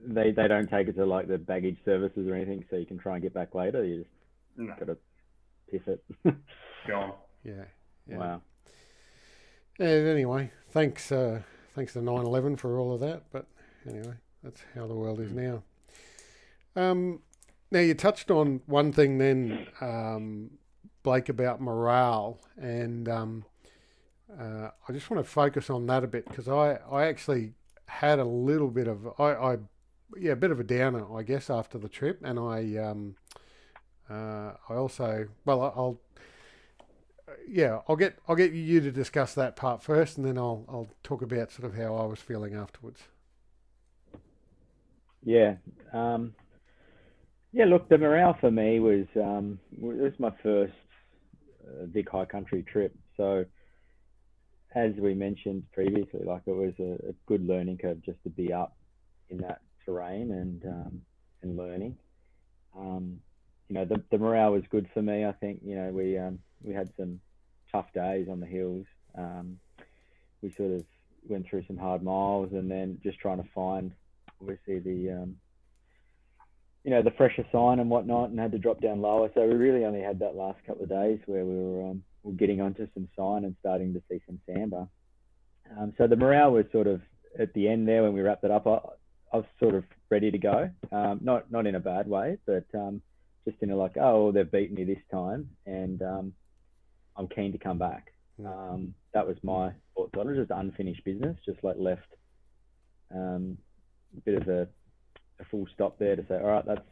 They don't take it to like the baggage services or anything, so you can try and get back later. You just gotta piff it. Gone. Yeah. Wow. Yeah, anyway, thanks to 9/11 for all of that. But anyway, that's how the world is now. Now you touched on one thing then, Blake, about morale, and I just want to focus on that a bit because I actually had a little bit of a bit of a downer, I guess, after the trip, and I also, well, I'll get you to discuss that part first, and then I'll talk about sort of how I was feeling afterwards. Yeah. Look, the morale for me was it was my first big high country trip, so as we mentioned previously, like it was a good learning curve just to be up in that terrain and learning. The morale was good for me. I think we had some tough days on the hills. We sort of went through some hard miles, and then just trying to find obviously the fresher sign and whatnot, and had to drop down lower. So we really only had that last couple of days where we were getting onto some sign and starting to see some sambar. So the morale was sort of at the end there when we wrapped it up. I was sort of ready to go, not in a bad way, but just in a like, oh, they've beaten me this time, and I'm keen to come back. That was my thought. So it was just unfinished business, just like left a bit of a full stop there to say, all right, that's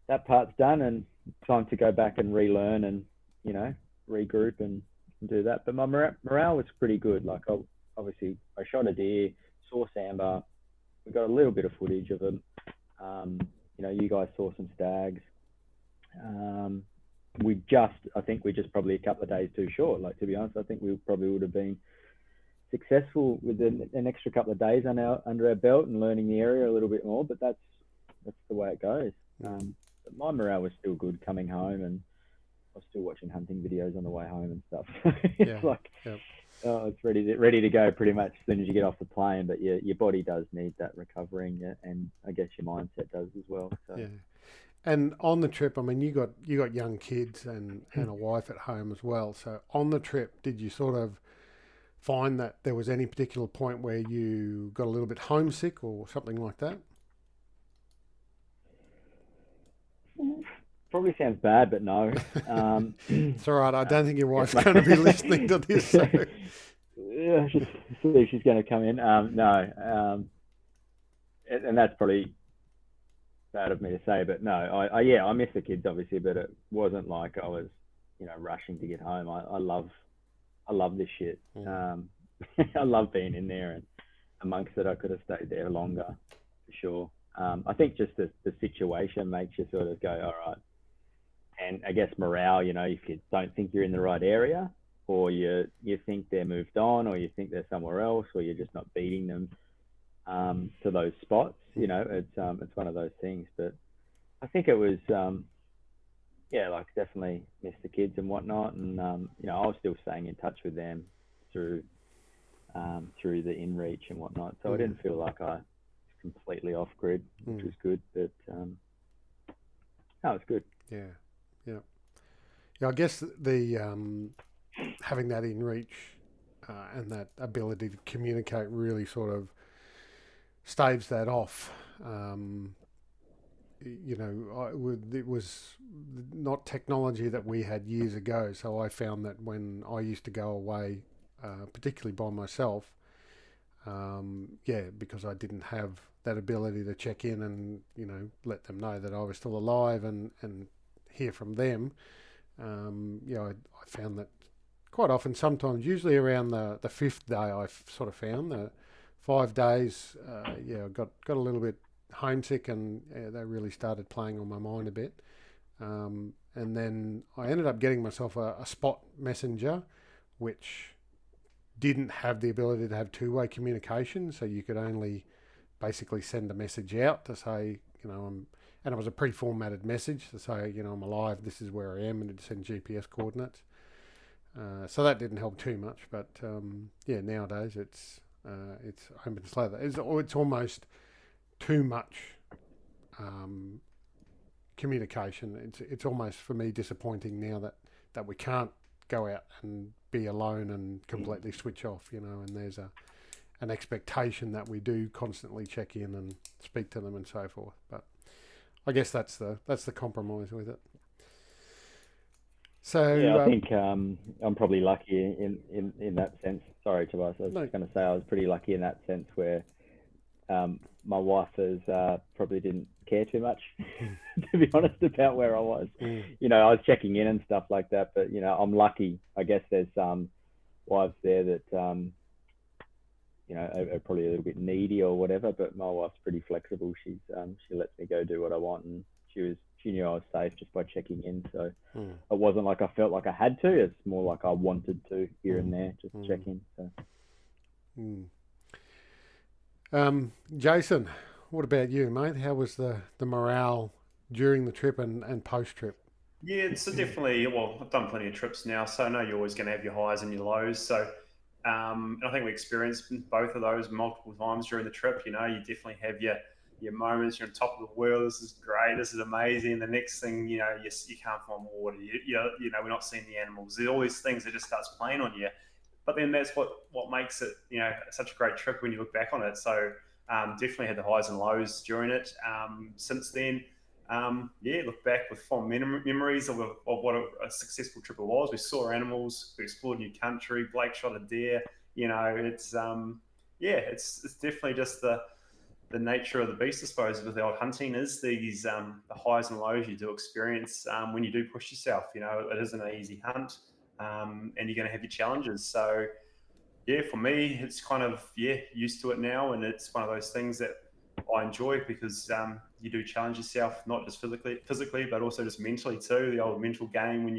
that part's done, and time to go back and relearn and regroup and do that. But my morale was pretty good. Like obviously I shot a deer, saw sambar. We got a little bit of footage of them. You guys saw some stags. I think we just probably a couple of days too short. Like, to be honest, I think we probably would have been successful with an extra couple of days under our belt and learning the area a little bit more. But that's the way it goes. But my morale was still good coming home, and I was still watching hunting videos on the way home and stuff. It's ready to go pretty much as soon as you get off the plane. But your body does need that recovering, and I guess your mindset does as well. So. Yeah. And on the trip, I mean, you got young kids and a wife at home as well. So on the trip, did you sort of find that there was any particular point where you got a little bit homesick or something like that? probably sounds bad, but no. It's all right. I don't think your wife's my- going to be listening to this. So. Yeah, just see if she's going to come in. No, and that's probably bad of me to say, but no, I miss the kids obviously, but it wasn't like I was, rushing to get home. I love this shit. I love being in there, and amongst it, I could have stayed there longer, for sure. I think just the situation makes you sort of go, all right. And I guess morale, if you don't think you're in the right area, or you think they're moved on, or you think they're somewhere else, or you're just not beating them to those spots, it's one of those things. But I think it was, like definitely miss the kids and whatnot, and I was still staying in touch with them through the inReach and whatnot. So I didn't feel like I was completely off grid, which was good. But no, it's good. Yeah. I guess the having that inReach and that ability to communicate really sort of staves that off. It was not technology that we had years ago. So I found that when I used to go away, particularly by myself, because I didn't have that ability to check in and, let them know that I was still alive and hear from them. I found that quite often, sometimes, usually around the fifth day, I've sort of found that 5 days, I got a little bit homesick, and they really started playing on my mind a bit. And then I ended up getting myself a spot messenger, which didn't have the ability to have two-way communication, so you could only basically send a message out to say, and it was a pre-formatted message to say, I'm alive, this is where I am, and it'd send GPS coordinates. So that didn't help too much, but nowadays it's open slather. It's almost too much communication. It's almost, for me, disappointing now that we can't go out and be alone and completely switch off, and there's an expectation that we do constantly check in and speak to them and so forth. But I guess that's the compromise with it. So I think I'm probably lucky in that sense. Sorry, Tobias. I was going to say I was pretty lucky in that sense where my wife probably didn't care too much, to be honest, about where I was. I was checking in and stuff like that, but I'm lucky. I guess there's some wives there that are probably a little bit needy or whatever, but my wife's pretty flexible. She lets me go do what I want, and she knew I was safe just by checking in. So it wasn't like I felt like I had to. It's more like I wanted to here and there, just check in. So. Jason, what about you, mate? How was the morale during the trip and post-trip? Yeah, it's definitely, I've done plenty of trips now, so I know you're always going to have your highs and your lows. So I think we experienced both of those multiple times during the trip. You definitely have your moments. You're on top of the world. This is great. This is amazing. And the next thing, you can't find water. We're not seeing the animals. There's all these things that just starts playing on you. But then that's what makes it, such a great trip when you look back on it. So definitely had the highs and lows during it. Since then, look back with fond memories of what a successful trip it was. We saw animals, we explored new country. Blake shot a deer. It's definitely just the nature of the beast, I suppose, with the old hunting is these the highs and lows you do experience when you do push yourself. It isn't an easy hunt, and you're going to have your challenges. So, for me, it's kind of used to it now, and it's one of those things that I enjoy because you do challenge yourself, not just physically, but also just mentally too. The old mental game when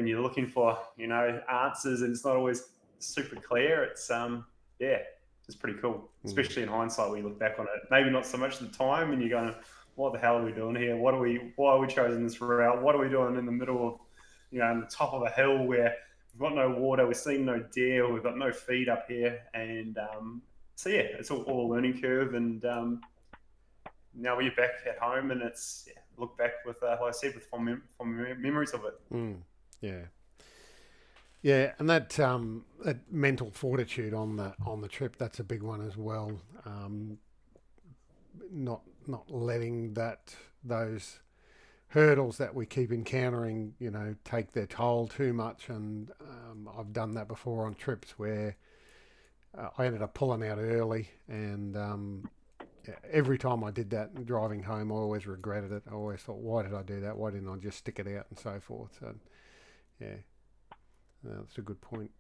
you're looking for answers and it's not always super clear. It's it's pretty cool, especially in hindsight when you look back on it. Maybe not so much at the time, and you're going, "What the hell are we doing here? Why are we choosing this route? What are we doing in the middle of on the top of a hill where we've got no water, we're seeing no deer, we've got no feed up here," and it's all a learning curve, and now we're back at home, and it's look back with, like I said, with fond memories of it. Yeah, and that mental fortitude on the trip, that's a big one as well. Not letting those hurdles that we keep encountering, take their toll too much. And I've done that before on trips where I ended up pulling out early, and every time I did that driving home, I always regretted it. I always thought, why did I do that? Why didn't I just stick it out and so forth? So, yeah, that's a good point.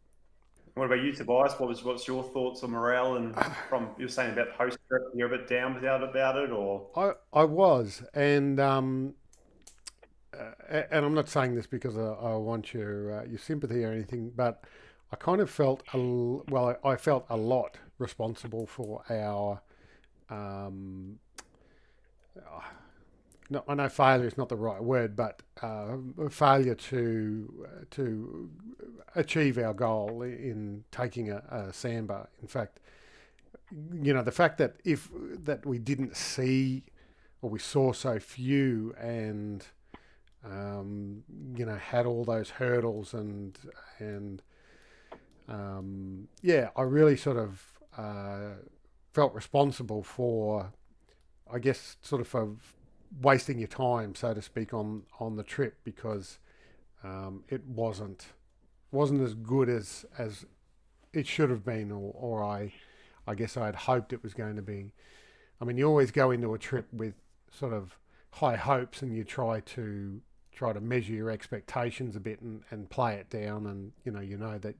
What about you, Tobias? What's your thoughts on morale? And from you were saying about post trip, you're a bit down about it, or I was, and I'm not saying this because I want your sympathy or anything, but I kind of felt I felt a lot responsible for our. No, I know failure is not the right word, but failure to achieve our goal in taking a sandbar. In fact, the fact that we didn't see, or we saw so few, and had all those hurdles, and I really sort of felt responsible for, I guess, sort of for wasting your time, so to speak, on the trip, because it wasn't as good as it should have been, or I guess I had hoped it was going to be. I mean, you always go into a trip with sort of high hopes, and you try to measure your expectations a bit, and play it down, and you know that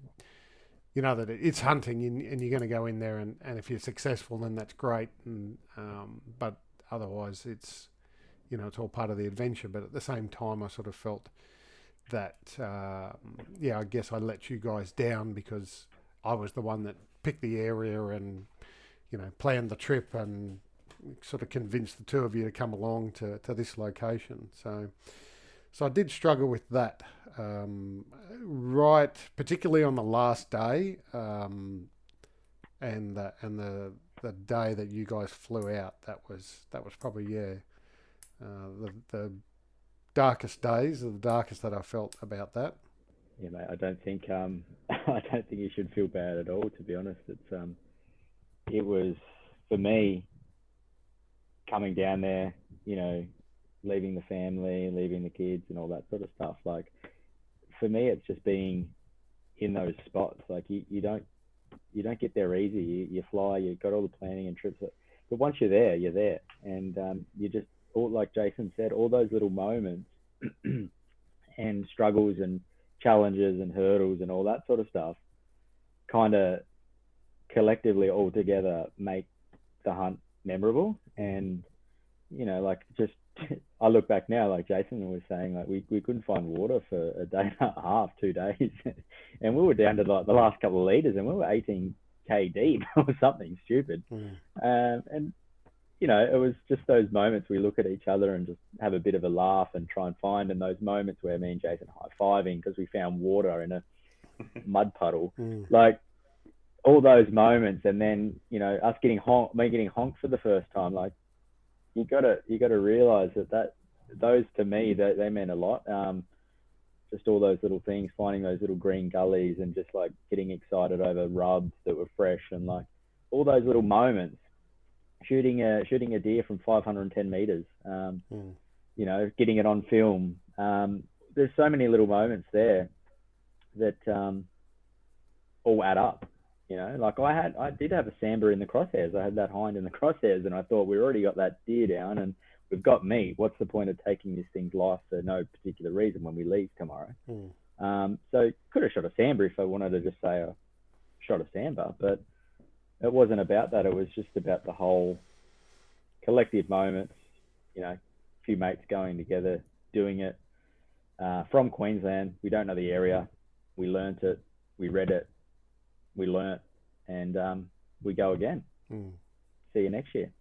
it's hunting, and you're going to go in there, and if you're successful, then that's great, and but otherwise it's it's all part of the adventure. But at the same time, I sort of felt that I guess I let you guys down, because I was the one that picked the area and planned the trip, and sort of convinced the two of you to come along to this location. So I did struggle with that, right, particularly on the last day, and the day that you guys flew out. That was probably the darkest days, or the darkest that I felt about that. Yeah, mate. I don't think I don't think you should feel bad at all. To be honest, it was, for me, coming down there, leaving the family, leaving the kids, and all that sort of stuff. Like, for me, it's just being in those spots. Like, you don't get there easy. You fly, you've got all the planning and trips, but once you're there, and you just, all, like Jason said, all those little moments and struggles and challenges and hurdles and all that sort of stuff kind of collectively all together make the hunt memorable. And like, just I look back now, like Jason was saying, like we couldn't find water for a day and a half, 2 days, and we were down to like the last couple of liters, and we were 18k deep or something stupid. And it was just those moments we look at each other and just have a bit of a laugh and try and find, in those moments where me and Jason high-fiving because we found water in a mud puddle. Like, all those moments, and then us getting honked, me getting honked for the first time. Like, you gotta realize that those, to me, they meant a lot. Just all those little things, finding those little green gullies, and just like getting excited over rubs that were fresh, and like all those little moments. Shooting a deer from 510 meters, getting it on film. There's so many little moments there that all add up. Like I did have a sambar in the crosshairs. I had that hind in the crosshairs, and I thought, we already got that deer down, and we've got meat. What's the point of taking this thing's life for no particular reason when we leave tomorrow? So could have shot a sambar if I wanted to just say I shot a sambar, but it wasn't about that. It was just about the whole collective moments, a few mates going together, doing it from Queensland. We don't know the area. We learnt it. We read it. We learnt, and we go again. See you next year.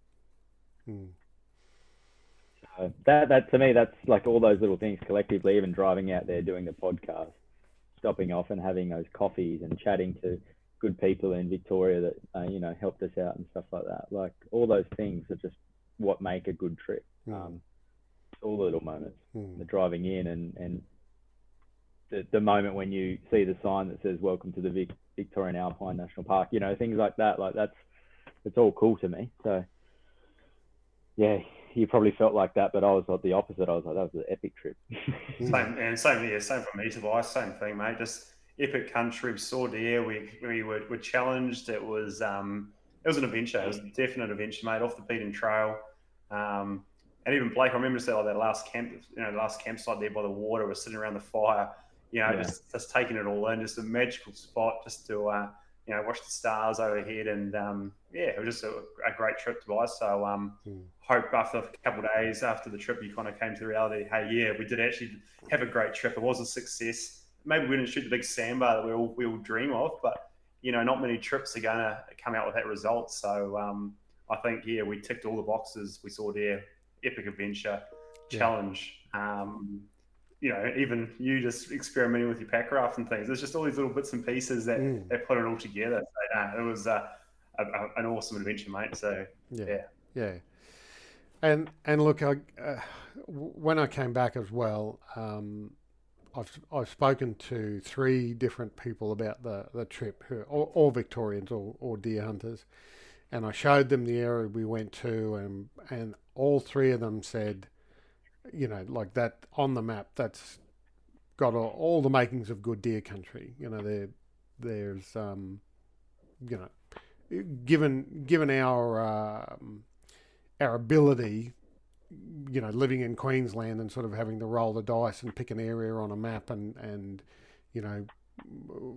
So that to me, that's like all those little things collectively, even driving out there, doing the podcast, stopping off and having those coffees and chatting to good people in Victoria that helped us out and stuff like that. Like, all those things are just what make a good trip. All the little moments, the driving in, and the moment when you see the sign that says "Welcome to the Victorian Alpine National Park," things like that. Like, it's all cool to me. So yeah, you probably felt like that, but I was like the opposite. I was like, that was an epic trip. Same for me, Tobias. Same thing, mate. Just epic country. We saw deer. We were challenged. It was an adventure. It was a definite adventure, mate. Off the beaten trail. And even Blake, I remember just that last last campsite there by the water. We're sitting around the fire. Just taking it all in. Just a magical spot, just to watch the stars overhead, and it was just a great trip to buy. So hope after a couple of days after the trip, you kind of came to the reality. Hey, yeah, we did actually have a great trip. It was a success. Maybe we didn't shoot the big sandbar that we all dream of, but not many trips are going to come out with that result. So I think we ticked all the boxes. We saw their epic adventure, challenge. Even you just experimenting with your pack raft and things. There's just all these little bits and pieces that put it all together. So, it was an awesome adventure, mate. So yeah. And look, when I came back as well, I've spoken to 3 different people about the trip, who all Victorians or deer hunters, and I showed them the area we went to, and all 3 of them said, like that on the map, that's got all the makings of good deer country. There's given our ability, living in Queensland and sort of having to roll the dice and pick an area on a map and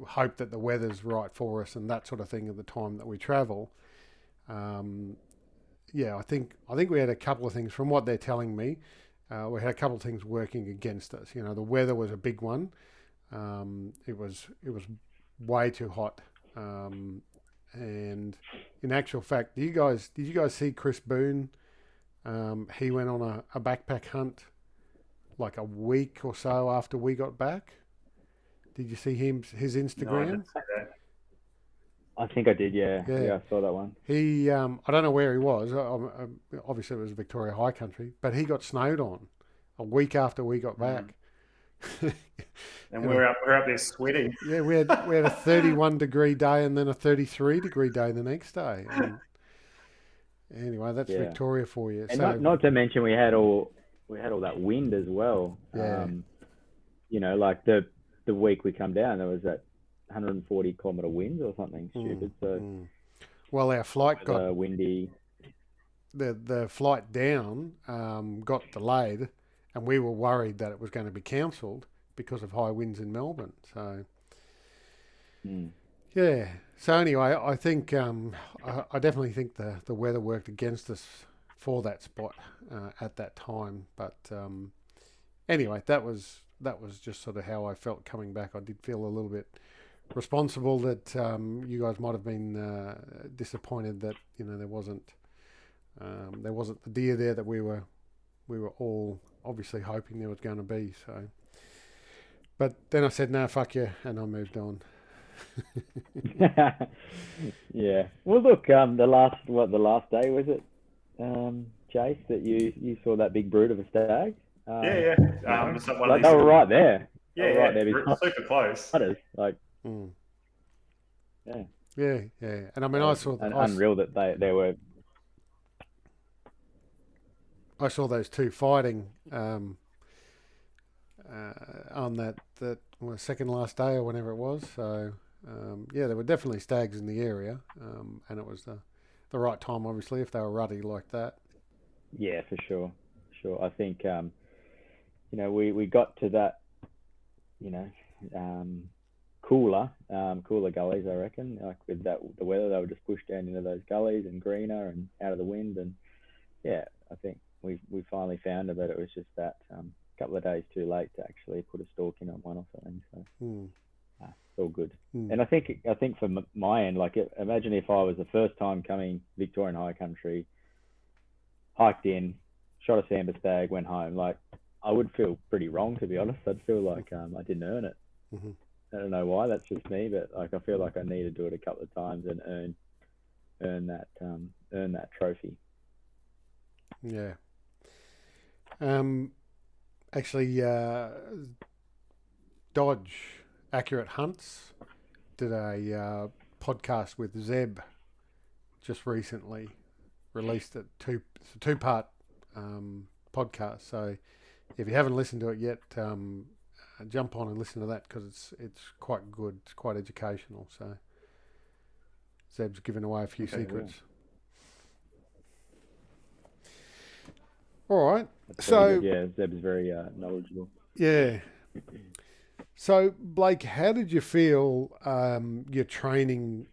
hope that the weather's right for us and that sort of thing at the time that we travel. I think we had a couple of things from what they're telling me. We had a couple of things working against us. The weather was a big one. It was way too hot. And in actual fact, did you guys see Chris Boone? He went on a backpack hunt like a week or so after we got back. Did you see his Instagram? No, I didn't see that. I think I did, yeah. I saw that one. He, I don't know where he was. Obviously, it was Victoria High Country, but he got snowed on a week after we got back. And we're up there sweating. Yeah, we had a 31 degree day and then a 33 degree day the next day. And anyway, that's Victoria for you. And so, not to mention we had all that wind as well. Yeah. Like the week we come down, there was that 140 kilometre winds or something stupid. Well, our flight got windy. The flight down got delayed, and we were worried that it was going to be cancelled because of high winds in Melbourne. So So anyway, I think I definitely think the weather worked against us for that spot at that time. But anyway, that was just sort of how I felt coming back. I did feel a little bit responsible that you guys might have been disappointed that there wasn't the deer there that we were all obviously hoping there was going to be. So, but then I said no, fuck you, and I moved on. Yeah. Well, look, the last day was it, Chase, that you saw that big brute of a stag? Yeah. They were right there. Yeah, right there. Super close. Like. Yeah. And I mean, I saw unreal that they were. I saw those 2 fighting on that second last day or whenever it was. So there were definitely stags in the area, and it was the right time, obviously, if they were ruddy like that. Yeah, for sure. I think we got to that cooler gullies, I reckon. Like with the weather, they were just pushed down into those gullies and greener and out of the wind, and I think we finally found it, but it was just that couple of days too late to actually put a stalk in on one or something. So it's all good. And I think from my end, like imagine if I was the first time coming Victorian High Country, hiked in, shot a sambar stag, went home. Like I would feel pretty wrong, to be honest. I'd feel like I didn't earn it. Mm-hmm. I don't know why. That's just me, but like I feel like I need to do it a couple of times and earn that trophy. Yeah. Actually, Dodge Accurate Hunts did a podcast with Zeb just recently. Released it's a 2-part podcast. So if you haven't listened to it yet, jump on and listen to that because it's quite good. It's quite educational. So Zeb's giving away a few secrets. All right. That's So yeah, Zeb's very knowledgeable. yeah. So Blake, how did you feel your training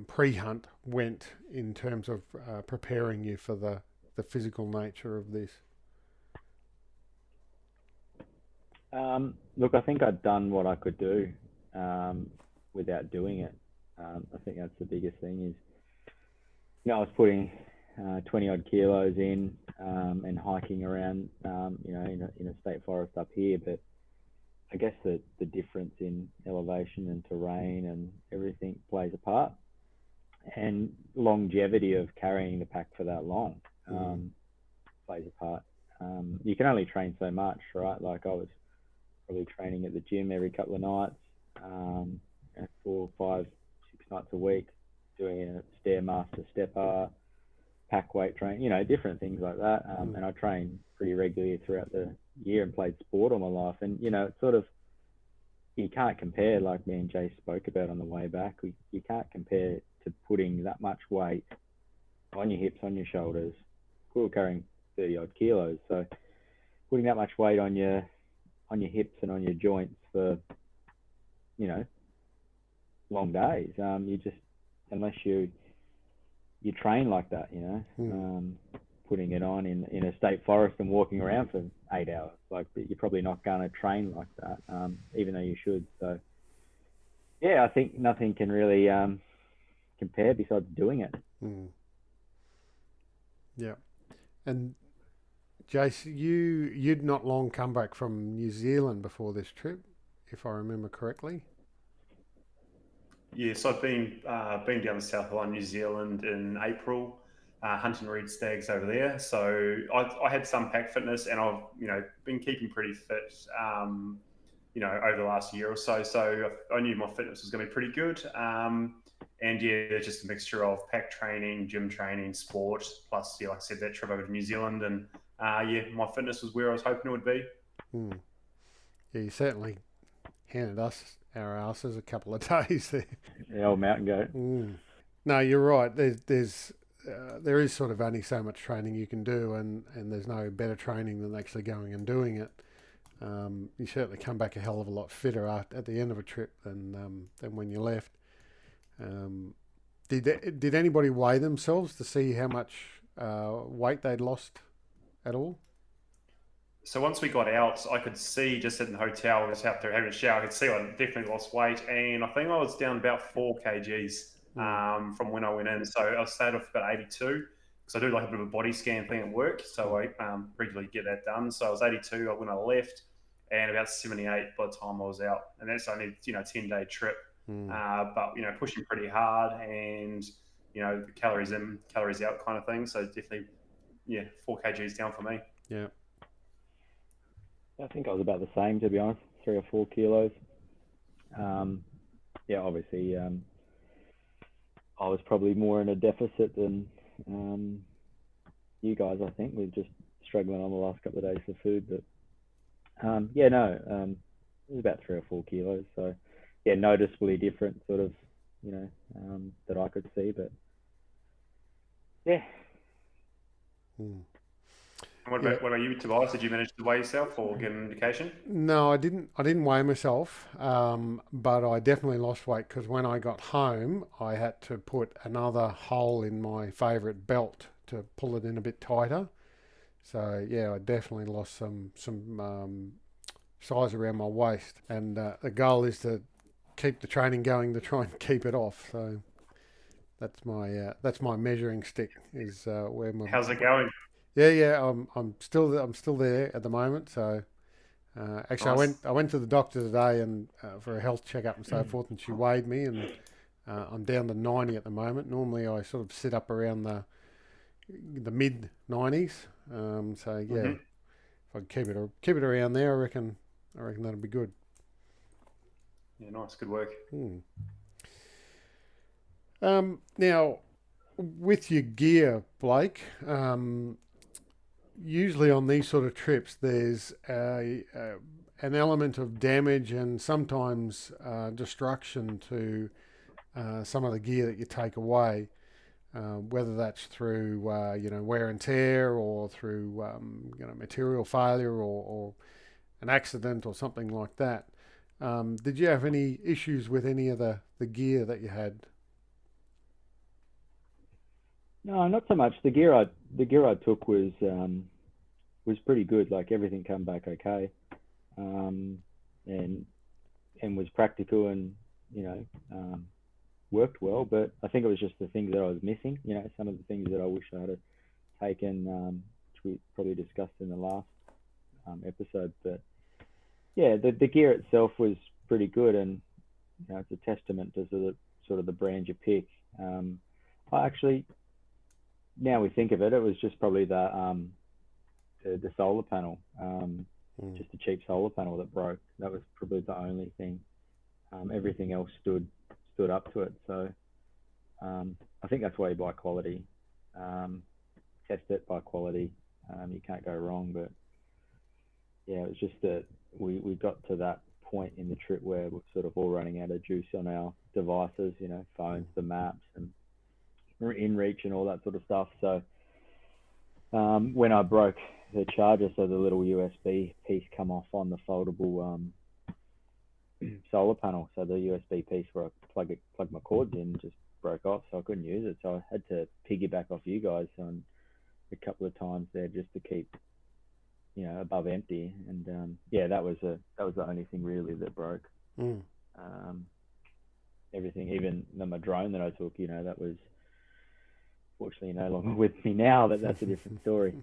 pre-hunt went in terms of preparing you for the physical nature of this? Look, I think I'd done what I could do without doing it. I think that's the biggest thing is, I was putting 20 odd kilos in and hiking around, in a state forest up here. But I guess the difference in elevation and terrain and everything plays a part, and longevity of carrying the pack for that long plays a part. You can only train so much, right? Like I was probably training at the gym every couple of nights, 4, 5, 6 nights a week, doing a Stairmaster stepper, pack weight train, different things like that. And I trained pretty regularly throughout the year and played sport all my life. And, it's sort of, you can't compare, like me and Jay spoke about on the way back, you can't compare to putting that much weight on your hips, on your shoulders. We were carrying 30 odd kilos. So putting that much weight on your hips and on your joints for, long days, you just, unless you train like that, putting it on in a state forest and walking around for 8 hours, like you're probably not going to train like that, even though you should. So yeah, I think nothing can really compare besides doing it. Yeah. And Jace, you'd not long come back from New Zealand before this trip, if I remember correctly. Yes, I've been down the South Island, New Zealand in April, hunting red stags over there. So I had some pack fitness, and I've been keeping pretty fit, over the last year or so. So I knew my fitness was going to be pretty good. And yeah, just a mixture of pack training, gym training, sport, plus like I said, that trip over to New Zealand, and my fitness was where I was hoping it would be. Yeah, you certainly handed us our asses a couple of days there. The old mountain goat. No, you're right. There is sort of only so much training you can do, and there's no better training than actually going and doing it. You certainly come back a hell of a lot fitter at the end of a trip than when you left. Did anybody weigh themselves to see how much weight they'd lost at all? So once we got out, I could see just in the hotel, just after having a shower, I could see I definitely lost weight, and I think I was down about 4 kgs from when I went in. So I stayed off about 82 because I do like a bit of a body scan thing at work, so I regularly get that done. So I was 82 when I left, and about 78 by the time I was out, and that's only 10-day trip. But pushing pretty hard, and the calories in, calories out kind of thing. So definitely, 4 kgs down for me. Yeah. I think I was about the same, to be honest, 3 or 4 kilos. Obviously, I was probably more in a deficit than you guys. I think we're just struggling on the last couple of days for food, but it was about 3 or 4 kilos. So yeah, noticeably different, sort of, that I could see, but yeah. What about you, Tobias? Did you manage to weigh yourself or get an indication? No, I didn't weigh myself, but I definitely lost weight because when I got home, I had to put another hole in my favourite belt to pull it in a bit tighter. So yeah, I definitely lost some size around my waist, and the goal is to keep the training going to try and keep it off. So that's my measuring stick is where my. How's it going? Yeah, I'm still there at the moment. So actually, Nice. I went to the doctor today and for a health checkup and so forth, and she weighed me, and I'm down to 90 at the moment. Normally, I sort of sit up around the mid 90s. So yeah, if I keep it around there, I reckon that'll be good. Yeah, nice, good work. Now, with your gear, Blake, usually on these sort of trips, there's an element of damage and sometimes destruction to some of the gear that you take away, whether that's through wear and tear or through material failure or an accident or something like that. Did you have any issues with any of the gear that you had? No, not so much. The gear I took was pretty good. Like everything came back okay, um, and was practical and you know worked well. But I think it was just the things that I was missing. Some of the things that I wish I had taken, which we probably discussed in the last episode. But yeah, the gear itself was pretty good, and it's a testament to sort of the brand you pick. I actually, now we think of it, it was just probably the solar panel, just a cheap solar panel that broke. That was probably the only thing. Everything else stood up to it. So I think that's why you buy quality. Test it by quality. You can't go wrong. But yeah, it was just that we got to that point in the trip where we're sort of all running out of juice on our devices, phones, the maps, and InReach and all that sort of stuff. So when I broke the charger, so the little USB piece come off on the foldable solar panel, so the USB piece where I plug my cords in just broke off, so I couldn't use it. So I had to piggyback off you guys on a couple of times there just to keep above empty. And yeah, that was the only thing really that broke. Everything, even my drone that I took, that was fortunately no longer with me now. That's a different story.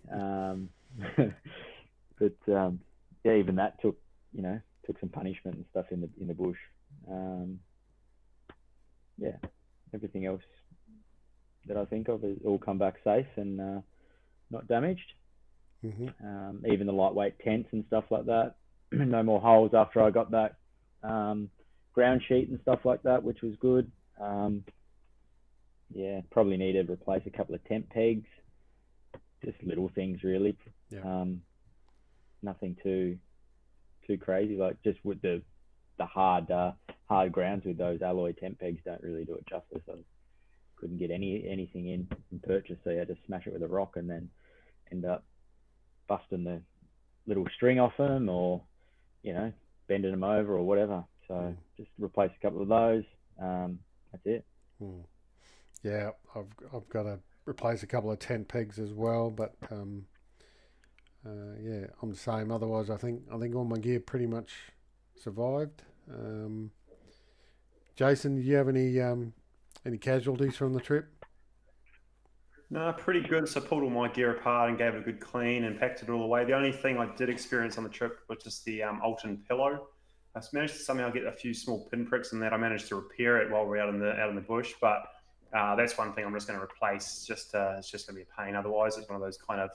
But yeah, even that took some punishment and stuff in the bush. Yeah, everything else that I think of has all come back safe and not damaged. Even the lightweight tents and stuff like that. No more holes after I got that ground sheet and stuff like that, which was good. Yeah, probably need to replace a couple of tent pegs. Just little things really. Yeah. Nothing too crazy. Like just with the hard grounds with those alloy tent pegs don't really do it justice. I couldn't get anything in purchase, so you had to smash it with a rock and then end up busting the little string off them or bending them over or whatever. So just replace a couple of those. That's it. Yeah, I've got to replace a couple of tent pegs as well, but yeah, I'm the same. Otherwise, I think all my gear pretty much survived. Jason, do you have any casualties from the trip? No, pretty good. So I pulled all my gear apart and gave it a good clean and packed it all away. The only thing I did experience on the trip was just the Alton pillow. I managed to somehow get a few small pinpricks in that. I managed to repair it while we were out in the bush, but that's one thing I'm just going to replace. It's just going to be a pain. Otherwise, it's one of those kind of,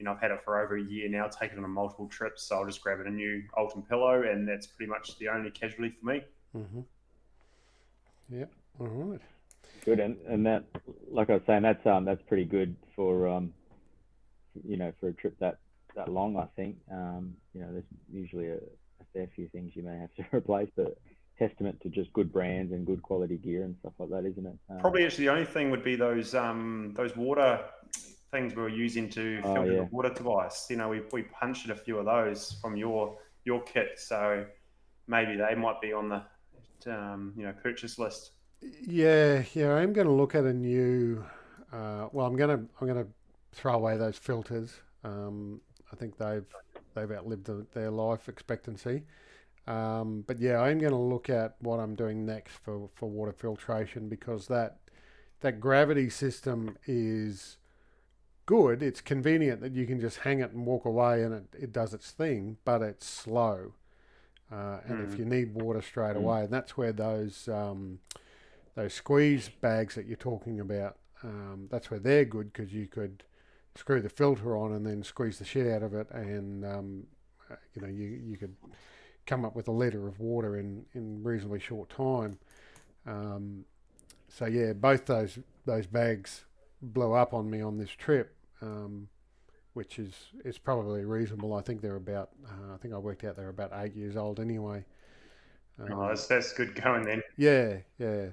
I've had it for over a year now, taken it on multiple trips, so I'll just grab it a new Alton pillow, and that's pretty much the only casualty for me. Yeah. All right. Good, and that, like I was saying, that's pretty good for for a trip that long. I think there's usually a fair few things you may have to replace, but testament to just good brands and good quality gear and stuff like that, isn't it? Probably actually the only thing would be those water things we were using to filter the water, Tobias. We punctured a few of those from your kit, so maybe they might be on the purchase list. Yeah. I'm going to look at a new. Well, I'm going to throw away those filters. I think they've outlived their life expectancy. But yeah, I'm going to look at what I'm doing next for water filtration, because that gravity system is good. It's convenient that you can just hang it and walk away and it does its thing, but it's slow. And if you need water straight away, and that's where those squeeze bags that you're talking about, that's where they're good, because you could screw the filter on and then squeeze the shit out of it, and you could come up with a liter of water in reasonably short time. So yeah, both those bags blew up on me on this trip, which is probably reasonable. I think they're about. I think I worked out they're about 8 years old anyway. Oh, that's good going then. Yeah, yeah.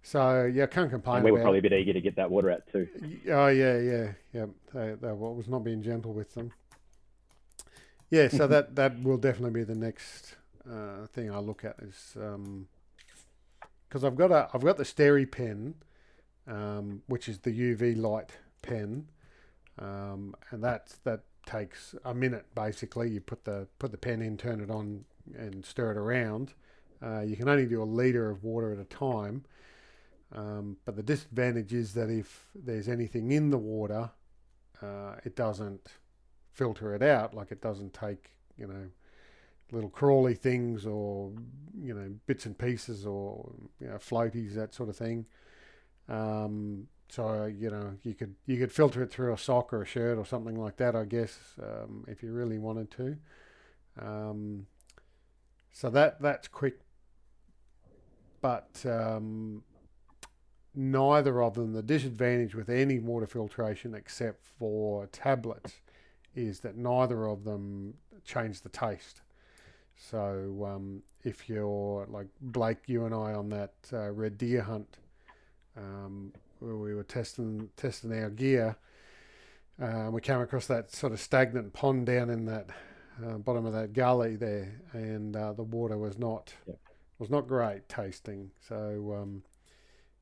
So yeah, I can't complain And we were about probably it. a bit eager to get that water out too. Oh yeah, yeah, yeah. They was not being gentle with them. Yeah, so that will definitely be the next thing I look at is because I've got the Steri pen, which is the UV light pen, and that takes a minute basically. You put the pen in, turn it on, and stir it around. You can only do a litre of water at a time, but the disadvantage is that if there's anything in the water, it doesn't filter it out. Like it doesn't take little crawly things or bits and pieces or floaties, that sort of thing. So you could filter it through a sock or a shirt or something like that, I guess, if you really wanted to. So that's quick, but neither of them. The disadvantage with any water filtration except for tablets is that neither of them change the taste. So if you're like Blake, you and I on that red deer hunt, where we were testing our gear, we came across that sort of stagnant pond down in that bottom of that gully there, and the water was not great tasting. So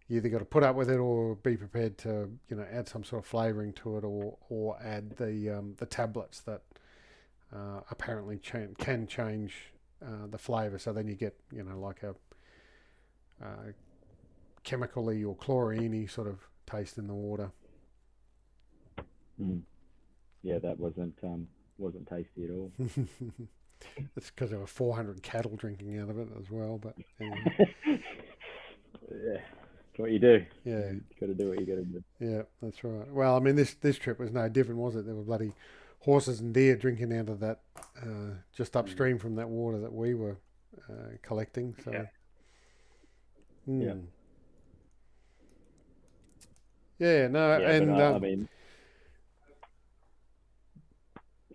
you either got to put up with it or be prepared to add some sort of flavouring to it, or add the tablets that apparently can change the flavour. So then you get like a chemically or chlorine-y sort of taste in the water. Yeah, that wasn't tasty at all. It's because there were 400 cattle drinking out of it as well. But anyway. Yeah, that's what you do. Yeah, you got to do what you got to do. Yeah, that's right. Well, I mean, this trip was no different, was it? There were bloody horses and deer drinking out of that just upstream from that water that we were collecting. So, yeah. Yeah, no, Yeah, and but, I mean,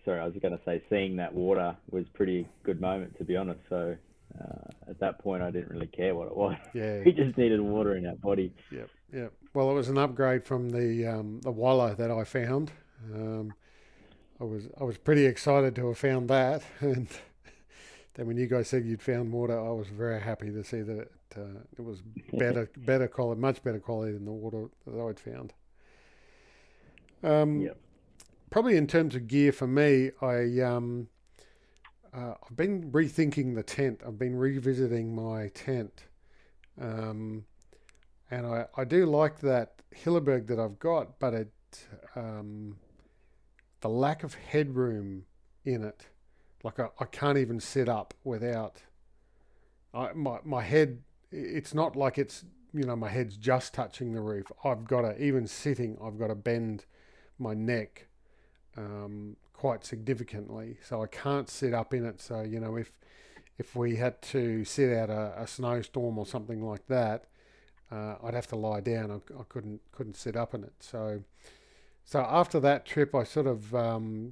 sorry, I was going to say, seeing that water was a pretty good moment, to be honest. So at that point, I didn't really care what it was. Yeah, we just needed water in our body. Yep. Well, it was an upgrade from the wallow that I found. I was pretty excited to have found that, and then when you guys said you'd found water, I was very happy to see that it was better quality, much better quality than the water that I'd found. Probably in terms of gear for me, I've been rethinking the tent. I've been revisiting my tent, and I do like that Hilleberg that I've got, but the lack of headroom in it, like I can't even sit up without my head. It's not like it's my head's just touching the roof. I've got to, even sitting, I've got to bend my neck quite significantly, so I can't sit up in it. So if we had to sit out a snowstorm or something like that, I'd have to lie down. I couldn't sit up in it. So after that trip, I sort of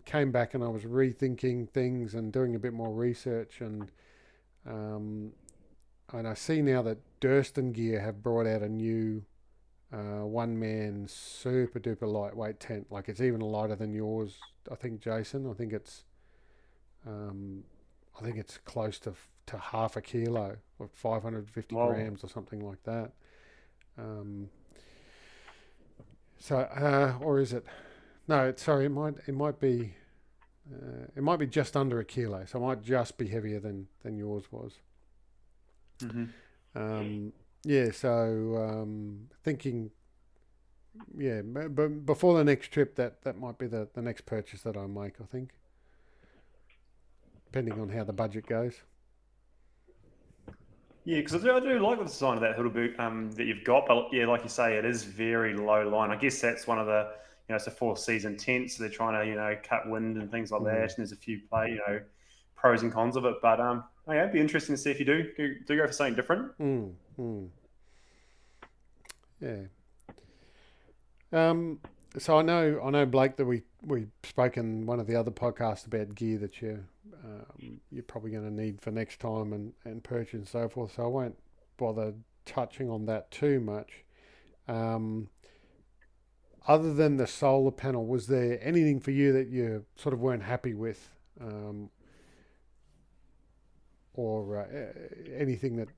came back and I was rethinking things and doing a bit more research, and I see now that Durston Gear have brought out a new one-man super duper lightweight tent. Like it's even lighter than yours, I think, Jason. I think it's close to half a kilo, or 550 grams or something like that. Or is it? No, sorry. It might be just under a kilo. So it might just be heavier than yours was. Mm-hmm. Thinking, but before the next trip, that might be the next purchase that I make, I think, depending on how the budget goes. Yeah, because I do like the design of that Hildeberg that you've got, but yeah, like you say, it is very low line. I guess that's one of the, it's a 4-season tent, so they're trying to, cut wind and things like that, and there's a few pros and cons of it. But it'd be interesting to see if you do go for something different. Yeah. So I know, Blake, that we we spoke in one of the other podcasts about gear that you're probably going to need for next time and purchase and so forth. So I won't bother touching on that too much. Other than the solar panel, was there anything for you that you sort of weren't happy with, or anything that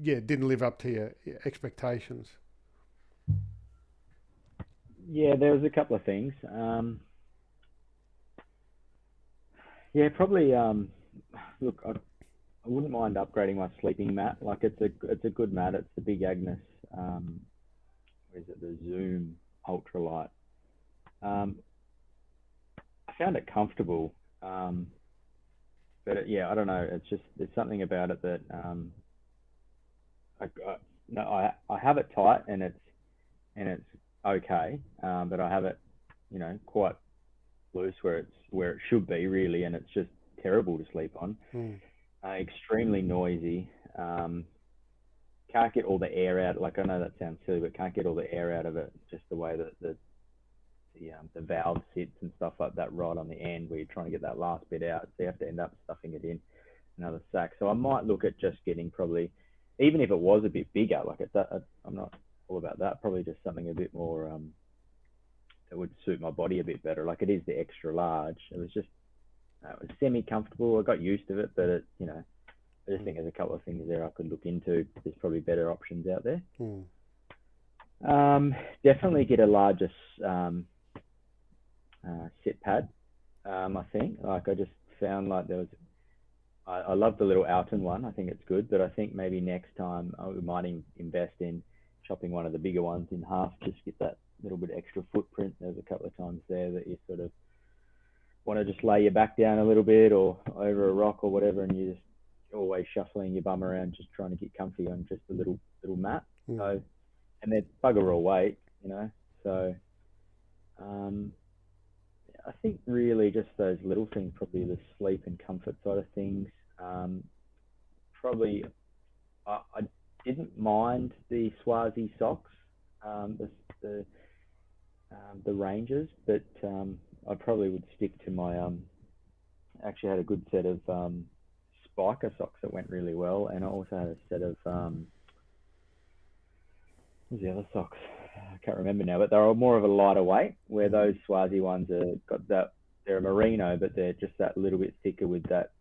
didn't live up to your expectations? Yeah, there was a couple of things. Yeah, probably. Look, I wouldn't mind upgrading my sleeping mat. Like it's a good mat. It's the Big Agnes. What is it? The Zoom Ultralight. I found it comfortable, but I don't know. It's just there's something about it that I have it tight and it's okay, but I have it quite loose where it should be really, and it's just terrible to sleep on. Extremely noisy. Can't get all the air out. Like I know that sounds silly, but can't get all the air out of it. Just the way that the valve sits and stuff like that right on the end where you're trying to get that last bit out. So you have to end up stuffing it in another sack. So I might look at just getting probably, even if it was a bit bigger, like I'm not all about that. Probably just something a bit more that would suit my body a bit better. Like it is the extra large. It was semi-comfortable. I got used to it, but I just think there's a couple of things there I could look into. There's probably better options out there. Definitely get a larger sit pad. I think like I just found like there was. I love the little Alton one. I think it's good, but I think maybe next time I might invest in chopping one of the bigger ones in half, just get that little bit extra footprint. There's a couple of times there that you sort of want to just lay your back down a little bit or over a rock or whatever, and you're just always shuffling your bum around just trying to get comfy on just a little mat. So, and they're bugger all weight, so I think really just those little things, probably the sleep and comfort side of things. Probably I didn't mind the Swazi socks, the Rangers, but I probably would stick to my actually had a good set of spiker socks that went really well, and I also had a set of what was the other socks? I can't remember now, but they're more of a lighter weight, where those Swazi ones they're a merino, but they're just that little bit thicker with that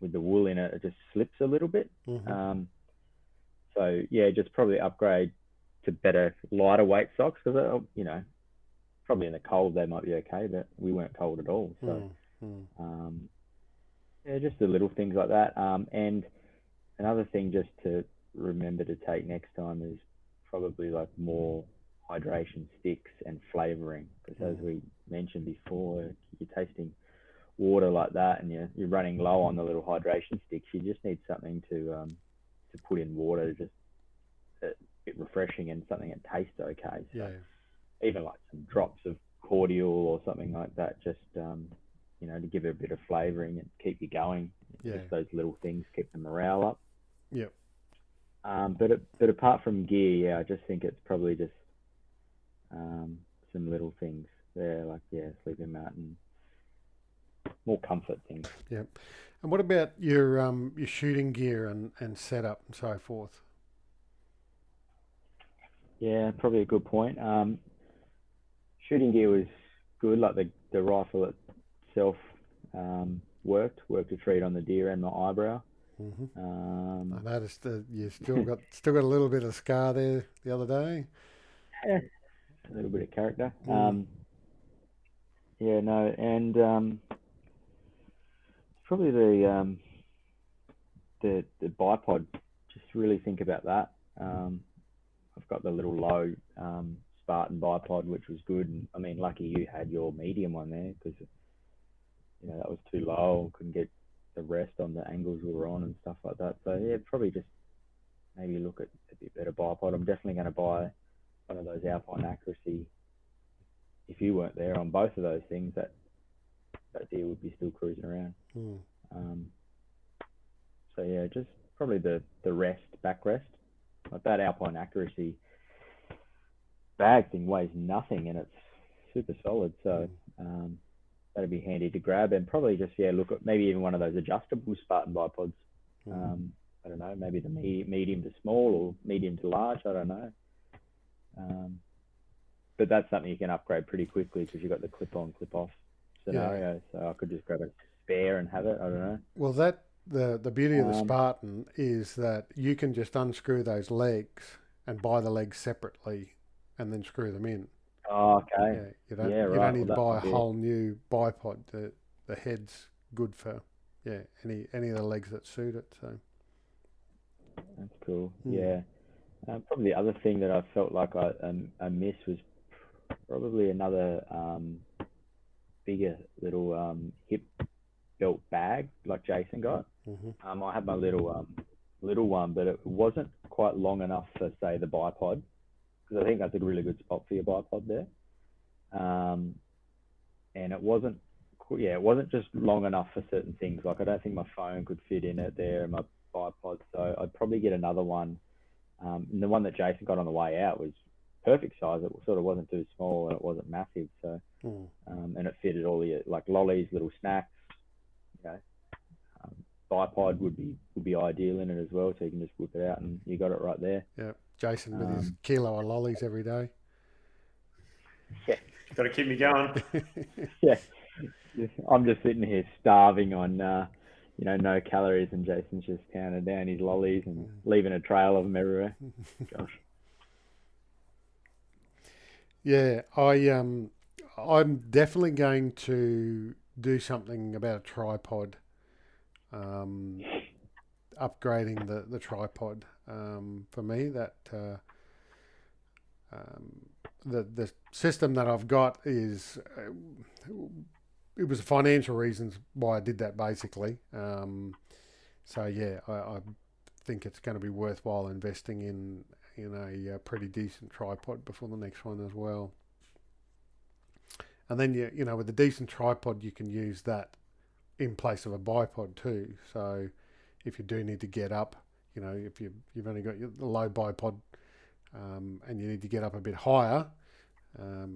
with the wool in it. It just slips a little bit. So yeah, just probably upgrade to better lighter weight socks, because probably in the cold they might be okay, but we weren't cold at all. So yeah, just the little things like that. And another thing just to remember to take next time is probably like more hydration sticks and flavoring, because as we mentioned before, you're tasting water like that and you're running low on the little hydration sticks. You just need something to put in water, just a bit refreshing and something that tastes okay. So even like some drops of cordial or something like that, just to give it a bit of flavoring and keep you going. Just those little things keep the morale up. But apart from gear, I just think it's probably just some little things there, like sleeping mat and more comfort things. And what about your shooting gear and setup and so forth? Yeah, probably a good point. Shooting gear was good, like the rifle itself worked a treat on the deer and my eyebrow. I noticed that you still got a little bit of scar there the other day. Yeah, a little bit of character. And probably the bipod. Just really think about that. I've got the little low Spartan bipod, which was good. And I mean, lucky you had your medium one there, because that was too low. Couldn't get the rest on the angles we were on and stuff like that. So yeah, probably just maybe look at a bit better bipod. I'm definitely going to buy one of those Alpine Accuracy. If you weren't there on both of those things, that deer would be still cruising around. So yeah, just probably the backrest. Like that Alpine Accuracy bag thing weighs nothing, and it's super solid. So that'd be handy to grab, and probably just look at maybe even one of those adjustable Spartan bipods. I don't know, maybe the medium to small or medium to large. I don't know. But that's something you can upgrade pretty quickly because you've got the clip-on, clip-off scenario. So I could just grab a spare and have it. I don't know. Well, the beauty of the Spartan is that you can just unscrew those legs and buy the legs separately, and then screw them in. Oh, okay. Yeah, you don't need to buy a whole new bipod. The head's good for any of the legs that suit it. So that's cool. Yeah. Probably the other thing that I felt like I missed was probably another bigger little hip belt bag like Jason got. I had my little one, but it wasn't quite long enough for, say, the bipod, because I think that's a really good spot for your bipod there. And it wasn't just long enough for certain things. Like I don't think my phone could fit in it there and my bipod, so I'd probably get another one. And the one that Jason got on the way out was perfect size. It sort of wasn't too small and it wasn't massive. So, and it fitted all your like lollies, little snacks. You know, bipod would be ideal in it as well. So you can just whip it out and you got it right there. Yeah, Jason with his kilo of lollies every day. Yeah, got to keep me going. Yeah, I'm just sitting here starving on no calories, and Jason's just counting down his lollies and leaving a trail of them everywhere. Gosh. Yeah, I'm definitely going to do something about a tripod. Upgrading the tripod. For me, that the system that I've got is it was financial reasons why I did that basically. So yeah, I think it's going to be worthwhile investing in a pretty decent tripod before the next one as well. And then with a decent tripod, you can use that in place of a bipod too. So if you do need to get up, if you've only got the low bipod and you need to get up a bit higher, a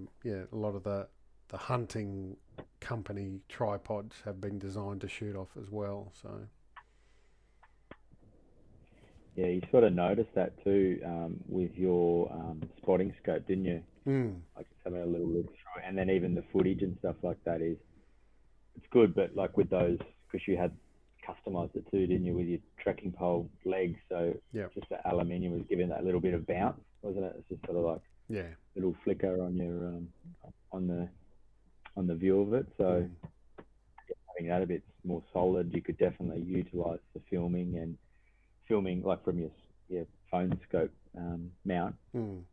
lot of the hunting company tripods have been designed to shoot off as well. So yeah, you sort of noticed that too with your spotting scope, didn't you? Like just having a little look through it, and then even the footage and stuff like that it's good. But like with those, because you had customized it too, didn't you, with your trekking pole legs? So just the aluminium was giving that little bit of bounce, wasn't it? It's just sort of like little flicker on your on the view of it. So having that a bit more solid, you could definitely utilize the filming like from your phone scope mount. And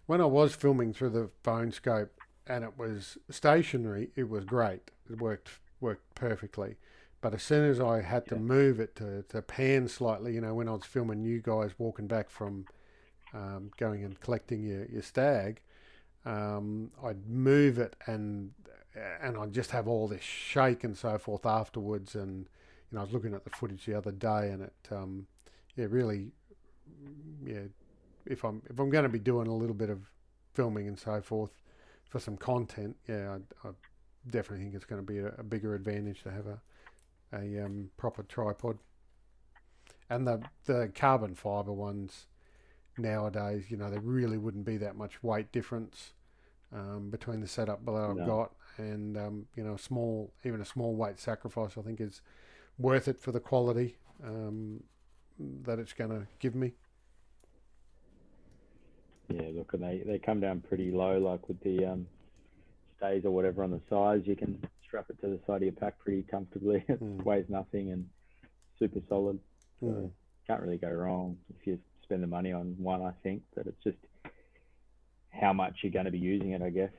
when I was filming through the phone scope and it was stationary, it was great. It worked perfectly. But as soon as I had to move it to pan slightly, when I was filming you guys walking back from going and collecting your stag, I'd move it and I'd just have all this shake and so forth afterwards. And I was looking at the footage the other day, and it really, if I'm going to be doing a little bit of filming and so forth for some content, I definitely think it's going to be a bigger advantage to have a proper tripod. And the carbon fiber ones nowadays, there really wouldn't be that much weight difference between the setup that I've got and a small weight sacrifice I think is worth it for the quality that it's going to give me. Yeah, look, and they come down pretty low, like with the stays or whatever on the sides. You can strap it to the side of your pack pretty comfortably. It weighs nothing and super solid. So can't really go wrong if you spend the money on one, I think. But it's just how much you're going to be using it, I guess.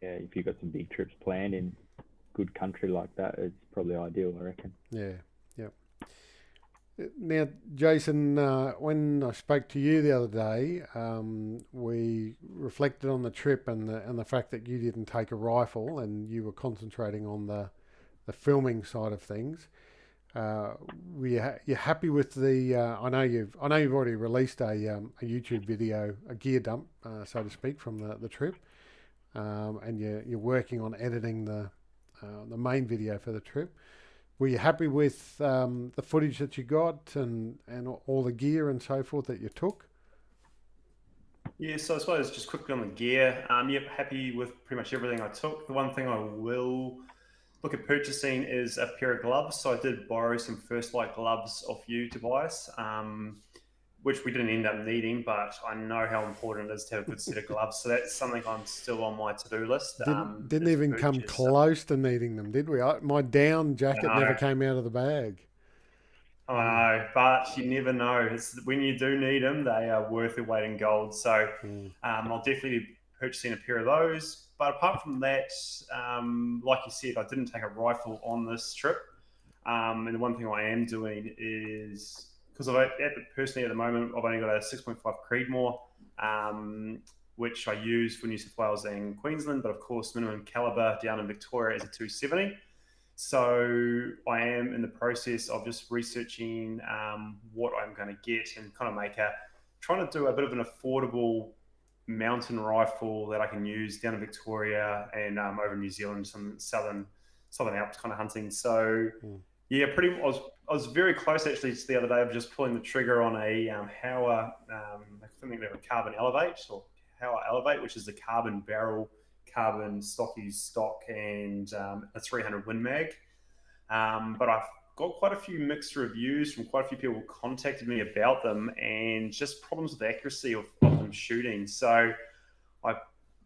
If you've got some big trips planned in good country like that, it's probably ideal, I reckon. Yeah. Now, Jason, when I spoke to you the other day, we reflected on the trip and the fact that you didn't take a rifle and you were concentrating on the filming side of things. You're happy with the? I know you've already released a YouTube video, a gear dump, so to speak, from the trip, and you're working on editing the main video for the trip. Were you happy with the footage that you got and all the gear and so forth that you took? Yeah, so I suppose just quickly on the gear. Yep, happy with pretty much everything I took. The one thing I will look at purchasing is a pair of gloves. So I did borrow some First Light gloves off you, Tobias, which we didn't end up needing, but I know how important it is to have a good set of gloves. So that's something I'm still on my to-do list. Didn't Is even come purchase. close to needing them, did we? My down I jacket never know, came out of the bag. I Mm, know, but you never know. It's when you do need them, they are worth their weight in gold. So mm, I'll definitely be purchasing a pair of those. But apart from that, like you said, I didn't take a rifle on this trip. And the one thing I am doing is because personally at the moment I've only got a 6.5 Creedmoor, which I use for New South Wales and Queensland, but of course minimum caliber down in Victoria is a 270. So I am in the process of just researching what I'm going to get and kind of trying to do a bit of an affordable mountain rifle that I can use down in Victoria and over in New Zealand, some southern Alps kind of hunting. So mm. yeah, I was very close actually just the other day of just pulling the trigger on a Hauer, I think they're a Carbon Elevate or Hauer Elevate, which is the carbon barrel, carbon stockies stock, and a 300 Win Mag. But I've got quite a few mixed reviews from quite a few people who contacted me about them and just problems with the accuracy of them shooting. So I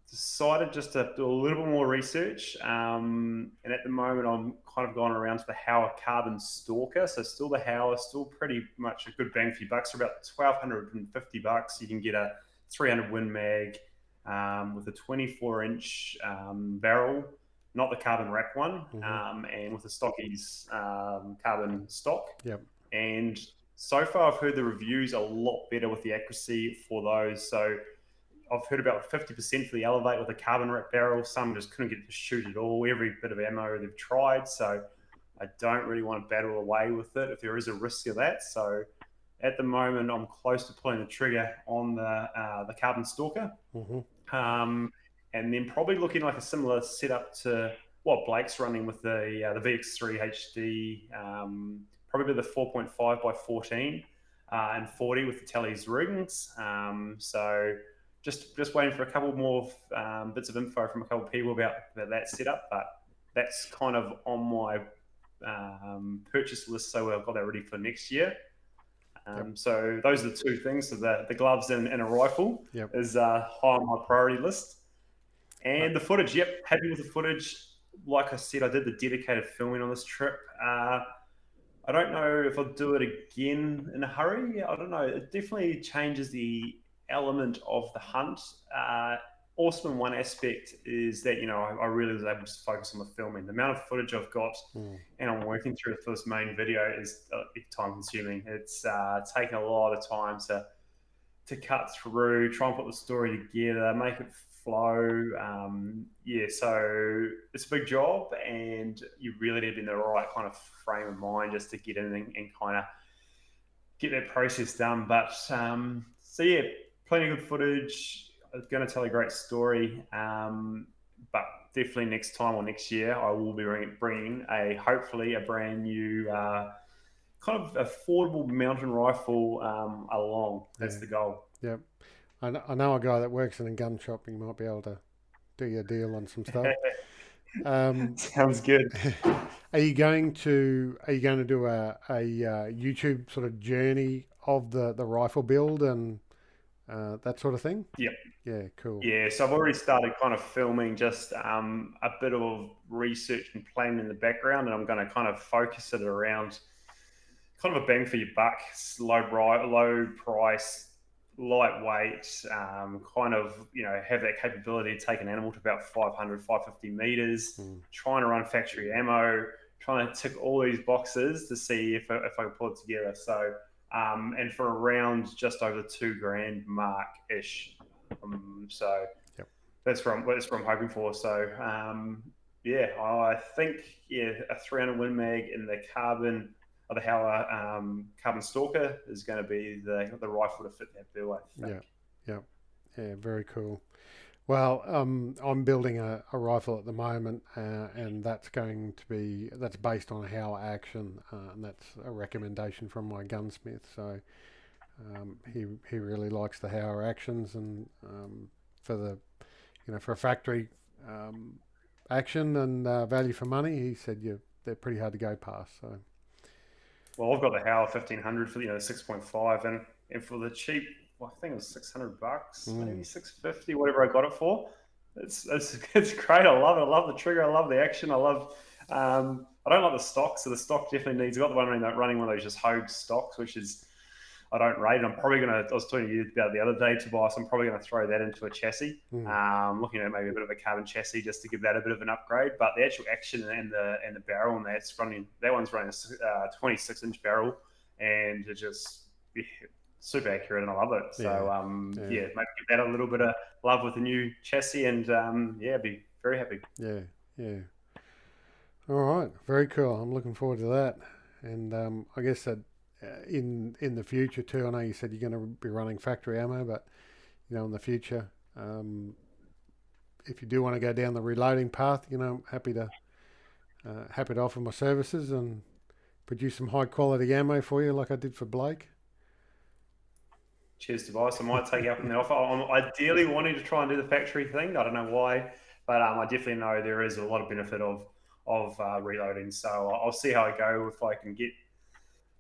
decided just to do a little bit more research. And at the moment, I'm kind of going around to the Hauer Carbon Stalker. So still the Hauer, still pretty much a good bang for your bucks. For about $1,250, you can get a 300 Win Mag with a 24-inch barrel, not the carbon wrap one, Mm-hmm. and with the Stockies carbon stock. Yep. And so far, I've heard the reviews a lot better with the accuracy for those. So I've heard about 50% for the Elevate with a carbon wrap barrel. Some just couldn't get to shoot at all. Every bit of ammo they've tried. So I don't really want to battle away with it if there is a risk of that. So at the moment, I'm close to pulling the trigger on the Carbon Stalker. Mm-hmm. And then probably looking like a similar setup to what Blake's running with the VX3 HD, probably the 4.5 by 14 and 40 with the Telly's rings. So just waiting for a couple more bits of info from a couple of people about that setup, but that's kind of on my purchase list, so I've got that ready for next year. Yep. So those are the two things. So the gloves and a rifle Yep. is high on my priority list. Uh, And the footage, yep, happy with the footage. Like I said, I did the dedicated filming on this trip. I don't know if I'll do it again in a hurry. I don't know. It definitely changes the element of the hunt. Awesome in one aspect is that, I really was able to focus on the filming. The amount of footage I've got mm, and I'm working through for this main video is time consuming. It's taken a lot of time to cut through, try and put the story together, make it flow. So it's a big job, and you really need to be in the right kind of frame of mind just to get in and kind of get that process done. But plenty of good footage. I'm going to tell a great story, but definitely next time or next year, I will be bringing hopefully a brand new kind of affordable mountain rifle along. That's yeah. the goal. Yep. I know a guy that works in a gun shop. He might be able to do you a deal on some stuff. Sounds good. Are you going to do a YouTube sort of journey of the rifle build and that sort of thing? Yep. Yeah, cool. Yeah, so I've already started kind of filming just a bit of research and planning in the background, and I'm going to kind of focus it around kind of a bang for your buck, low price, lightweight, kind of, have that capability to take an animal to about 500, 550 meters, Mm. trying to run factory ammo, trying to tick all these boxes to see if I can pull it together. So, and for around just over the $2,000 mark ish. So Yep. that's what I'm hoping for. So, I think, a 300 Win Mag in the carbon of the Hauer Carbon Stalker is going to be the rifle to fit that bill, I think. Yeah, very cool. Well, I'm building a rifle at the moment, and that's based on Hauer action, and that's a recommendation from my gunsmith. So he really likes the Hauer actions, and for the for a factory action and value for money, he said they're pretty hard to go past. So. Well, I've got the Hauer 1500 for 6.5, and for the cheap, well, I think it was $600, maybe $650, whatever I got it for. It's great. I love it. I love the trigger. I love the action. I love. I don't like the stock, so the stock definitely needs. I got the one running one of those just Hogue stocks, which is I don't rate. I'm probably gonna. I was talking to you about the other day, Tobias. I'm probably gonna throw that into a chassis. Looking at maybe a bit of a carbon chassis just to give that a bit of an upgrade. But the actual action and the barrel and that one's running a 26-inch barrel, and it's just super accurate, and I love it. So maybe give that a little bit of love with the new chassis, and be very happy. Yeah. All right, very cool. I'm looking forward to that, and I guess that in the future too. I know you said you're going to be running factory ammo, but in the future, if you do want to go down the reloading path, happy to offer my services and produce some high quality ammo for you, like I did for Blake. Cheers, Tobias. I might take you up on the offer. I'm ideally wanting to try and do the factory thing. I don't know why, but I definitely know there is a lot of benefit of reloading. So I'll see how I go if I can get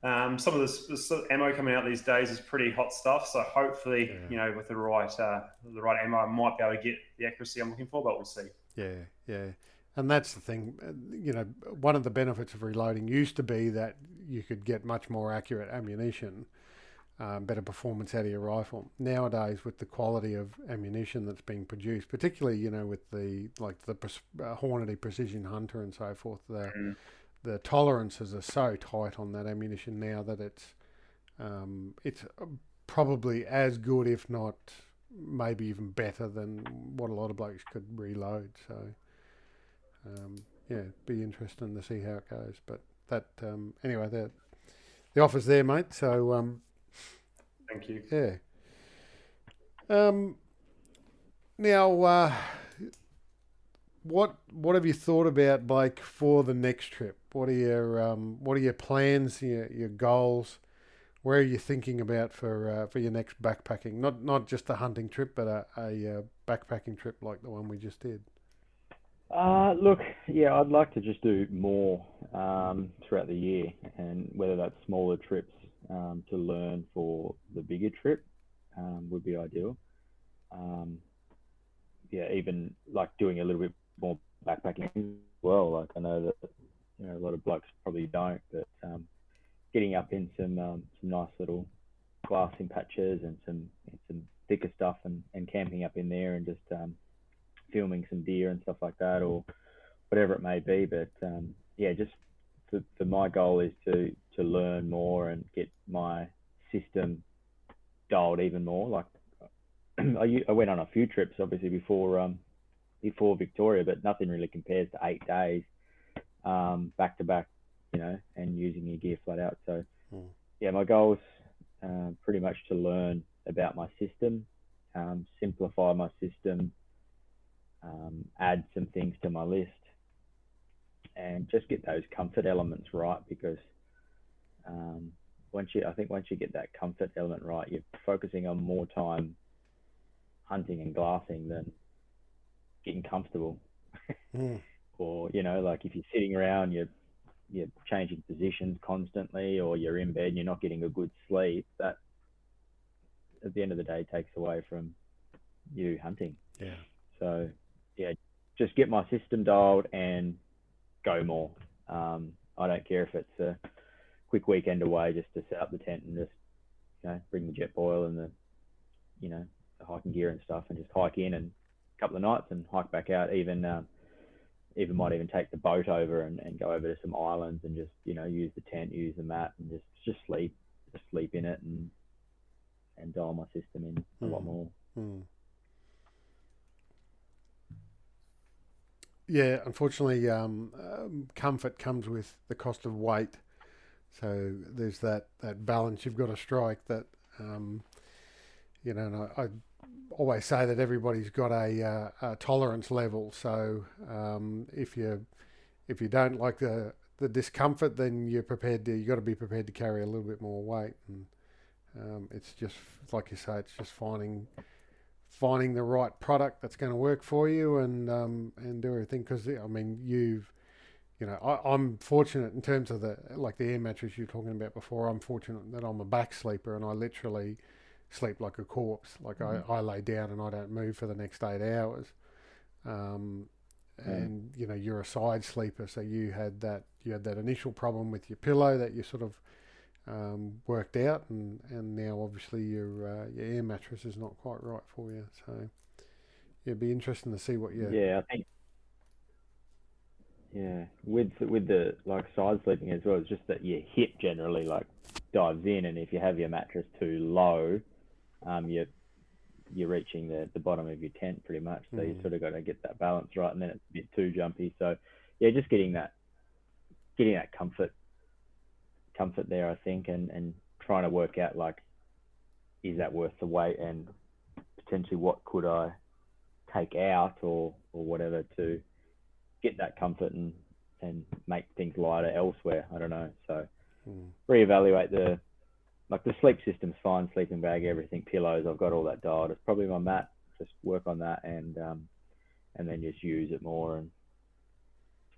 some of this ammo coming out these days is pretty hot stuff. So hopefully, with the right ammo, I might be able to get the accuracy I'm looking for. But we'll see. Yeah. And that's the thing. One of the benefits of reloading used to be that you could get much more accurate ammunition. Better performance out of your rifle. Nowadays, with the quality of ammunition that's being produced, particularly with the Hornady Precision Hunter and so forth, the tolerances are so tight on that ammunition now that it's probably as good, if not maybe even better than what a lot of blokes could reload. So be interesting to see how it goes. But that anyway, the offer's there, mate. So. Thank you. Yeah. Now, what have you thought about, Blake, for the next trip? What are your plans, your goals? Where are you thinking about for your next backpacking? Not just a hunting trip, but a backpacking trip like the one we just did. Look, I'd like to just do more throughout the year, and whether that's smaller trips to learn for the bigger trip would be ideal. Even like doing a little bit more backpacking as well. Like I know that a lot of blokes probably don't, but getting up in some nice little glassing patches and some thicker stuff and camping up in there and just filming some deer and stuff like that, or whatever it may be. But just for my goal is to learn more and get my system dialed even more. Like I went on a few trips obviously before Victoria, but nothing really compares to 8 days back to back, and using your gear flat out. So my goal is pretty much to learn about my system, simplify my system, add some things to my list, and just get those comfort elements right, because once you get that comfort element right, you're focusing on more time hunting and glassing than getting comfortable. Or like if you're sitting around, you're changing positions constantly, or you're in bed and you're not getting a good sleep, that at the end of the day takes away from you hunting. So just get my system dialed and go more. I don't care if it's a quick weekend away just to set up the tent and just bring the jet boil and the hiking gear and stuff, and just hike in and a couple of nights and hike back out. Even might even take the boat over and go over to some islands and just use the tent, use the mat, and just sleep in it and dial my system in a lot more. Yeah, unfortunately, comfort comes with the cost of weight. So there's that balance you've got to strike. That and I always say that everybody's got a tolerance level. So if you don't like the discomfort, then you got to be prepared to carry a little bit more weight. And it's just like you say, it's just finding the right product that's going to work for you and do everything. Because I mean, I'm fortunate in terms of the air mattress you're talking about before. I'm fortunate that I'm a back sleeper and I literally sleep like a corpse. Like I lay down and I don't move for the next 8 hours. And you're a side sleeper, so you had that initial problem with your pillow that you sort of worked out, and now obviously your air mattress is not quite right for you. So it'd be interesting to see what you. Yeah, I think. Yeah, with the side sleeping as well, it's just that your hip generally dives in, and if you have your mattress too low, you're reaching the bottom of your tent pretty much. So you sort of got to get that balance right, and then it's a bit too jumpy. So yeah, just getting that comfort there, I think, and trying to work out is that worth the weight, and potentially what could I take out or whatever to get that comfort and make things lighter elsewhere. I don't know. So reevaluate the sleep system's fine, sleeping bag, everything, pillows. I've got all that dialed. It's probably my mat. Just work on that and then just use it more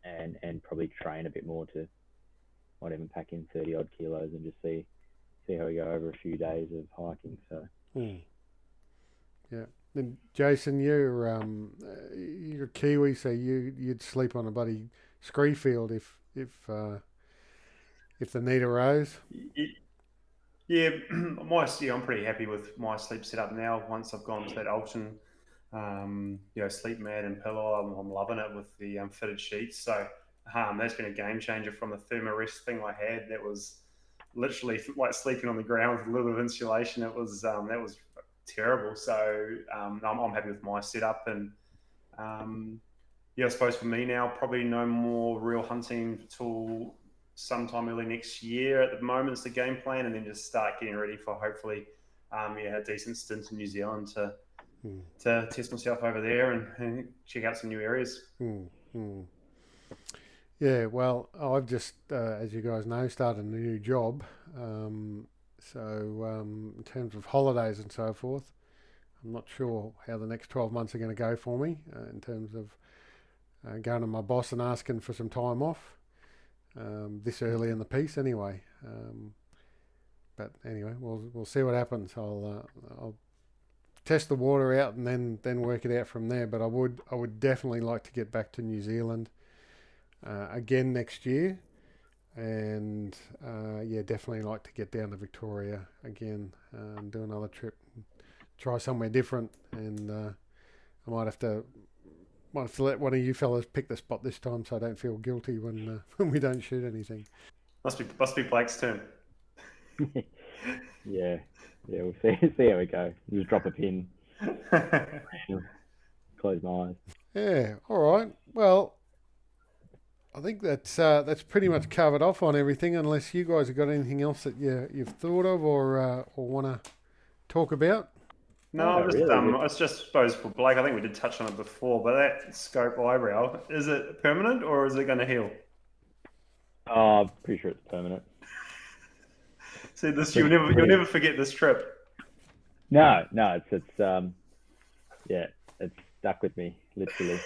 and probably train a bit more to might even pack in 30 odd kilos and just see how we go over a few days of hiking. So yeah. And Jason, you're Kiwi, so you'd sleep on a bloody scree field if the need arose. Yeah, I'm pretty happy with my sleep setup now. Once I've gone to that Alton, sleep mat and pillow, I'm loving it with the fitted sheets. So that's been a game changer from the Thermarest thing I had. That was literally like sleeping on the ground with a little bit of insulation. That was terrible. So I'm happy with my setup, and I suppose for me now, probably no more real hunting till sometime early next year. At the moment, it's the game plan, and then just start getting ready for hopefully a decent stint in New Zealand to test myself over there and check out some new areas. Yeah, well, I've just, as you guys know, started a new job. So in terms of holidays and so forth, I'm not sure how the next 12 months are going to go for me in terms of going to my boss and asking for some time off this early in the piece anyway. But anyway, we'll see what happens. I'll test the water out and then work it out from there. But I would definitely like to get back to New Zealand again next year, and definitely like to get down to Victoria again and do another trip, try somewhere different, and I might have to let one of you fellas pick the spot this time, so I don't feel guilty when we don't shoot anything. Must be Blake's turn. Yeah, we'll see how we go. Just drop a pin, close my eyes. Yeah, all right. Well, I think that's pretty much covered off on everything, unless you guys have got anything else that you've thought of or want to talk about. No, it's just suppose for Blake, I think we did touch on it before, but that scope eyebrow, is it permanent or is it going to heal? Oh, I'm pretty sure it's permanent. See, you'll never forget this trip. No, it's stuck with me literally.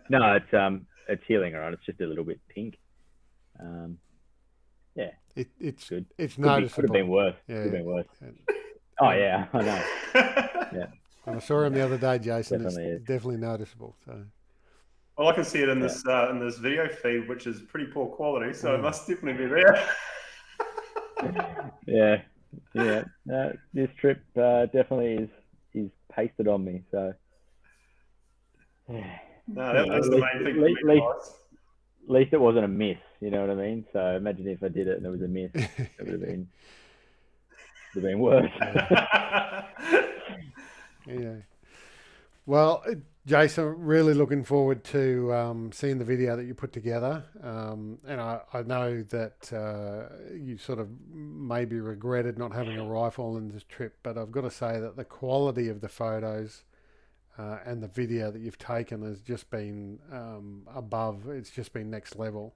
No, it's healing, alright. It's just a little bit pink. It's good. It's noticeable. Could have been worse. Yeah. Oh yeah, I know. Yeah. And I saw him the other day, Jason. Definitely definitely noticeable. So. Well, I can see it in this video feed, which is pretty poor quality, so it must definitely be there. Yeah. This trip definitely is pasted on me. So. No, that's the main thing for me, guys. At least it wasn't a miss. You know what I mean? So imagine if I did it and it was a miss, it would have been worse. Yeah. Well, Jason, really looking forward to seeing the video that you put together. And I know that you sort of maybe regretted not having a rifle in this trip, but I've got to say that the quality of the photos and the video that you've taken has just been above. It's just been next level.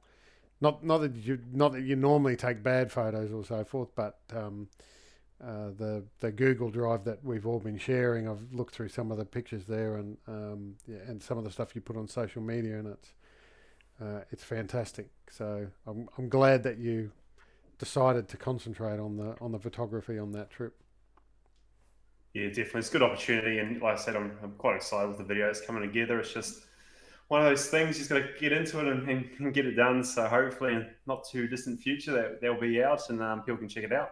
Not that you normally take bad photos or so forth, but the Google Drive that we've all been sharing, I've looked through some of the pictures there, and and some of the stuff you put on social media, and it's fantastic. So I'm glad that you decided to concentrate on the photography on that trip. Yeah, definitely. It's a good opportunity, and like I said, I'm quite excited with the videos coming together. It's just one of those things, you just got to get into it and get it done. So hopefully in not too distant future that they'll be out and people can check it out.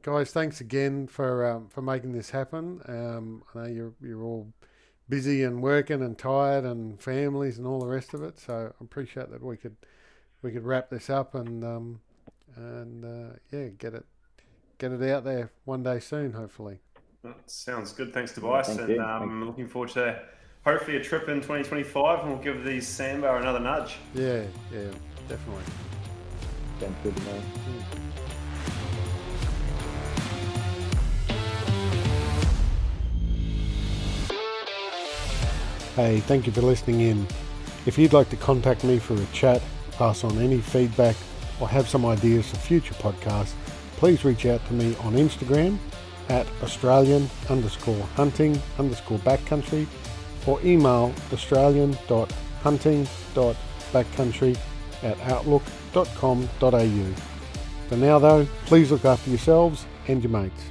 Guys, thanks again for making this happen. I know you're all busy and working and tired and families and all the rest of it. So I appreciate that we could wrap this up and get it out there one day soon, hopefully. That sounds good. Thanks, Tobias. Thank and you. I'm looking forward to hopefully a trip in 2025, and we'll give these sandbar another nudge. Yeah, definitely. Sounds good to me. Hey, thank you for listening in. If you'd like to contact me for a chat, pass on any feedback, or have some ideas for future podcasts, please reach out to me on Instagram at australian_hunting_backcountry or email australian.hunting.backcountry@outlook.com.au. For now though, please look after yourselves and your mates.